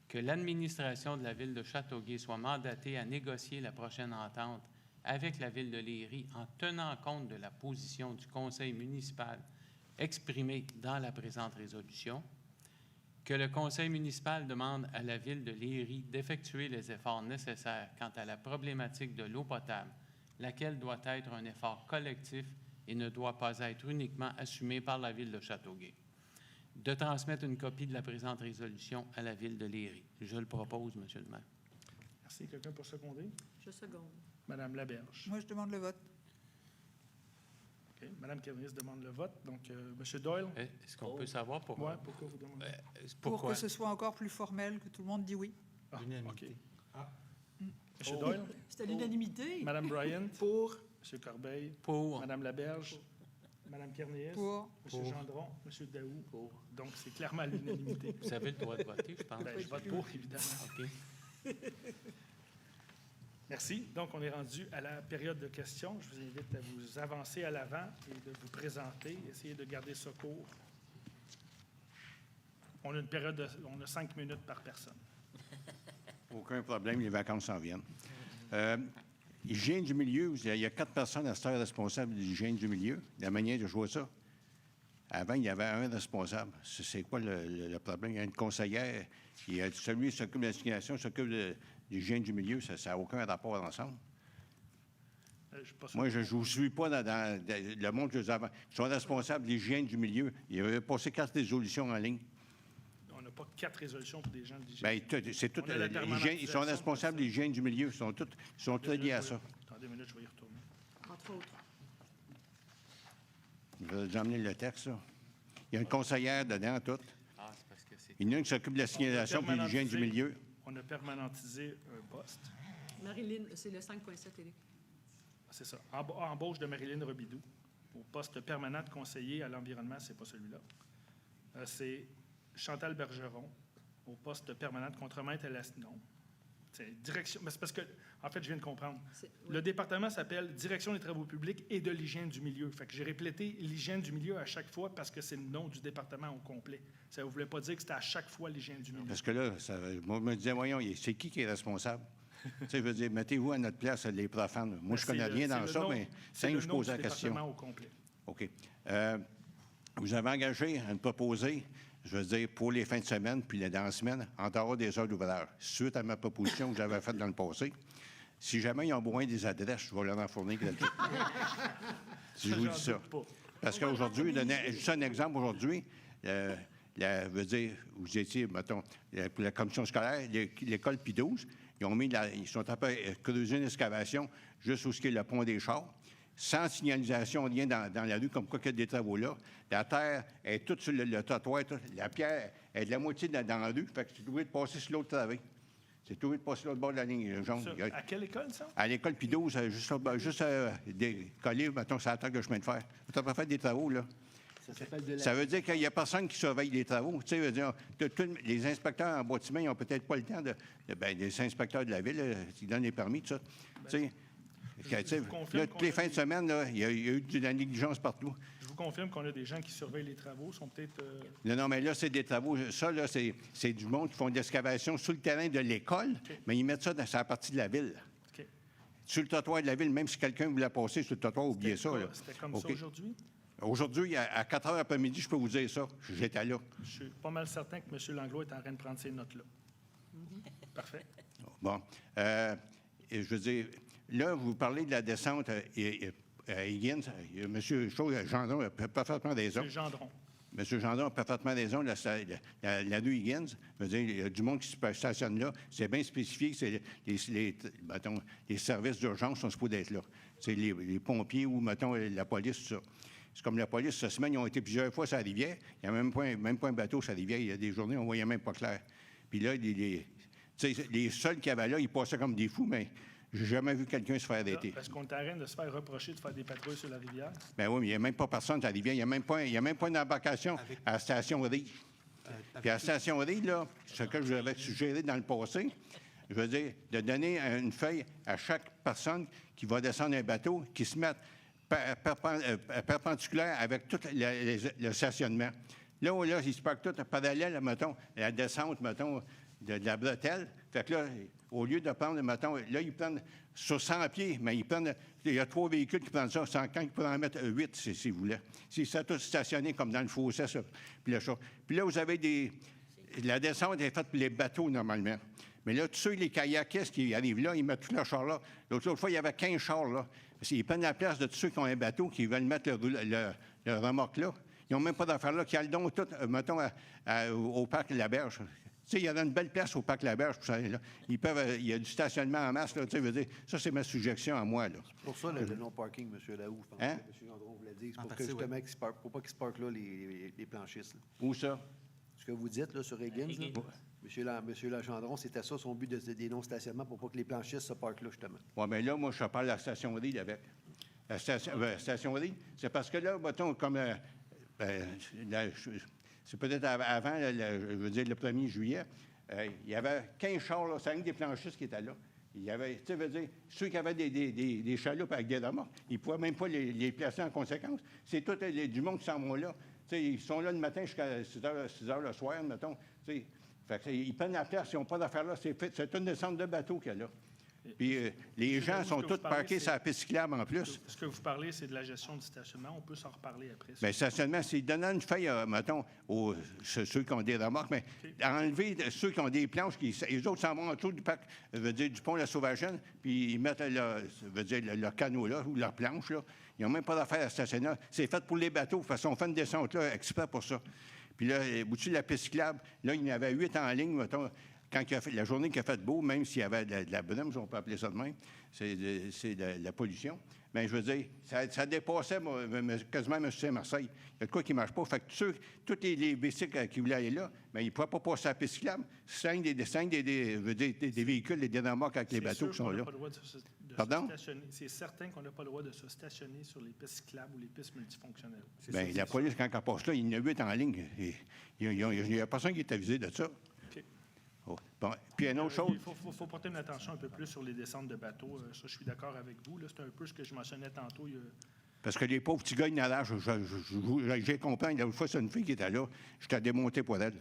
Speaker 2: que l'administration de la Ville de Châteauguay soit mandatée à négocier la prochaine entente avec la Ville de Léry en tenant compte de la position du Conseil municipal exprimée dans la présente résolution, que le Conseil municipal demande à la Ville de Léry d'effectuer les efforts nécessaires quant à la problématique de l'eau potable, laquelle doit être un effort collectif et ne doit pas être uniquement assumée par la Ville de Châteauguay, de transmettre une copie de la présente résolution à la Ville de Léry. Je le propose, Monsieur le maire.
Speaker 1: Merci. Quelqu'un pour seconder?
Speaker 6: Je seconde.
Speaker 1: Madame Laberge.
Speaker 3: Moi, je demande le vote.
Speaker 1: OK. Madame Cameris demande le vote. Donc, M. Doyle?
Speaker 2: Est-ce qu'on peut savoir pourquoi?
Speaker 1: Ouais, pourquoi vous demandez?
Speaker 3: Pour que ce soit encore plus formel, que tout le monde dit oui.
Speaker 1: Ah,
Speaker 4: L'unanimité.
Speaker 1: OK. M. Doyle?
Speaker 6: C'était l'unanimité.
Speaker 1: Madame Bryant?
Speaker 6: Pour.
Speaker 1: M. Corbeil?
Speaker 2: Pour.
Speaker 1: Madame Laberge? Madame Kernéès?
Speaker 3: Pour.
Speaker 1: M. Gendron? M. Daou? Donc, c'est clairement l'unanimité.
Speaker 2: Vous avez le droit de voter, je pense.
Speaker 1: Ben, je vote pour, évidemment.
Speaker 2: OK.
Speaker 1: Merci. Donc, on est rendu à la période de questions. Je vous invite à vous avancer à l'avant et de vous présenter. Essayez de garder ça court. On a 5 minutes par personne.
Speaker 8: Aucun problème, les vacances s'en viennent. Hygiène du milieu, il y a 4 personnes à cette heure responsables de l'hygiène du milieu. La manière de jouer ça. Avant, il y avait un responsable. C'est quoi le problème? Il y a une conseillère. Il y a celui qui s'occupe de l'assignation, s'occupe de l'hygiène du milieu. Ça n'a aucun rapport ensemble.
Speaker 1: Je suis pas sûr.
Speaker 8: Moi, je ne vous suis pas dans le monde que vous avez. Ils sont responsables de l'hygiène du milieu. Ils avaient passé 4 résolutions en ligne.
Speaker 1: On n'a pas 4 résolutions pour des gens de l'hygiène.
Speaker 8: Bien, c'est tout.
Speaker 1: On a la
Speaker 8: Ils sont
Speaker 1: permanentisation,
Speaker 8: responsables de l'hygiène du milieu. Ils sont tous liés à ça.
Speaker 1: Attendez une minute, je vais y retourner.
Speaker 6: Entre autres.
Speaker 8: Je vais vous emmener le texte, là. Il y a une conseillère dedans, tout.
Speaker 2: Ah, c'est parce que c'est...
Speaker 8: Il y en a une qui s'occupe de la signalisation et de l'hygiène du milieu.
Speaker 1: On a permanentisé un poste.
Speaker 6: Marilyn, c'est le 5.7, Éric.
Speaker 1: C'est ça. Embauche de Marilyn Robidoux au poste permanent de conseiller à l'environnement, c'est pas celui-là. C'est Chantal Bergeron au poste permanent de contremaître à la... Non. C'est direction... Mais c'est parce que, en fait, je viens de comprendre.
Speaker 6: Oui.
Speaker 1: Le département s'appelle Direction des travaux publics et de l'hygiène du milieu. Fait que j'ai répété l'hygiène du milieu à chaque fois parce que c'est le nom du département au complet. Ça ne voulait pas dire que c'était à chaque fois l'hygiène du milieu.
Speaker 8: Parce que là, moi, je me disais, voyons, c'est qui est responsable? Tu sais, je veux dire, mettez-vous à notre place, les profanes. Moi, je connais rien dans ça, mais c'est que je pose la question.
Speaker 1: Au complet.
Speaker 8: OK. Vous avez engagé à me proposer, je veux dire, pour les fins de semaine, puis dans la semaine, en dehors des heures d'ouvrage, suite à ma proposition que j'avais faite dans le passé. Si jamais ils ont besoin des adresses, je vais leur en fournir gratuitement. Si je vous dis ça. Parce qu'aujourd'hui, juste un exemple, aujourd'hui, veut dire, vous étiez, mettons, pour la commission scolaire, l'école P12, ils sont en train de creuser une excavation juste où ce qui est le pont des chars, sans signalisation, rien dans la rue, comme quoi qu'il y a des travaux là. La terre est toute sur le trottoir, la pierre est de la moitié dans la rue, fait que tu dois passer sur l'autre travée. C'est tout de passer l'autre bord de la ligne jaune.
Speaker 1: Ça, à quelle école, ça?
Speaker 8: À l'école Pido, juste coller, mettons, sur la table de chemin de fer. Tu n'as pas fait des travaux, là.
Speaker 9: Ça s'appelle de la...
Speaker 8: Ça veut dire qu'il n'y a personne qui surveille les travaux. Tu sais, veut dire, les inspecteurs en bâtiment, ils n'ont peut-être pas le temps des inspecteurs de la ville, qui donnent les permis, tout ça. Tu sais,
Speaker 1: vous confirme
Speaker 8: là,
Speaker 1: qu'on
Speaker 8: toutes les
Speaker 1: a
Speaker 8: fins de
Speaker 1: des-
Speaker 8: semaine, là, il y a eu de la négligence partout.
Speaker 1: Je vous confirme qu'on a des gens qui surveillent les travaux, sont peut-être...
Speaker 8: Non, mais là, c'est des travaux. Ça, là, c'est du monde qui font de l'excavation sur le terrain de l'école, mais ils mettent ça dans la partie de la ville.
Speaker 1: OK.
Speaker 8: Sur le trottoir de la ville, même si quelqu'un voulait passer sur le trottoir, oubliez ça. Là.
Speaker 1: C'était comme
Speaker 8: OK.
Speaker 1: ça aujourd'hui?
Speaker 8: Aujourd'hui, à 4 heures après-midi, je peux vous dire ça. J'étais là.
Speaker 1: Je suis pas mal certain que M. Langlois est en train de prendre ces notes-là. Parfait.
Speaker 8: Bon. Et je veux dire, là, vous parlez de la descente à Higgins. M. Gendron a parfaitement raison.
Speaker 1: M. Gendron.
Speaker 8: M. Gendron a parfaitement raison. La rue Higgins, je veux dire, il y a du monde qui se stationne là. C'est bien spécifié que c'est les services d'urgence sont supposés être là. C'est les pompiers ou, mettons, la police, tout ça. C'est comme la police, cette semaine, ils ont été plusieurs fois sur la rivière. Il n'y a même pas un bateau sur la rivière. Il y a des journées où on ne voyait même pas clair. Puis là, les seuls qu'il y avait là, ils passaient comme des fous, mais j'ai jamais vu quelqu'un se faire arrêter.
Speaker 1: Est-ce qu'on est en train de se faire reprocher de faire des patrouilles sur la rivière?
Speaker 8: Ben oui, mais il n'y a même pas personne sur la rivière. Il n'y a même pas une embarcation à la station Rive. Puis à la station Rive, là, ce que je vous avais suggéré dans le passé, je veux dire, de donner une feuille à chaque personne qui va descendre un bateau, qui se mette perpendiculaire avec tout le stationnement. Là, ils se parquent tout parallèle, mettons, à la descente, mettons, de la bretelle. Fait que là, au lieu de prendre, mettons, là, ils prennent sur 100 pieds, mais il y a 3 véhicules qui prennent ça. Quand ils pourraient en mettre 8, si vous voulez. Si ça tout stationné comme dans le fossé, ça. Puis là, vous avez la descente est faite pour les bateaux, normalement. Mais là, tous ceux, les kayakistes qui arrivent là, ils mettent tous leurs chars là. L'autre fois, il y avait 15 chars là. Parce qu'ils prennent la place de tous ceux qui ont un bateau, qui veulent mettre le remorque là. Ils n'ont même pas d'affaires là, qui a le don tout, mettons, au parc de la Berge. Tu sais, il y a une belle place au parc de la Berge pour ça. Là. Il y a du stationnement en masse, là. Tu sais, veux dire, ça, c'est ma suggestion à moi, là.
Speaker 10: Pour ça, le non-parking, M. Lahoux, je pense
Speaker 8: Hein?
Speaker 10: que M. Gendron voulait dire. C'est
Speaker 4: En
Speaker 10: pour
Speaker 4: partie,
Speaker 10: que justement, pour pas qu'ils se parquent là, les planchistes. Là.
Speaker 8: Où ça?
Speaker 10: Ce que vous dites là, sur Higgins, là, M. Lagendron, c'était ça son but des non-stationnements pour pas que les planchistes se parquent là, justement.
Speaker 8: Oui, mais là, moi, je parle de la station Rive avec. La station Rive, c'est parce que là, mettons, comme... c'est peut-être avant, je veux dire, le 1er juillet, il y avait 15 chars, là, c'est rien que des planchistes qui étaient là. Il y avait, tu sais, veux dire, ceux qui avaient des chaloupes avec des remorques, ils ne pouvaient même pas les placer en conséquence. C'est tout du monde qui s'en vont là. Tu sais, ils sont là le matin jusqu'à 6 heures le soir, mettons. Tu sais, fait que, ils prennent la place, ils n'ont pas d'affaires là. C'est une descente de bateau qu'il y a là. Puis les gens sont tous parqués sur la piste cyclable en plus.
Speaker 1: Ce que vous parlez, c'est de la gestion du stationnement. On peut s'en reparler après.
Speaker 8: Bien, stationnement, c'est donnant une feuille, mettons, aux ceux qui ont des remorques, mais enlever ceux qui ont des planches, les autres s'en vont autour du parc, veut dire, du pont La Sauvagine, puis ils mettent leur canot là, ou leur planche là. Ils n'ont même pas d'affaire à stationner. C'est fait pour les bateaux. De toute façon, on fait une descente là, exprès pour ça. Puis là, au-dessus de la piste cyclable, là, il y en avait 8 en ligne, mettons. Quand la journée qui a fait beau, même s'il y avait de la brume, si on peut appeler ça de même, c'est de la pollution. Bien, je veux dire, ça dépassait quasiment M. Saint-Marseille. Il y a de quoi qui ne marche pas. Fait que tous les bicycles qui voulaient aller là, bien, ils ne pouvaient pas passer à la piste cyclable. C'est des véhicules, des remorques avec les bateaux qui sont là. Pardon?
Speaker 1: C'est certain qu'on n'a pas le droit de se stationner sur les pistes cyclables ou les pistes multifonctionnelles.
Speaker 8: Bien, la police, quand elle passe là, il y en a 8 en ligne. Il n'y a personne qui est avisé de ça.
Speaker 1: OK.
Speaker 8: Oh. Bon. Puis une autre chose.
Speaker 1: Il faut porter une attention un peu plus sur les descentes de bateaux. Ça, je suis d'accord avec vous. C'est un peu ce que je mentionnais tantôt.
Speaker 8: Parce que les pauvres petits gars, ils nagent. J'ai compris. L'autre fois, c'est une fille qui était là. Je t'ai démonté pour elle.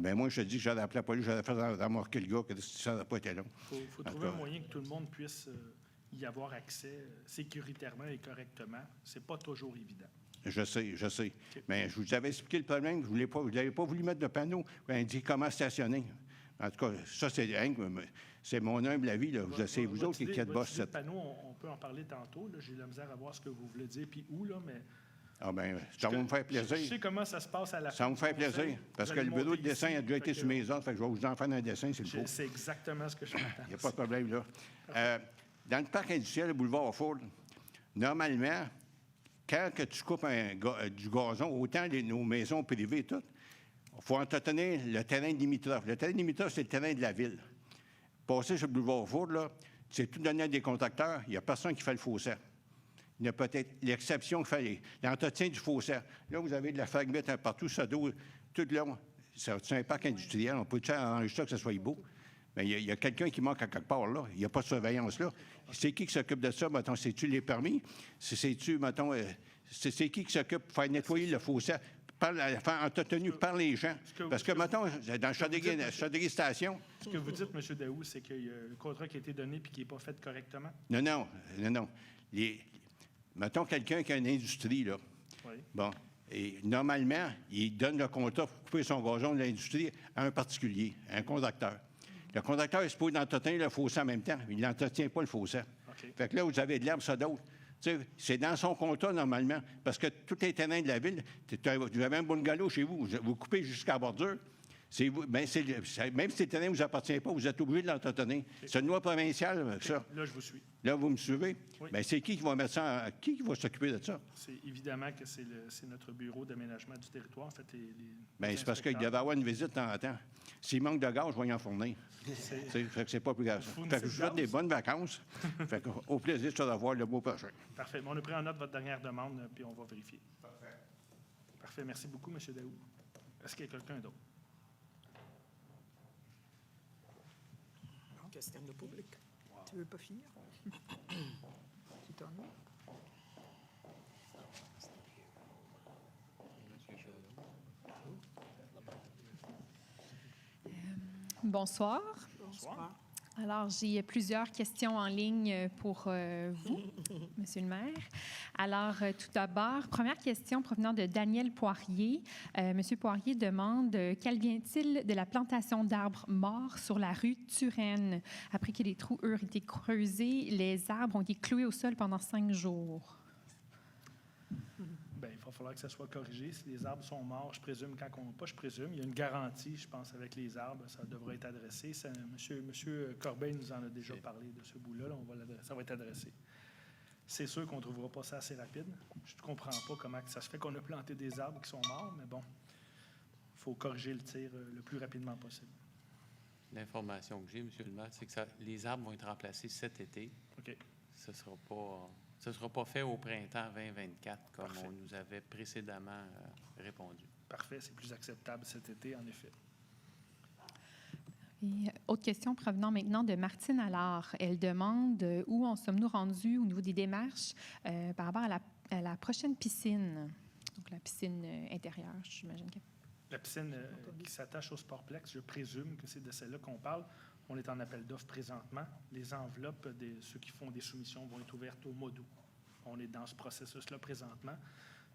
Speaker 8: Ben moi, je te dis que j'allais appeler la police, j'allais faire remorquer le gars, que ça n'a pas été long.
Speaker 1: Il faut trouver un moyen que tout le monde puisse y avoir accès sécuritairement et correctement. C'est pas toujours évident.
Speaker 8: Je sais. Okay. Mais je vous avais expliqué le problème. Vous n'avez pas voulu mettre de panneau. Vous avez dit comment stationner. En tout cas, ça, c'est mon humble avis. C'est vous autres qui êtes boss.
Speaker 1: Le panneau, on peut en parler tantôt. J'ai de la misère à voir ce que vous voulez dire, puis où, là, mais...
Speaker 8: Ah bien, ça va me faire plaisir.
Speaker 1: Je sais comment ça se passe à la fin.
Speaker 8: Ça va me faire plaisir, parce que le bureau de dessin a déjà été sur mes ordres, fait que je vais vous en faire un dessin, s'il faut.
Speaker 1: C'est exactement ce que je m'attends.
Speaker 8: Il n'y a pas de problème, là. Dans le parc industriel, le boulevard Ford, normalement, quand que tu coupes du gazon, autant nos maisons privées et tout, il faut entretenir le terrain limitrophe. Le terrain limitrophe, c'est le terrain de la ville. Passer sur le boulevard Ford, là, c'est tout donné à des contracteurs. Il n'y a personne qui fait le faussaire. Il y a peut-être l'exception qu'il fait l'entretien du faussaire. Là, vous avez de la fragmette partout, ça doit tout le long. C'est un parc industriel. On peut arranger ça que ce soit beau. Mais il y a quelqu'un qui manque à quelque part, là. Il n'y a pas de surveillance, là. C'est qui s'occupe de ça, mettons? C'est-tu les permis? C'est-tu, mettons, c'est qui s'occupe de faire nettoyer le fossé, faire entretenu par les gens? Parce que, mettons, dans Chauderie Station...
Speaker 1: Ce que vous dites, M. Daou, c'est qu'il y a un contrat qui a été donné et qui n'est pas fait correctement?
Speaker 8: Non. Mettons quelqu'un qui a une industrie, là.
Speaker 1: Oui.
Speaker 8: Bon. Et normalement, il donne le contrat pour couper son gazon de l'industrie à un particulier, à un contracteur. Le contracteur est supposé d'entretenir le fossé en même temps. Il n'entretient pas le fossé.
Speaker 1: OK.
Speaker 8: Fait que là, vous avez de l'herbe, ça d'autre. C'est dans son contrat, normalement, parce que tous les terrains de la ville, vous avez un bungalow chez vous, vous coupez jusqu'à la bordure. Même si le terrain ne vous appartient pas, vous êtes obligé de l'entretenir. C'est une loi provinciale, ça.
Speaker 1: Là, je vous suis.
Speaker 8: Là, vous me suivez?
Speaker 1: Oui.
Speaker 8: Bien, c'est qui va mettre ça qui va s'occuper de ça?
Speaker 1: C'est évidemment que c'est notre bureau d'aménagement du territoire. En fait,
Speaker 8: Bien, c'est parce qu'il devait avoir une visite de temps en temps. S'il manque de gaz, je vais y en fournir. Fait que c'est pas plus grave. Fait que je vous souhaite des bonnes vacances. Fait que, au plaisir de revoir le beau prochain.
Speaker 1: Parfait. On a pris en note votre dernière demande, puis on va vérifier. Parfait. Merci beaucoup, M. Daou. Est-ce qu'il y a quelqu'un d'autre?
Speaker 6: Question de public.
Speaker 3: Tu veux pas finir? Tu t'ennuies?
Speaker 11: Bonsoir.
Speaker 1: Bonsoir.
Speaker 11: Alors, j'ai plusieurs questions en ligne pour vous, Monsieur le maire. Alors, tout d'abord, première question provenant de Daniel Poirier. Monsieur Poirier demande qu'advient-il de la plantation d'arbres morts sur la rue Turenne? Après que les trous eurent été creusés, les arbres ont été cloués au sol pendant 5 jours.
Speaker 1: Bien, il va falloir que ça soit corrigé. Si les arbres sont morts, je présume, je présume, il y a une garantie, je pense, avec les arbres, ça devrait être adressé. Monsieur Corbeil nous en a déjà parlé de ce bout-là, ça va être adressé. C'est sûr qu'on ne trouvera pas ça assez rapide. Je ne comprends pas comment ça se fait qu'on a planté des arbres qui sont morts, mais bon, il faut corriger le tir le plus rapidement possible.
Speaker 2: L'information que j'ai, M. le maire, c'est que les arbres vont être remplacés cet été.
Speaker 1: OK.
Speaker 2: Ce ne sera pas fait au printemps 2024, comme
Speaker 1: Parfait.
Speaker 2: on nous avait précédemment répondu.
Speaker 1: Parfait, c'est plus acceptable cet été, en effet.
Speaker 11: Et autre question provenant maintenant de Martine Allard. Elle demande où en sommes-nous rendus au niveau des démarches par rapport à la prochaine piscine, donc la piscine intérieure, j'imagine.
Speaker 1: La piscine qui s'attache au Sportplex, je présume que c'est de celle-là qu'on parle. On est en appel d'offres présentement. Les enveloppes de ceux qui font des soumissions vont être ouvertes au mois d'août. On est dans ce processus-là présentement.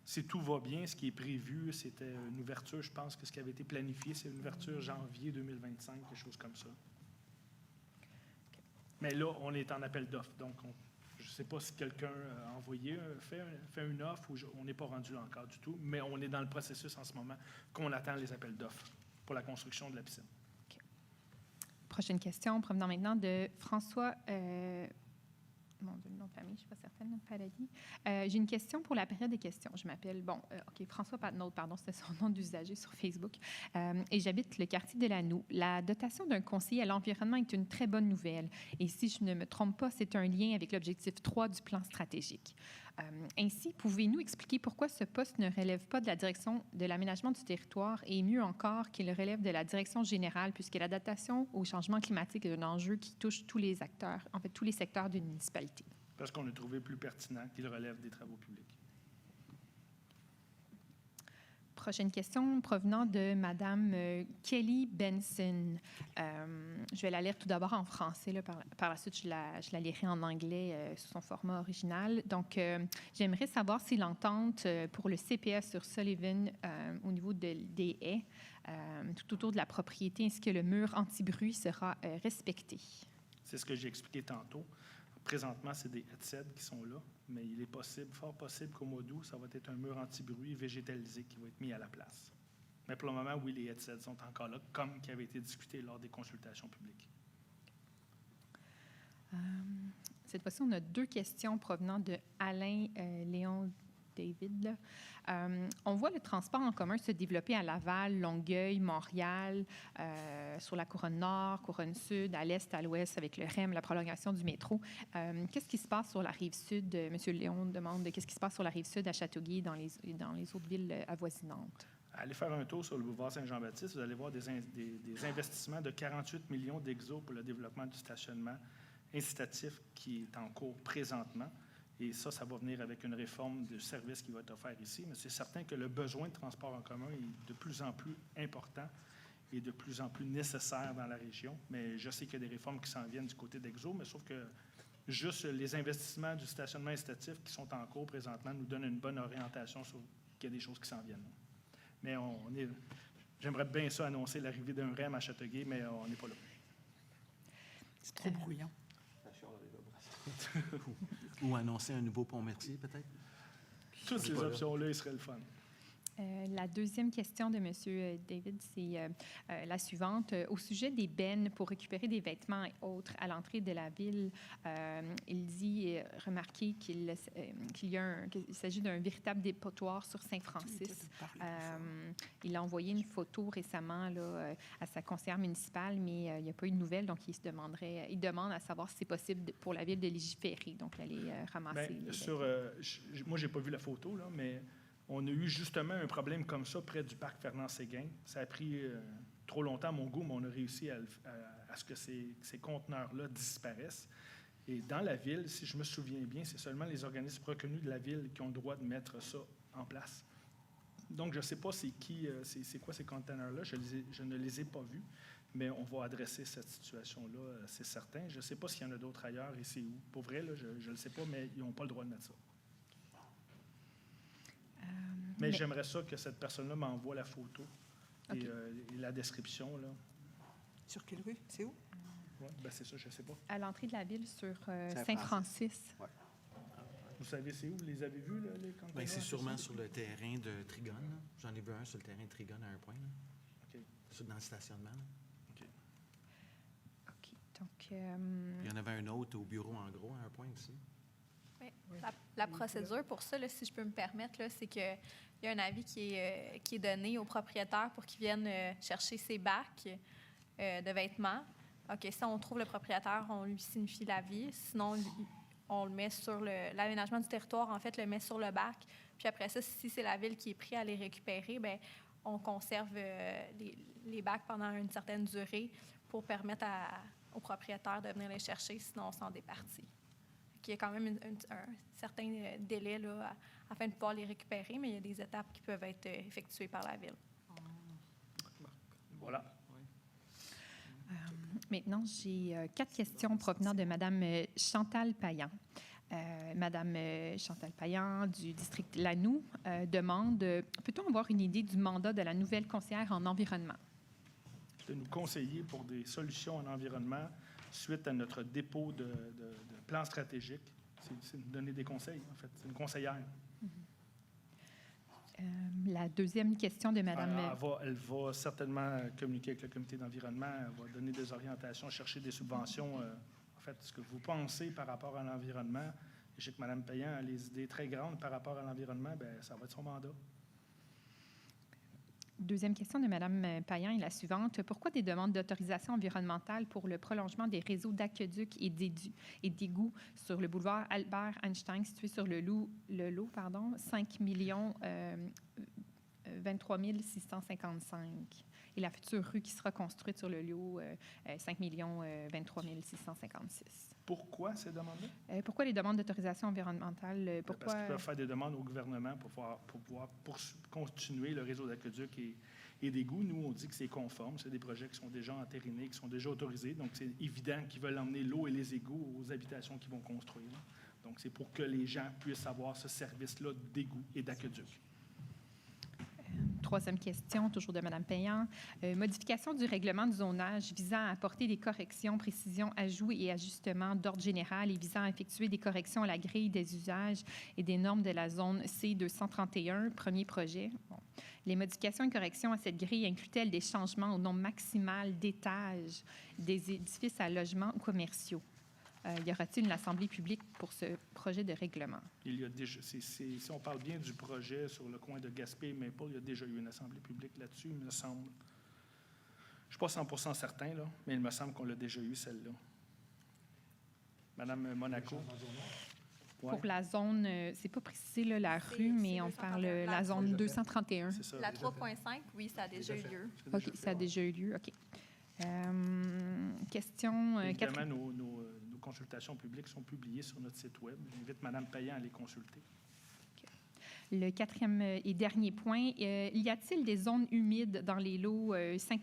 Speaker 1: Si tout va bien, ce qui est prévu, c'était une ouverture, je pense que ce qui avait été planifié, c'est une ouverture janvier 2025, quelque chose comme ça. Mais là, on est en appel d'offres. Donc, je ne sais pas si quelqu'un a envoyé, fait une offre, ou on n'est pas rendu là encore du tout, mais on est dans le processus en ce moment qu'on attend les appels d'offres pour la construction de la piscine.
Speaker 11: Prochaine question provenant maintenant de François, mon Dieu, le nom de famille, je ne suis pas certaine, Paradis. J'ai une question pour la période des questions. Je m'appelle, François Patnaud, pardon, c'était son nom d'usager sur Facebook, et j'habite le quartier de Lanoux. La dotation d'un conseiller à l'environnement est une très bonne nouvelle, et si je ne me trompe pas, c'est un lien avec l'objectif 3 du plan stratégique. Ainsi, pouvez-nous expliquer pourquoi ce poste ne relève pas de la direction de l'aménagement du territoire et mieux encore qu'il relève de la direction générale, puisque l'adaptation au changement climatique est un enjeu qui touche tous les acteurs, en fait tous les secteurs d'une municipalité?
Speaker 1: Parce qu'on a trouvé plus pertinent qu'il relève des travaux publics.
Speaker 11: Prochaine question provenant de Mme Kelly Benson. Je vais la lire tout d'abord en français. Là, par la suite, je la lirai en anglais sous son format original. Donc, j'aimerais savoir si l'entente pour le CPF sur Sullivan au niveau des haies, tout autour de la propriété, ainsi que le mur anti-bruit sera respecté.
Speaker 1: C'est ce que j'ai expliqué tantôt. Présentement, c'est des headsets qui sont là, mais il est fort possible qu'au mois d'août, ça va être un mur anti-bruit végétalisé qui va être mis à la place. Mais pour le moment, oui, les headsets sont encore là, comme qui avait été discuté lors des consultations publiques.
Speaker 11: Cette fois-ci, on a 2 questions provenant de Alain David. Là. On voit le transport en commun se développer à Laval, Longueuil, Montréal, sur la couronne nord, couronne sud, à l'est, à l'ouest, avec le REM, la prolongation du métro. Qu'est-ce qui se passe sur la rive sud? Monsieur Léon demande qu'est-ce qui se passe sur la rive sud à Châteauguay dans les autres villes avoisinantes.
Speaker 1: Allez faire un tour sur le boulevard Saint-Jean-Baptiste, vous allez voir des investissements de 48 millions d'exos pour le développement du stationnement incitatif qui est en cours présentement. Et ça va venir avec une réforme du service qui va être offert ici. Mais c'est certain que le besoin de transport en commun est de plus en plus important et de plus en plus nécessaire dans la région. Mais je sais qu'il y a des réformes qui s'en viennent du côté d'Exo, mais sauf que juste les investissements du stationnement incitatif qui sont en cours présentement nous donnent une bonne orientation sur qu'il y a des choses qui s'en viennent. Mais j'aimerais bien ça annoncer l'arrivée d'un REM à Châteauguay, mais on n'est pas là.
Speaker 3: C'est trop bruyant.
Speaker 4: Ou annoncer un nouveau pont-mercier, peut-être?
Speaker 1: Toutes ces options-là, il serait le fun.
Speaker 11: La deuxième question de M. David, c'est la suivante. Au sujet des bennes pour récupérer des vêtements et autres à l'entrée de la ville, il dit remarquer qu'il s'agit d'un véritable dépotoir sur Saint-Francis. Il a envoyé une photo récemment là, à sa conseillère municipale, mais il n'y a pas eu de nouvelles, donc il demande à savoir si c'est possible pour la ville de légiférer, donc aller ramasser.
Speaker 1: Moi, je n'ai pas vu la photo, là, mais on a eu justement un problème comme ça près du parc Fernand-Séguin. Ça a pris trop longtemps à mon goût, mais on a réussi à ce que ces conteneurs-là disparaissent. Et dans la ville, si je me souviens bien, c'est seulement les organismes reconnus de la ville qui ont le droit de mettre ça en place. Donc, je ne sais pas c'est quoi ces conteneurs-là. Je ne les ai pas vus, mais on va adresser cette situation-là, c'est certain. Je ne sais pas s'il y en a d'autres ailleurs et c'est où. Pour vrai, là, je ne le sais pas, mais ils n'ont pas le droit de mettre ça. Mais j'aimerais ça que cette personne-là m'envoie la photo et la description. Là.
Speaker 3: Sur quelle rue? C'est où?
Speaker 1: Oui, c'est ça, je ne sais pas.
Speaker 11: À l'entrée de la ville, sur Saint-Francis.
Speaker 10: Ouais.
Speaker 1: Vous savez, c'est où? Vous les avez vus, là, les conteneurs?
Speaker 4: Bien, c'est sûrement sur le terrain de Trigone. J'en ai vu un sur le terrain de Trigone à un point. Là.
Speaker 1: OK.
Speaker 4: Dans le stationnement. Là.
Speaker 1: OK.
Speaker 11: OK. Donc,
Speaker 4: il y en avait un autre au bureau en gros à un point aussi.
Speaker 5: Oui. La procédure pour ça, là, si je peux me permettre, là, c'est qu'il y a un avis qui est donné au propriétaire pour qu'il vienne chercher ses bacs de vêtements. OK, si on trouve le propriétaire, on lui signifie l'avis. Sinon, on le met sur l'aménagement du territoire, en fait, le met sur le bac. Puis après ça, si c'est la ville qui est prête à les récupérer, bien, on conserve les bacs pendant une certaine durée pour permettre au propriétaire de venir les chercher, sinon on s'en départit. Il y a quand même un certain délai là, afin de pouvoir les récupérer, mais il y a des étapes qui peuvent être effectuées par la ville.
Speaker 1: Voilà.
Speaker 11: Maintenant, j'ai 4 questions provenant de Mme Chantal Payan. Madame Chantal Payan du district Lanoux demande peut-on avoir une idée du mandat de la nouvelle conseillère en environnement?
Speaker 1: De nous conseiller pour des solutions en environnement suite à notre dépôt de plan stratégique. C'est nous donner des conseils, en fait. C'est une conseillère.
Speaker 11: La deuxième question de Mme...
Speaker 1: Elle va certainement communiquer avec le comité d'environnement. Elle va donner des orientations, chercher des subventions. En fait, ce que vous pensez par rapport à l'environnement, je sais que Mme Payan a les idées très grandes par rapport à l'environnement, bien, ça va être son mandat.
Speaker 11: Deuxième question de Mme Payan est la suivante. Pourquoi des demandes d'autorisation environnementale pour le prolongement des réseaux d'aqueducs et d'égouts sur le boulevard Albert Einstein situé sur le lot, 5 23 655 et la future rue qui sera construite sur le lot, 5 23 656.
Speaker 1: Pourquoi ces demandes-là?
Speaker 11: Pourquoi les demandes d'autorisation environnementale?
Speaker 1: Parce qu'ils peuvent faire des demandes au gouvernement pour pouvoir continuer le réseau d'aqueducs et d'égouts. Nous, on dit que c'est conforme. C'est des projets qui sont déjà entérinés, qui sont déjà autorisés. Donc, c'est évident qu'ils veulent emmener l'eau et les égouts aux habitations qu'ils vont construire. Donc, c'est pour que les gens puissent avoir ce service-là d'égouts et d'aqueducs.
Speaker 11: Troisième question, toujours de Mme Payan. Modification du règlement de zonage visant à apporter des corrections, précisions, ajouts et ajustements d'ordre général et visant à effectuer des corrections à la grille des usages et des normes de la zone C231, premier projet. Bon. Les modifications et corrections à cette grille incluent-elles des changements au nombre maximal d'étages des édifices à logements ou commerciaux? Y aura-t-il une assemblée publique pour ce projet de règlement?
Speaker 1: Il y a déjà, si on parle bien du projet sur le coin de Gaspé et Maple, il y a déjà eu une assemblée publique là-dessus, il me semble. Je ne suis pas 100% certain, là, mais il me semble qu'on l'a déjà eu, celle-là. Madame Monaco. Ouais.
Speaker 11: Pour la zone, c'est pas précisé là, la
Speaker 5: C'est-
Speaker 11: rue, mais
Speaker 5: c'est
Speaker 11: on
Speaker 5: 231.
Speaker 11: parle la zone 231.
Speaker 1: C'est ça.
Speaker 5: La 3.5, oui, ça a déjà eu lieu.
Speaker 1: C'est déjà
Speaker 11: OK,
Speaker 1: fait.
Speaker 11: ça a déjà eu lieu. OK. Question
Speaker 1: Évidemment, nos consultations publiques sont publiées sur notre site Web. J'invite Mme Payan à les consulter.
Speaker 11: Le quatrième et dernier point, y a-t-il des zones humides dans les lots 5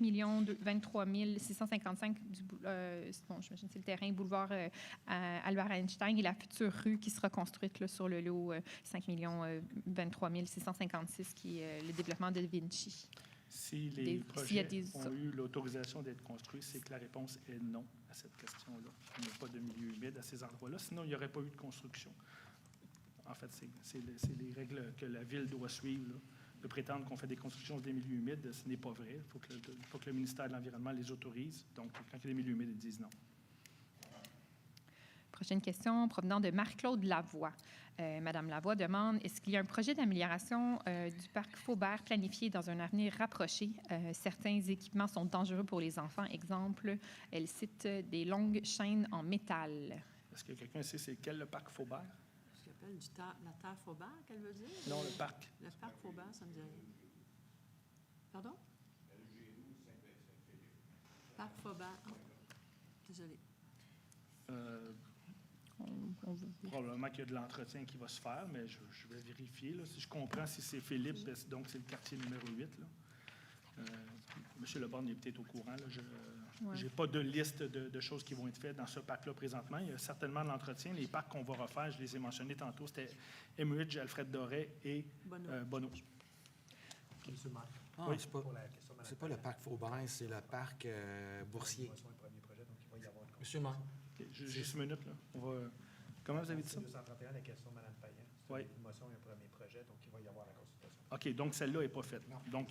Speaker 11: 23 655 du bon, j'imagine que c'est le terrain boulevard Albert Einstein et la future rue qui sera construite là, sur le lot 5 23 656 qui est le développement de Vinci.
Speaker 1: Si les
Speaker 11: S'il y
Speaker 1: projets
Speaker 11: a des-
Speaker 1: ont eu l'autorisation d'être construits, c'est que la réponse est non à cette question-là. Il n'y a pas de milieu humide à ces endroits-là, sinon il n'y aurait pas eu de construction. En fait, c'est les règles que la Ville doit suivre, là. De prétendre qu'on fait des constructions dans des milieux humides, ce n'est pas vrai. Il faut que le ministère de l'Environnement les autorise. Donc, quand il y a des milieux humides, ils disent non.
Speaker 11: Prochaine question provenant de Marc-Claude Lavoie. Madame Lavoie demande, est-ce qu'il y a un projet d'amélioration du parc Faubert planifié dans un avenir rapproché? Certains équipements sont dangereux pour les enfants. Exemple, elle cite des longues chaînes en métal.
Speaker 1: Est-ce que quelqu'un sait c'est quel le parc Faubert?
Speaker 6: Ce qu'on appelle la terre Faubert, qu'elle veut dire?
Speaker 1: Non, le parc.
Speaker 6: Le parc Faubert, ça me dit rien. Pardon? Parc Faubert. Ah, désolé.
Speaker 1: Probablement qu'il y a de l'entretien qui va se faire, mais je vais vérifier. Là. Si je comprends, si c'est Philippe, donc c'est le quartier numéro 8. Là. Monsieur Leborgne est peut-être au courant. Là. Je n'ai pas de liste de choses qui vont être faites dans ce parc-là présentement. Il y a certainement de l'entretien. Les parcs qu'on va refaire, je les ai mentionnés tantôt, c'était Emeridge, Alfred Doré et Bonneau.
Speaker 9: Monsieur le maire,
Speaker 4: Ah,
Speaker 1: Oui.
Speaker 4: c'est pas,
Speaker 9: pour la question de Mme
Speaker 4: c'est pas le parc Faubert, c'est le parc Boursier.
Speaker 9: Payan, c'est un premier projet, donc il va y avoir une
Speaker 4: Monsieur le maire.
Speaker 1: OK, juste une minute. Là. Comment vous avez dit ça?
Speaker 9: C'est 231, la question de Mme Payan. C'est
Speaker 1: Oui.
Speaker 9: une motion et un premier projet, donc il va y avoir la consultation.
Speaker 1: OK, donc celle-là n'est pas faite. Donc,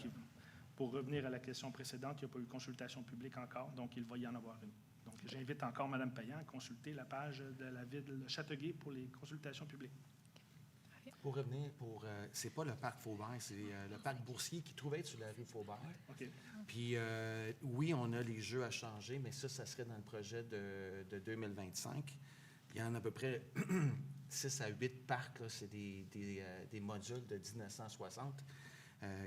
Speaker 1: pour revenir à la question précédente, il n'y a pas eu de consultation publique encore, donc il va y en avoir une. Donc, j'invite encore Mme Payan à consulter la page de la ville de Châteauguay pour les consultations publiques.
Speaker 4: Pour revenir, c'est pas le parc Faubert, c'est le parc Boursier qui trouvait être sur la rue Faubert.
Speaker 1: OK.
Speaker 4: Puis oui, on a les jeux à changer, mais ça serait dans le projet de 2025. Il y en a à peu près 6 à 8 parcs, là, c'est des modules de 1960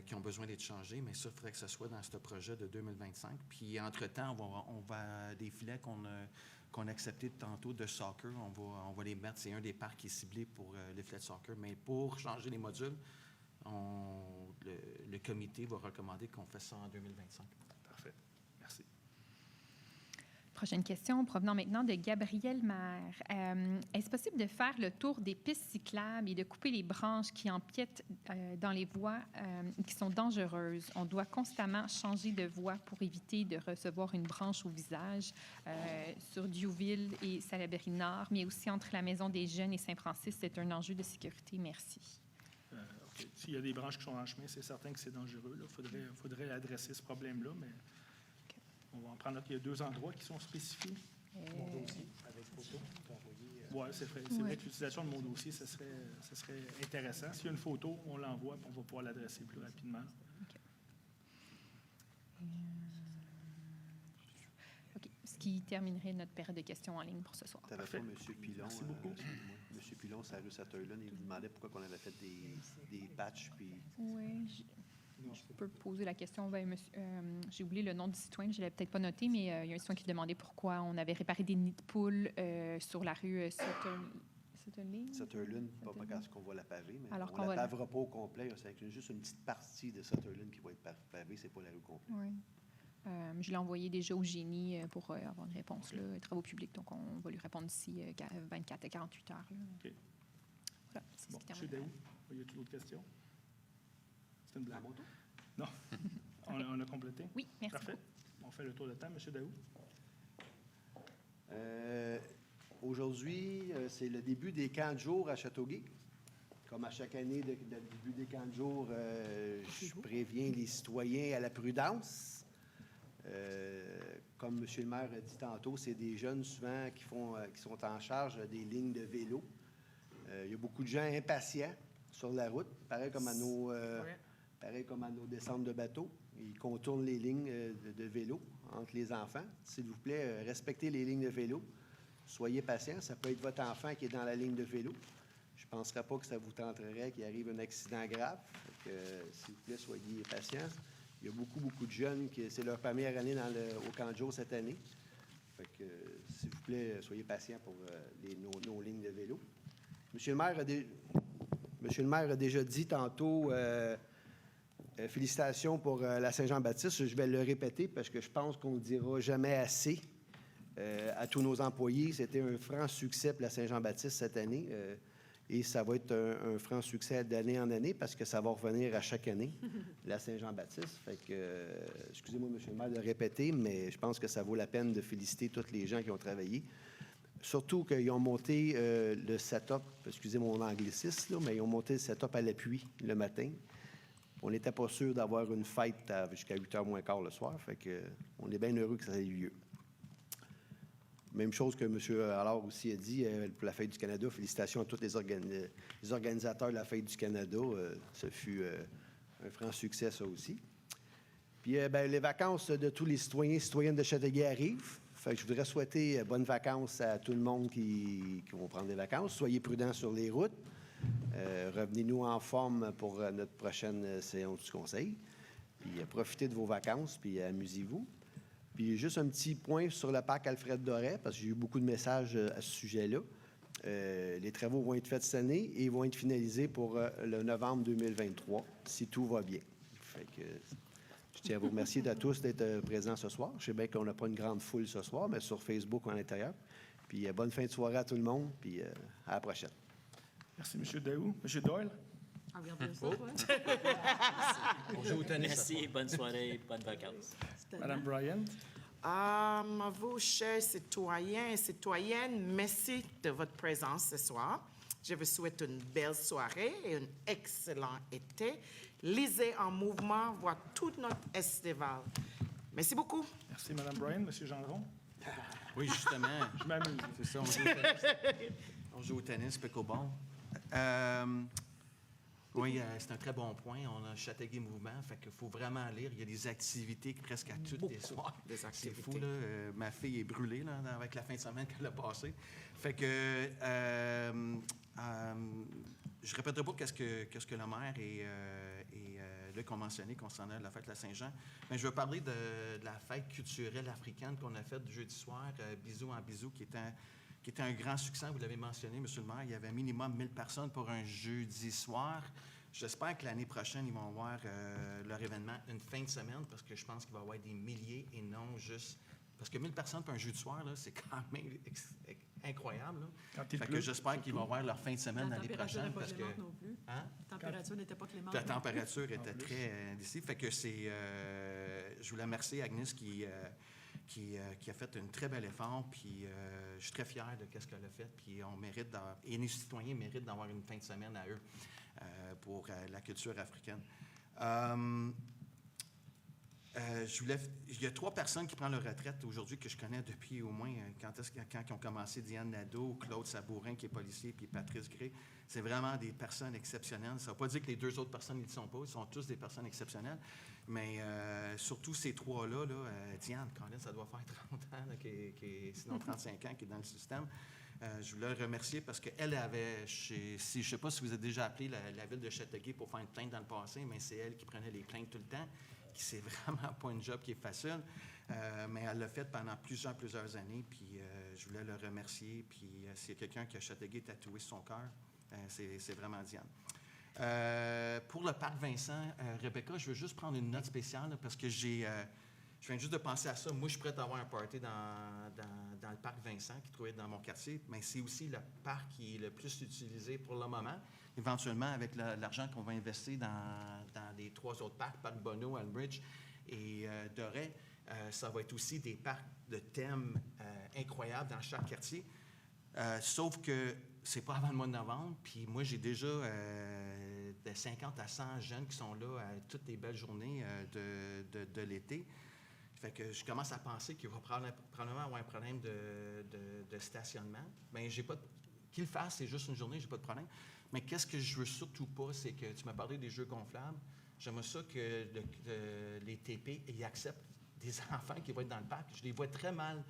Speaker 4: qui ont besoin d'être changés, mais ça, il faudrait que ce soit dans ce projet de 2025. Puis entre-temps, on va des filets qu'on a acceptés tantôt de soccer, on va les mettre. C'est un des parcs qui est ciblé pour les filets de soccer. Mais pour changer les modules, le comité va recommander qu'on fasse ça en 2025.
Speaker 1: Parfait. Merci.
Speaker 11: Prochaine question provenant maintenant de Gabriel Maire. Est-ce possible de faire le tour des pistes cyclables et de couper les branches qui empiètent dans les voies qui sont dangereuses? On doit constamment changer de voie pour éviter de recevoir une branche au visage sur Diouville et Salaberry-Nord, mais aussi entre la Maison des Jeunes et Saint-Francis. C'est un enjeu de sécurité. Merci.
Speaker 1: OK. S'il y a des branches qui sont en chemin, c'est certain que c'est dangereux. Il faudrait adresser ce problème-là, mais on va en prendre note. Il y a 2 endroits qui sont spécifiés.
Speaker 9: Mon dossier, avec photo, pour envoyer.
Speaker 1: Oui, c'est vrai que l'utilisation de mon dossier, ce serait intéressant. S'il y a une photo, on l'envoie et on va pouvoir l'adresser plus rapidement.
Speaker 11: OK. Ce qui terminerait notre période de questions en ligne pour ce soir.
Speaker 10: T'avais pas M. Pilon.
Speaker 1: Merci beaucoup.
Speaker 10: M. Pilon, c'est la rue Sutherland. Il nous demandait pourquoi on avait fait des patchs. Puis
Speaker 11: Oui, je peux poser la question. Ben, monsieur, j'ai oublié le nom du citoyen, je ne l'avais peut-être pas noté, mais il y a un citoyen qui demandait pourquoi on avait réparé des nids de poules sur la rue
Speaker 10: Sutherland, pas parce qu'on va la paver, mais
Speaker 11: Alors
Speaker 10: on
Speaker 11: qu'on
Speaker 10: ne
Speaker 11: va
Speaker 10: la pavera pas au complet. C'est juste une petite partie de Sutherland qui va être pavée. C'est pas la rue complète.
Speaker 11: Oui. Je l'ai envoyé déjà au génie pour avoir une réponse, là, travaux publics. Donc, on va lui répondre d'ici 24 à 48 heures. Là.
Speaker 1: OK.
Speaker 11: Voilà, c'est
Speaker 1: Bon,
Speaker 11: ce qui
Speaker 1: M.
Speaker 11: termine.
Speaker 1: Daou, y a-t-il d'autres questions? C'est une blague.
Speaker 10: À mon tour?
Speaker 1: Non. On a complété?
Speaker 11: Oui, merci
Speaker 1: Parfait.
Speaker 11: beaucoup.
Speaker 1: On fait le tour de temps. M. Daou?
Speaker 10: Aujourd'hui, c'est le début des camps de jour à Châteauguay. Comme à chaque année, le début des camps de jour, je préviens les citoyens à la prudence. Comme M. le maire a dit tantôt, c'est des jeunes souvent qui sont en charge des lignes de vélo. Il y a beaucoup de gens impatients sur la route, pareil comme à nos descentes de bateaux. Ils contournent les lignes de vélo entre les enfants. S'il vous plaît, respectez les lignes de vélo. Soyez patients. Ça peut être votre enfant qui est dans la ligne de vélo. Je ne penserais pas que ça vous tenterait qu'il arrive un accident grave. S'il vous plaît, soyez patients. Il y a beaucoup de jeunes qui c'est leur première année au camp de jour cette année. S'il vous plaît, soyez patients pour nos lignes de vélo. Monsieur le maire a déjà dit tantôt félicitations pour la Saint-Jean-Baptiste. Je vais le répéter parce que je pense qu'on ne dira jamais assez à tous nos employés. C'était un franc succès pour la Saint-Jean-Baptiste cette année. Et ça va être un franc succès d'année en année parce que ça va revenir à chaque année, la Saint-Jean-Baptiste. Excusez-moi, M. le maire, de le répéter, mais je pense que ça vaut la peine de féliciter tous les gens qui ont travaillé. Surtout qu'ils ont monté le setup, excusez mon anglicisme, là, mais ils ont monté le setup à l'appui le matin. On n'était pas sûr d'avoir une fête jusqu'à 8h moins quart le soir. On est bien heureux que ça ait eu lieu. Même chose que M. Allard aussi a dit pour la Fête du Canada. Félicitations à tous les organisateurs de la Fête du Canada. Ce fut un franc succès, ça aussi. Puis, les vacances de tous les citoyens et citoyennes de Châteauguay arrivent. Je voudrais souhaiter bonnes vacances à tout le monde qui vont prendre des vacances. Soyez prudents sur les routes. Revenez-nous en forme pour notre prochaine séance du Conseil. Puis, profitez de vos vacances, puis amusez-vous. Puis juste un petit point sur le parc Alfred Doré, parce que j'ai eu beaucoup de messages à ce sujet-là. Les travaux vont être faits cette année et vont être finalisés pour le novembre 2023, si tout va bien. Je tiens à vous remercier à tous d'être présents ce soir. Je sais bien qu'on n'a pas une grande foule ce soir, mais sur Facebook ou à l'intérieur. Puis bonne fin de soirée à tout le monde, puis à la prochaine.
Speaker 1: Merci, M. Daou. M. Doyle?
Speaker 6: Regardez ça, toi.
Speaker 4: On joue au tennis.
Speaker 12: Merci, bonne soirée, bonnes vacances.
Speaker 1: Mme Bryant?
Speaker 13: À vous, chers citoyens et citoyennes, merci de votre présence ce soir. Je vous souhaite une belle soirée et un excellent été. Lisez En Mouvement, voir tout notre festival. Merci beaucoup.
Speaker 1: Merci, Mme Bryant. M. Gendron?
Speaker 4: Oui, justement.
Speaker 1: Je m'amuse.
Speaker 4: C'est ça, on joue au tennis, pickleball. Oui, c'est un très bon point. On a Châteauguay Mouvement, fait qu'il faut vraiment lire. Il y a des activités presque à tous les soirs. C'est fou, là. Ma fille est brûlée là, avec la fin de semaine qu'elle a passée. Fait que je ne répéterai pas qu'est-ce que le maire et Luc ont mentionné concernant la fête de la Saint-Jean, mais je veux parler de la fête culturelle africaine qu'on a faite jeudi soir, Bisous en Bisous, qui était un grand succès. Vous l'avez mentionné, M. le maire, il y avait minimum 1000 personnes pour un jeudi soir. J'espère que l'année prochaine, ils vont avoir leur événement une fin de semaine, parce que je pense qu'il va y avoir des milliers et non juste... Parce que 1000 personnes pour un jeudi soir, là, c'est quand même incroyable. Là. Fait que j'espère qu'ils vont avoir leur fin de semaine l'année prochaine. Parce que
Speaker 6: non plus.
Speaker 4: Hein?
Speaker 6: La température n'était pas clémente.
Speaker 4: La température était très ici. Fait que c'est... je voulais remercier Agnès qui a fait un très bel effort, puis je suis très fier de ce qu'elle a fait, puis et les citoyens méritent d'avoir une fin de semaine à eux pour la culture africaine. Il y a 3 personnes qui prennent leur retraite aujourd'hui que je connais depuis au moins quand ils ont commencé, Diane Nadeau, Claude Sabourin qui est policier, puis Patrice Gray. C'est vraiment des personnes exceptionnelles. Ça ne veut pas dire que les 2 autres personnes ne le sont pas, ils sont tous des personnes exceptionnelles. Mais surtout ces 3-là, Diane, Colin, ça doit faire 30 ans, sinon 35 ans, qui est dans le système. Je voulais la remercier parce qu'elle avait, je ne sais pas si vous avez déjà appelé la ville de Châteauguay pour faire une plainte dans le passé, mais c'est elle qui prenait les plaintes tout le temps, qui c'est vraiment pas un job qui est facile, mais elle l'a fait pendant plusieurs années, puis je voulais le remercier, puis s'il y a quelqu'un qui a Châteauguay tatoué sur son cœur, c'est vraiment Diane. Pour le parc Vincent, Rebecca, je veux juste prendre une note spéciale là, parce que je viens juste de penser à ça. Moi, je suis prêt à avoir un party dans le parc Vincent qui trouvait dans mon quartier, mais c'est aussi le parc qui est le plus utilisé pour le moment. Éventuellement, avec l'argent qu'on va investir dans les 3 autres parcs, Parc Bonneau, Elbridge et Doré, ça va être aussi des parcs de thèmes incroyables dans chaque quartier. Sauf que c'est pas avant le mois de novembre, puis moi, j'ai déjà de 50 à 100 jeunes qui sont là toutes les belles journées de l'été. Fait que je commence à penser qu'il va probablement avoir un problème de stationnement. Bien, j'ai pas... Qu'il le fasse, c'est juste une journée, j'ai pas de problème. Mais qu'est-ce que je veux surtout pas, c'est que tu m'as parlé des jeux gonflables. J'aimerais ça que les TP y acceptent des enfants qui vont être dans le parc. Je les vois très mal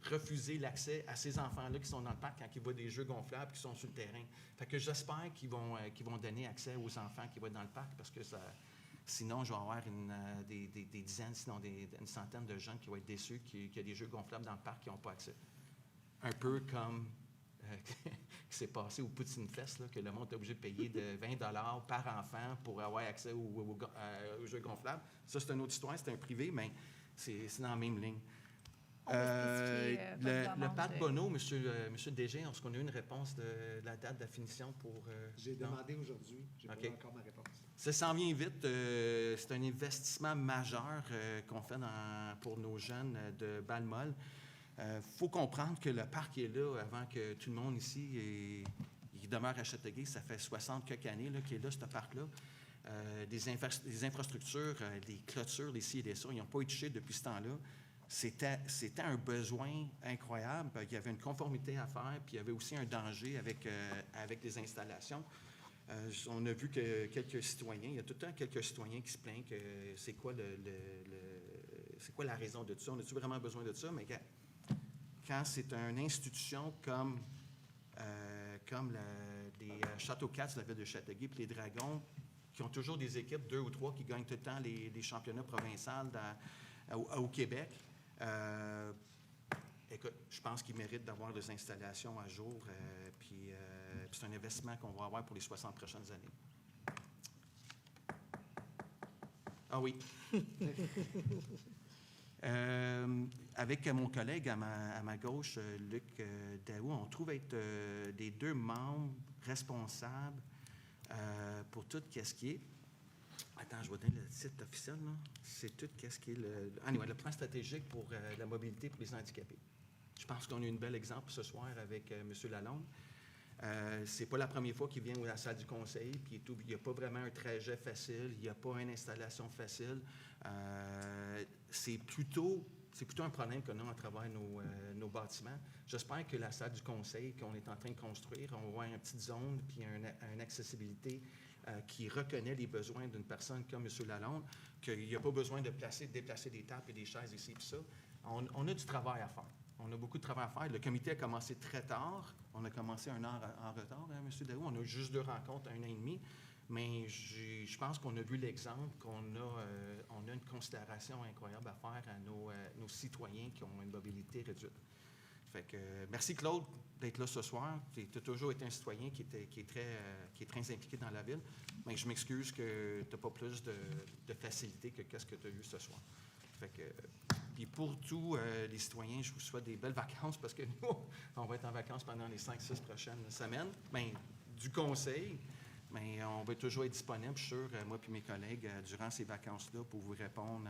Speaker 4: refuser l'accès à ces enfants-là qui sont dans le parc quand ils voient des jeux gonflables qui sont sur le terrain. Fait que j'espère qu'ils vont donner accès aux enfants qui vont être dans le parc parce que sinon, je vais avoir des dizaines, sinon une centaine de jeunes qui vont être déçus qu'il y a des jeux gonflables dans le parc qui n'ont pas accès. Un peu comme qui s'est passé au Poutine Fest, là, que le monde est obligé de payer de 20 $ par enfant pour avoir accès aux jeux gonflables. Ça, c'est une autre histoire, c'est un privé, mais c'est dans la même ligne. Le parc Bonneau, M. Dégé, est-ce qu'on a eu une réponse de la date de la finition pour...
Speaker 9: J'ai demandé aujourd'hui, j'ai pas encore ma réponse.
Speaker 4: Ça s'en vient vite. C'est un investissement majeur qu'on fait pour nos jeunes de Balmol. Faut comprendre que le parc est là avant que tout le monde ici il demeure à Châteauguay. Ça fait 60 quelques années qu'il est là, ce parc-là. Des infrastructures, des clôtures, les ci et les ça, ils n'ont pas été touchés depuis ce temps-là. C'était un besoin incroyable. Il y avait une conformité à faire, puis il y avait aussi un danger avec les installations. On a vu que quelques citoyens, il y a tout le temps quelques citoyens qui se plaignent que c'est quoi la raison de tout ça. On a-tu vraiment besoin de ça? Mais quand c'est une institution comme les Château 4 de la ville de Châteauguay puis les Dragons, qui ont toujours des équipes, 2 ou 3, qui gagnent tout le temps les championnats provinciaux au Québec. Écoute, je pense qu'ils méritent d'avoir des installations à jour, puis c'est un investissement qu'on va avoir pour les 60 prochaines années. Ah oui. Avec mon collègue à ma gauche, Luc Daou, on trouve être les 2 membres responsables pour tout ce qui est... Attends, je vais donner le titre officiel. Là. C'est tout ce qui est le plan stratégique pour la mobilité pour les handicapés. Je pense qu'on a eu un bel exemple ce soir avec M. Lalonde. C'est pas la première fois qu'il vient à la salle du conseil, puis il n'y a pas vraiment un trajet facile, il n'y a pas une installation facile. C'est plutôt un problème qu'on a à travers nos bâtiments. J'espère que la salle du conseil qu'on est en train de construire, on va avoir une petite zone puis une accessibilité qui reconnaît les besoins d'une personne comme M. Lalonde, qu'il n'y a pas besoin de déplacer des tables et des chaises ici et ça. On a du travail à faire. On a beaucoup de travail à faire. Le comité a commencé très tard. On a commencé 1 an en retard, hein, M. Daou. On a eu juste 2 rencontres, 1 an et demi. Mais je pense qu'on a vu l'exemple, qu'on a une considération incroyable à faire à nos citoyens qui ont une mobilité réduite. Fait que, merci Claude d'être là ce soir. Tu as toujours été un citoyen qui est très impliqué dans la ville. Mais je m'excuse que tu n'as pas plus de facilité que qu'est-ce que tu as eu ce soir. Fait que, puis pour tous les citoyens, je vous souhaite des belles vacances parce que nous, on va être en vacances pendant les 5-6 prochaines semaines. Bien, du conseil, mais on va toujours être disponible, je suis sûr, moi et mes collègues, durant ces vacances-là pour vous répondre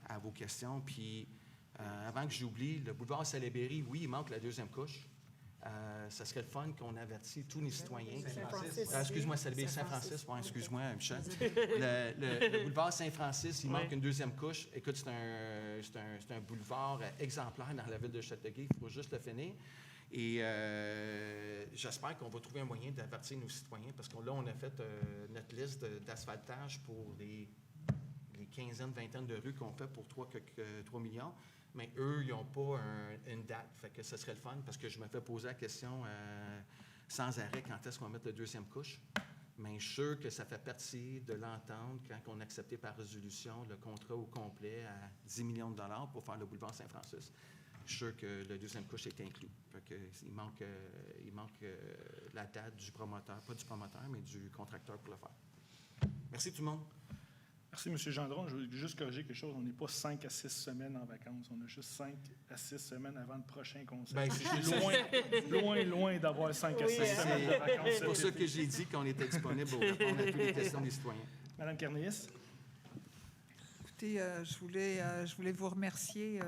Speaker 4: à vos questions. Puis, avant que j'oublie, le boulevard Salaberry, oui, il manque la 2e couche. Ça serait le fun qu'on avertit tous les citoyens. Excuse-moi, Salaberry, Saint-Francis. Oui, excuse-moi, Michel. Le boulevard Saint-Francis, il manque une 2e couche. Écoute, c'est un boulevard exemplaire dans la ville de Châteauguay. Il faut juste le finir. Et j'espère qu'on va trouver un moyen d'avertir nos citoyens parce que là, on a fait notre liste d'asphaltage pour les quinzaines, vingtaines de rues qu'on fait pour 3 millions. Mais eux, ils n'ont pas une date. Fait que ce serait le fun parce que je me fais poser la question sans arrêt quand est-ce qu'on va mettre la 2e couche. Mais je suis sûr que ça fait partie de l'entente quand on a accepté par résolution le contrat au complet à 10 millions de dollars pour faire le boulevard Saint-Francis. Je suis sûr que la 2e couche est inclus. Fait que, il manque la date du promoteur, pas du promoteur, mais du contracteur pour le faire. Merci tout le monde.
Speaker 1: Merci, M. Gendron. Je veux juste corriger quelque chose. On n'est pas 5 à 6 semaines en vacances. On a juste 5 à 6 semaines avant le prochain conseil.
Speaker 4: Ben,
Speaker 1: c'est loin d'avoir 5 à 6 semaines de vacances.
Speaker 4: C'est pour ça que j'ai dit qu'on était disponible pour répondre à toutes les questions des citoyens.
Speaker 1: Mme Carnéis.
Speaker 3: Écoutez, je voulais vous remercier,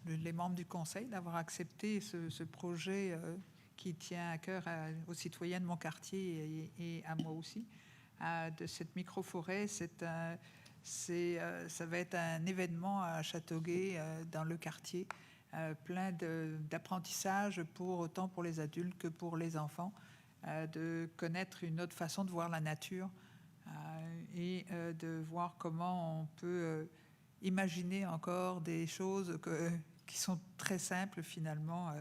Speaker 3: les membres du Conseil, d'avoir accepté ce projet qui tient à cœur aux citoyens de mon quartier et à moi aussi, de cette microforêt. Ça va être un événement à Châteauguay, dans le quartier, plein d'apprentissage autant pour les adultes que pour les enfants, de connaître une autre façon de voir la nature et de voir comment on peut imaginer encore des choses qui sont très simples finalement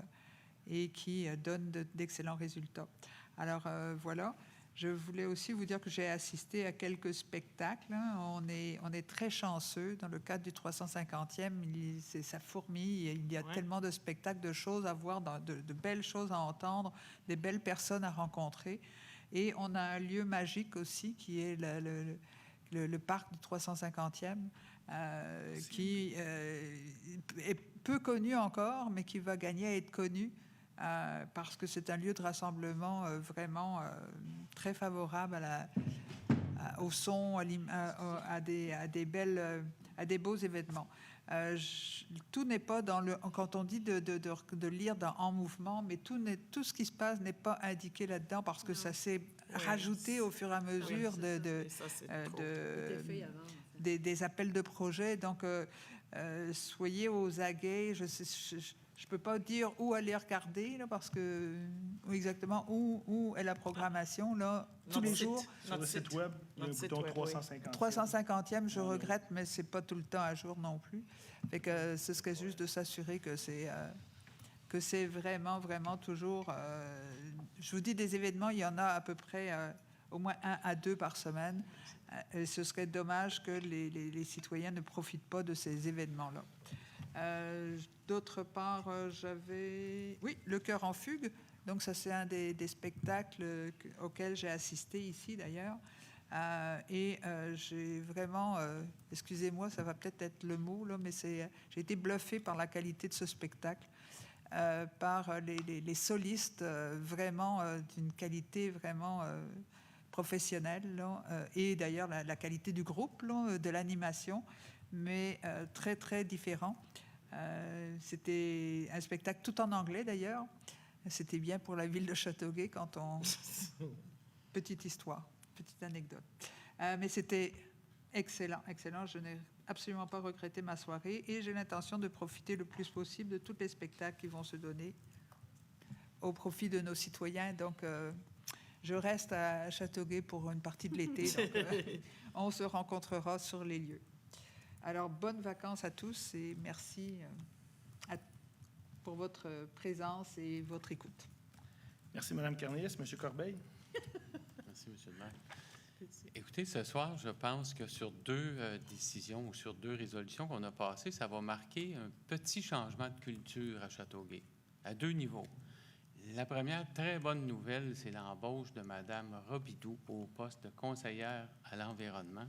Speaker 3: et qui donnent d'excellents résultats. Alors voilà. Je voulais aussi vous dire que j'ai assisté à quelques spectacles. On est très chanceux. Dans le cadre du 350e, ça fourmille. Il y a tellement de spectacles, de choses à voir, de belles choses à entendre, des belles personnes à rencontrer. Et on a un lieu magique aussi qui est le parc du 350e, qui est peu connu encore, mais qui va gagner à être connu. Parce que c'est un lieu de rassemblement vraiment très favorable au son, à des beaux événements. Tout n'est pas quand on dit de lire En Mouvement, mais tout ce qui se passe n'est pas indiqué là-dedans parce que ça s'est rajouté au fur et à mesure des appels de projets. Donc, soyez aux aguets. Je ne peux pas dire où aller regarder, là, parce que exactement où est la programmation. Là, tous les jours.
Speaker 1: Sur le site web, il y a un bouton 350.
Speaker 3: 350e, je regrette, mais ce n'est pas tout le temps à jour non plus. Fait que ce serait juste de s'assurer que c'est vraiment, vraiment toujours... je vous dis, des événements, il y en a à peu près au moins 1 à 2 par semaine. Ce serait dommage que les citoyens ne profitent pas de ces événements-là. D'autre part, le Chœur en fugue. Donc ça, c'est un des spectacles auxquels j'ai assisté ici d'ailleurs. J'ai vraiment, excusez-moi, ça va peut-être être le mot, là, mais j'ai été bluffée par la qualité de ce spectacle, par les solistes, vraiment d'une qualité vraiment professionnelle, là, et d'ailleurs la qualité du groupe, là, de l'animation, mais très, très différent. C'était un spectacle tout en anglais d'ailleurs. C'était bien pour la ville de Châteauguay Petite histoire, petite anecdote. Mais c'était excellent, excellent. Je n'ai absolument pas regretté ma soirée et j'ai l'intention de profiter le plus possible de tous les spectacles qui vont se donner au profit de nos citoyens. Donc, je reste à Châteauguay pour une partie de l'été. Donc, on se rencontrera sur les lieux. Alors, bonnes vacances à tous et merci pour votre présence et votre écoute.
Speaker 1: Merci, Mme Carnelis. M. Corbeil.
Speaker 2: Merci, M. le maire. Écoutez, ce soir, je pense que sur 2 décisions ou sur 2 résolutions qu'on a passées, ça va marquer un petit changement de culture à Châteauguay, à 2 niveaux. La première très bonne nouvelle, c'est l'embauche de Mme Robidoux au poste de conseillère à l'environnement.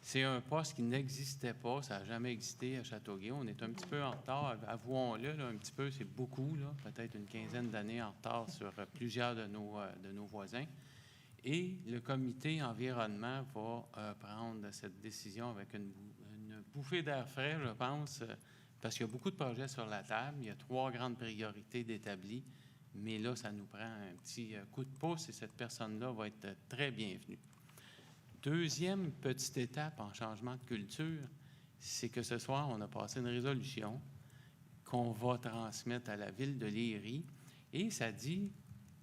Speaker 2: C'est un poste qui n'existait pas, ça n'a jamais existé à Châteauguay. On est un petit peu en retard, avouons-le, là, un petit peu, c'est beaucoup, là, peut-être une quinzaine d'années en retard sur plusieurs de nos voisins. Et le comité environnement va prendre cette décision avec une bouffée d'air frais, je pense, parce qu'il y a beaucoup de projets sur la table. Il y a 3 grandes priorités d'établies, mais là, ça nous prend un petit coup de pouce et cette personne-là va être très bienvenue. Deuxième petite étape en changement de culture, c'est que ce soir, on a passé une résolution qu'on va transmettre à la ville de Léry. Et ça dit,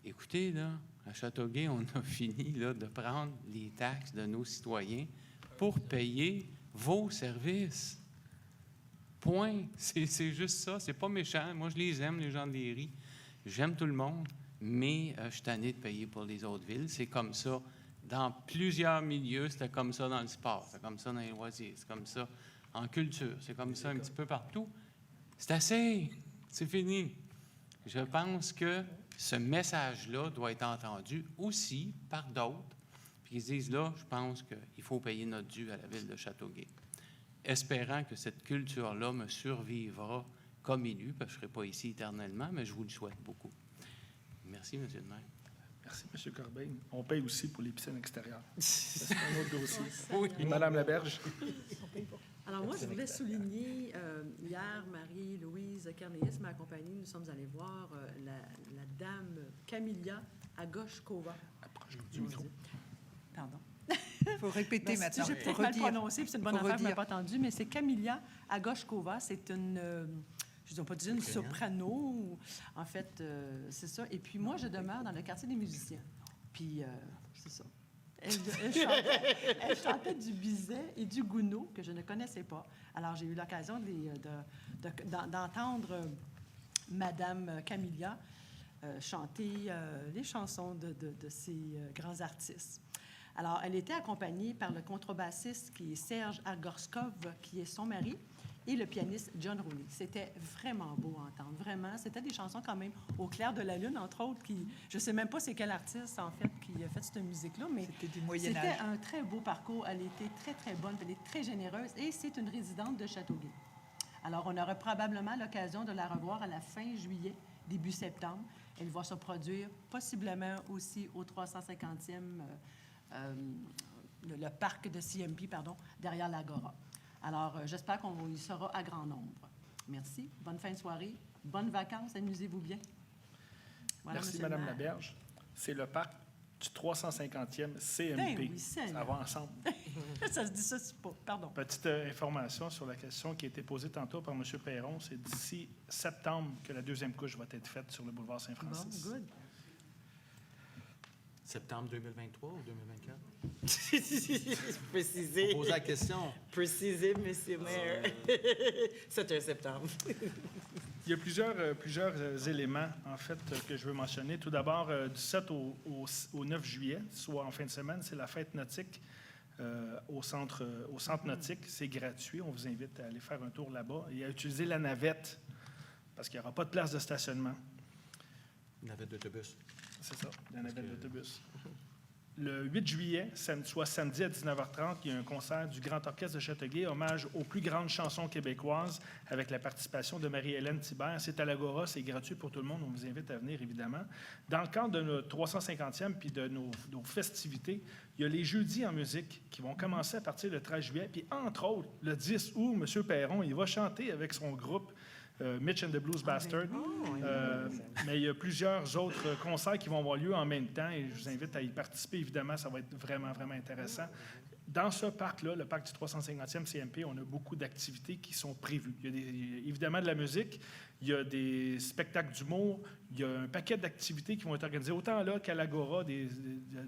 Speaker 2: écoutez, là, à Châteauguay, on a fini là, de prendre les taxes de nos citoyens pour payer vos services. Point. C'est juste ça. C'est pas méchant. Moi, je les aime, les gens de Léry. J'aime tout le monde, mais je suis tanné de payer pour les autres villes. C'est comme ça. Dans plusieurs milieux, c'était comme ça dans le sport, c'est comme ça dans les loisirs, c'est comme ça en culture, c'est comme ça un petit peu partout. C'est assez, c'est fini. Je pense que ce message-là doit être entendu aussi par d'autres, puis ils disent là, je pense qu'il faut payer notre dû à la ville de Châteauguay. Espérant que cette culture-là me survivra comme élu, parce que je ne serai pas ici éternellement, mais je vous le souhaite beaucoup. Merci, M. le maire.
Speaker 1: Merci, M. Corbeil. On paye aussi pour les piscines extérieures. C'est un autre dossier. Oui. Et Mme Laberge.
Speaker 6: Alors moi, je voulais souligner, hier, Marie-Louise Carnelis m'a accompagnée. Nous sommes allés voir la dame Camilla Agoshkova.
Speaker 1: Approche du micro.
Speaker 6: Pardon.
Speaker 3: Il faut répéter
Speaker 6: Ben,
Speaker 3: maintenant.
Speaker 6: J'ai
Speaker 3: Faut
Speaker 6: peut-être mal
Speaker 3: redire.
Speaker 6: prononcé, puis c'est une bonne
Speaker 3: Faut
Speaker 6: affaire, je ne
Speaker 3: redire.
Speaker 6: pas entendu, mais c'est Camilla Agoshkova. C'est une, je ne vais pas dire une soprano. En fait, c'est ça. Et puis moi, je demeure dans le quartier des musiciens. Puis, c'est ça. Elle chantait du Bizet et du Gounod, que je ne connaissais pas. Alors, j'ai eu l'occasion d'entendre Madame Camilla chanter les chansons de ces grands artistes. Alors, elle était accompagnée par le contrebassiste qui est Serge Argorskov, qui est son mari, et le pianiste John Rooney. C'était vraiment beau à entendre, vraiment. C'était des chansons quand même au clair de la lune, entre autres, qui... Je ne sais même pas c'est quel artiste, en fait, qui a fait cette musique-là, mais
Speaker 3: C'était du Moyen-Âge.
Speaker 6: c'était un très beau parcours. Elle était très, très bonne, elle est très généreuse, et c'est une résidente de Châteauguay. Alors, on aura probablement l'occasion de la revoir à la fin juillet, début septembre. Elle va se produire possiblement aussi au 350e, le parc de CMP, pardon, derrière l'Agora. Alors, j'espère qu'on y sera à grand nombre. Merci. Bonne fin de soirée. Bonnes vacances. Amusez-vous bien. Voilà,
Speaker 1: Merci,
Speaker 6: Monsieur le
Speaker 1: Mme
Speaker 6: maire.
Speaker 1: Laberge. C'est le parc du 350e CMP.
Speaker 6: Ben oui,
Speaker 1: ça
Speaker 6: Seigneur.
Speaker 1: va ensemble.
Speaker 6: Ça se dit ça, c'est pas. Pardon.
Speaker 1: Petite information sur la question qui a été posée tantôt par M. Perron. C'est d'ici septembre que la deuxième couche va être faite sur le boulevard
Speaker 6: Bon,
Speaker 1: Saint-Francis.
Speaker 6: good.
Speaker 4: Septembre 2023 ou 2024?
Speaker 13: Précisez.
Speaker 4: Posez la question.
Speaker 13: Précisez, Monsieur le maire. 7 septembre.
Speaker 1: Il y a plusieurs éléments, en fait, que je veux mentionner. Tout d'abord, du 7 au 9 juillet, soit en fin de semaine, c'est la fête nautique au centre nautique. C'est gratuit. On vous invite à aller faire un tour là-bas et à utiliser la navette parce qu'il n'y aura pas de place de stationnement.
Speaker 4: Navette d'autobus.
Speaker 1: C'est ça, la navette d'autobus. Le 8 juillet, soit samedi à 19h30, il y a un concert du Grand Orchestre de Châteauguay, hommage aux plus grandes chansons québécoises, avec la participation de Marie-Hélène Thibert. C'est à l'Agora, c'est gratuit pour tout le monde. On vous invite à venir, évidemment. Dans le cadre de notre 350e puis de nos festivités, il y a les jeudis en musique qui vont commencer à partir du 13 juillet. Puis, entre autres, le 10 août, M. Perron, il va chanter avec son groupe Mitch and the Blues Bastard. Mais il y a plusieurs autres concerts qui vont avoir lieu en même temps et je vous invite à y participer. Évidemment, ça va être vraiment, vraiment intéressant. Dans ce parc-là, le parc du 350e CMP, on a beaucoup d'activités qui sont prévues. Il y a évidemment de la musique, il y a des spectacles d'humour, il y a un paquet d'activités qui vont être organisées autant là qu'à l'Agora, du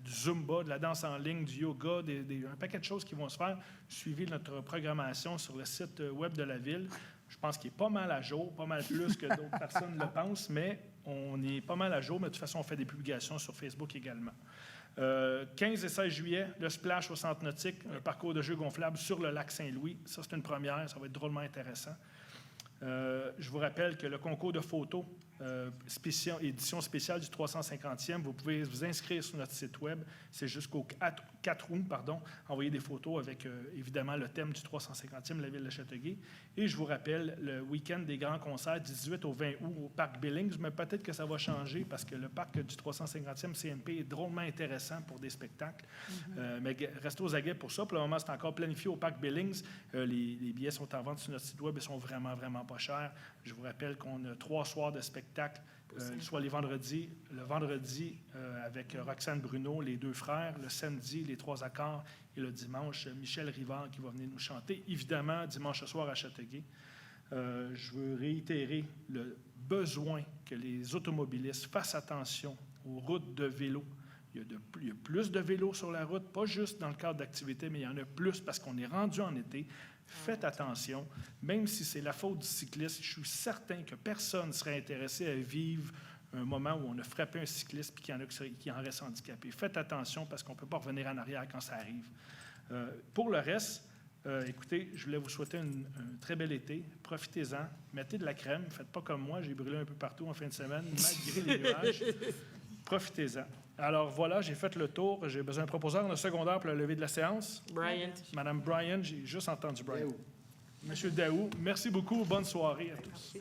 Speaker 1: Zumba, de la danse en ligne, du yoga, un paquet de choses qui vont se faire. Suivez notre programmation sur le site web de la Ville. Je pense qu'il est pas mal à jour, pas mal plus que d'autres personnes le pensent, mais on est pas mal à jour. Mais de toute façon, on fait des publications sur Facebook également. 15 et 16 juillet, le Splash au Centre nautique, un parcours de jeux gonflables sur le lac Saint-Louis. Ça, c'est une première, ça va être drôlement intéressant. Je vous rappelle que le concours de photos, édition spéciale du 350e, vous pouvez vous inscrire sur notre site web. C'est jusqu'au 4 août, envoyer des photos avec, évidemment, le thème du 350e, la ville de Châteauguay. Et je vous rappelle, le week-end des grands concerts, 18 au 20 août, au parc Billings, mais peut-être que ça va changer parce que le parc du 350e CMP est drôlement intéressant pour des spectacles. Mais restez aux aguets pour ça. Pour le moment, c'est encore planifié au parc Billings. Les billets sont en vente sur notre site web et sont vraiment, vraiment pas chers. Je vous rappelle qu'on a 3 soirs de spectacle, soit le vendredi avec Roxane Bruno, les 2 frères, le samedi, les 3 accords, et le dimanche, Michel Rivard qui va venir nous chanter, évidemment, dimanche soir à Châteauguay. Je veux réitérer le besoin que les automobilistes fassent attention aux routes de vélo. Il y a plus de vélos sur la route, pas juste dans le cadre d'activités, mais il y en a plus parce qu'on est rendu en été. Faites attention, même si c'est la faute du cycliste, je suis certain que personne ne serait intéressé à vivre un moment où on a frappé un cycliste et qu'il y en a qui en restent handicapés. Faites attention parce qu'on ne peut pas revenir en arrière quand ça arrive. Pour le reste, écoutez, je voulais vous souhaiter un très bel été. Profitez-en, mettez de la crème. Faites pas comme moi, j'ai brûlé un peu partout en fin de semaine, malgré les nuages. Profitez-en. Alors voilà, j'ai fait le tour. J'ai besoin d'un proposeur de secondaire pour le lever de la séance.
Speaker 13: Bryant.
Speaker 1: Madame Bryan, j'ai juste entendu Bryan. Monsieur Daou, merci beaucoup. Bonne soirée à tous.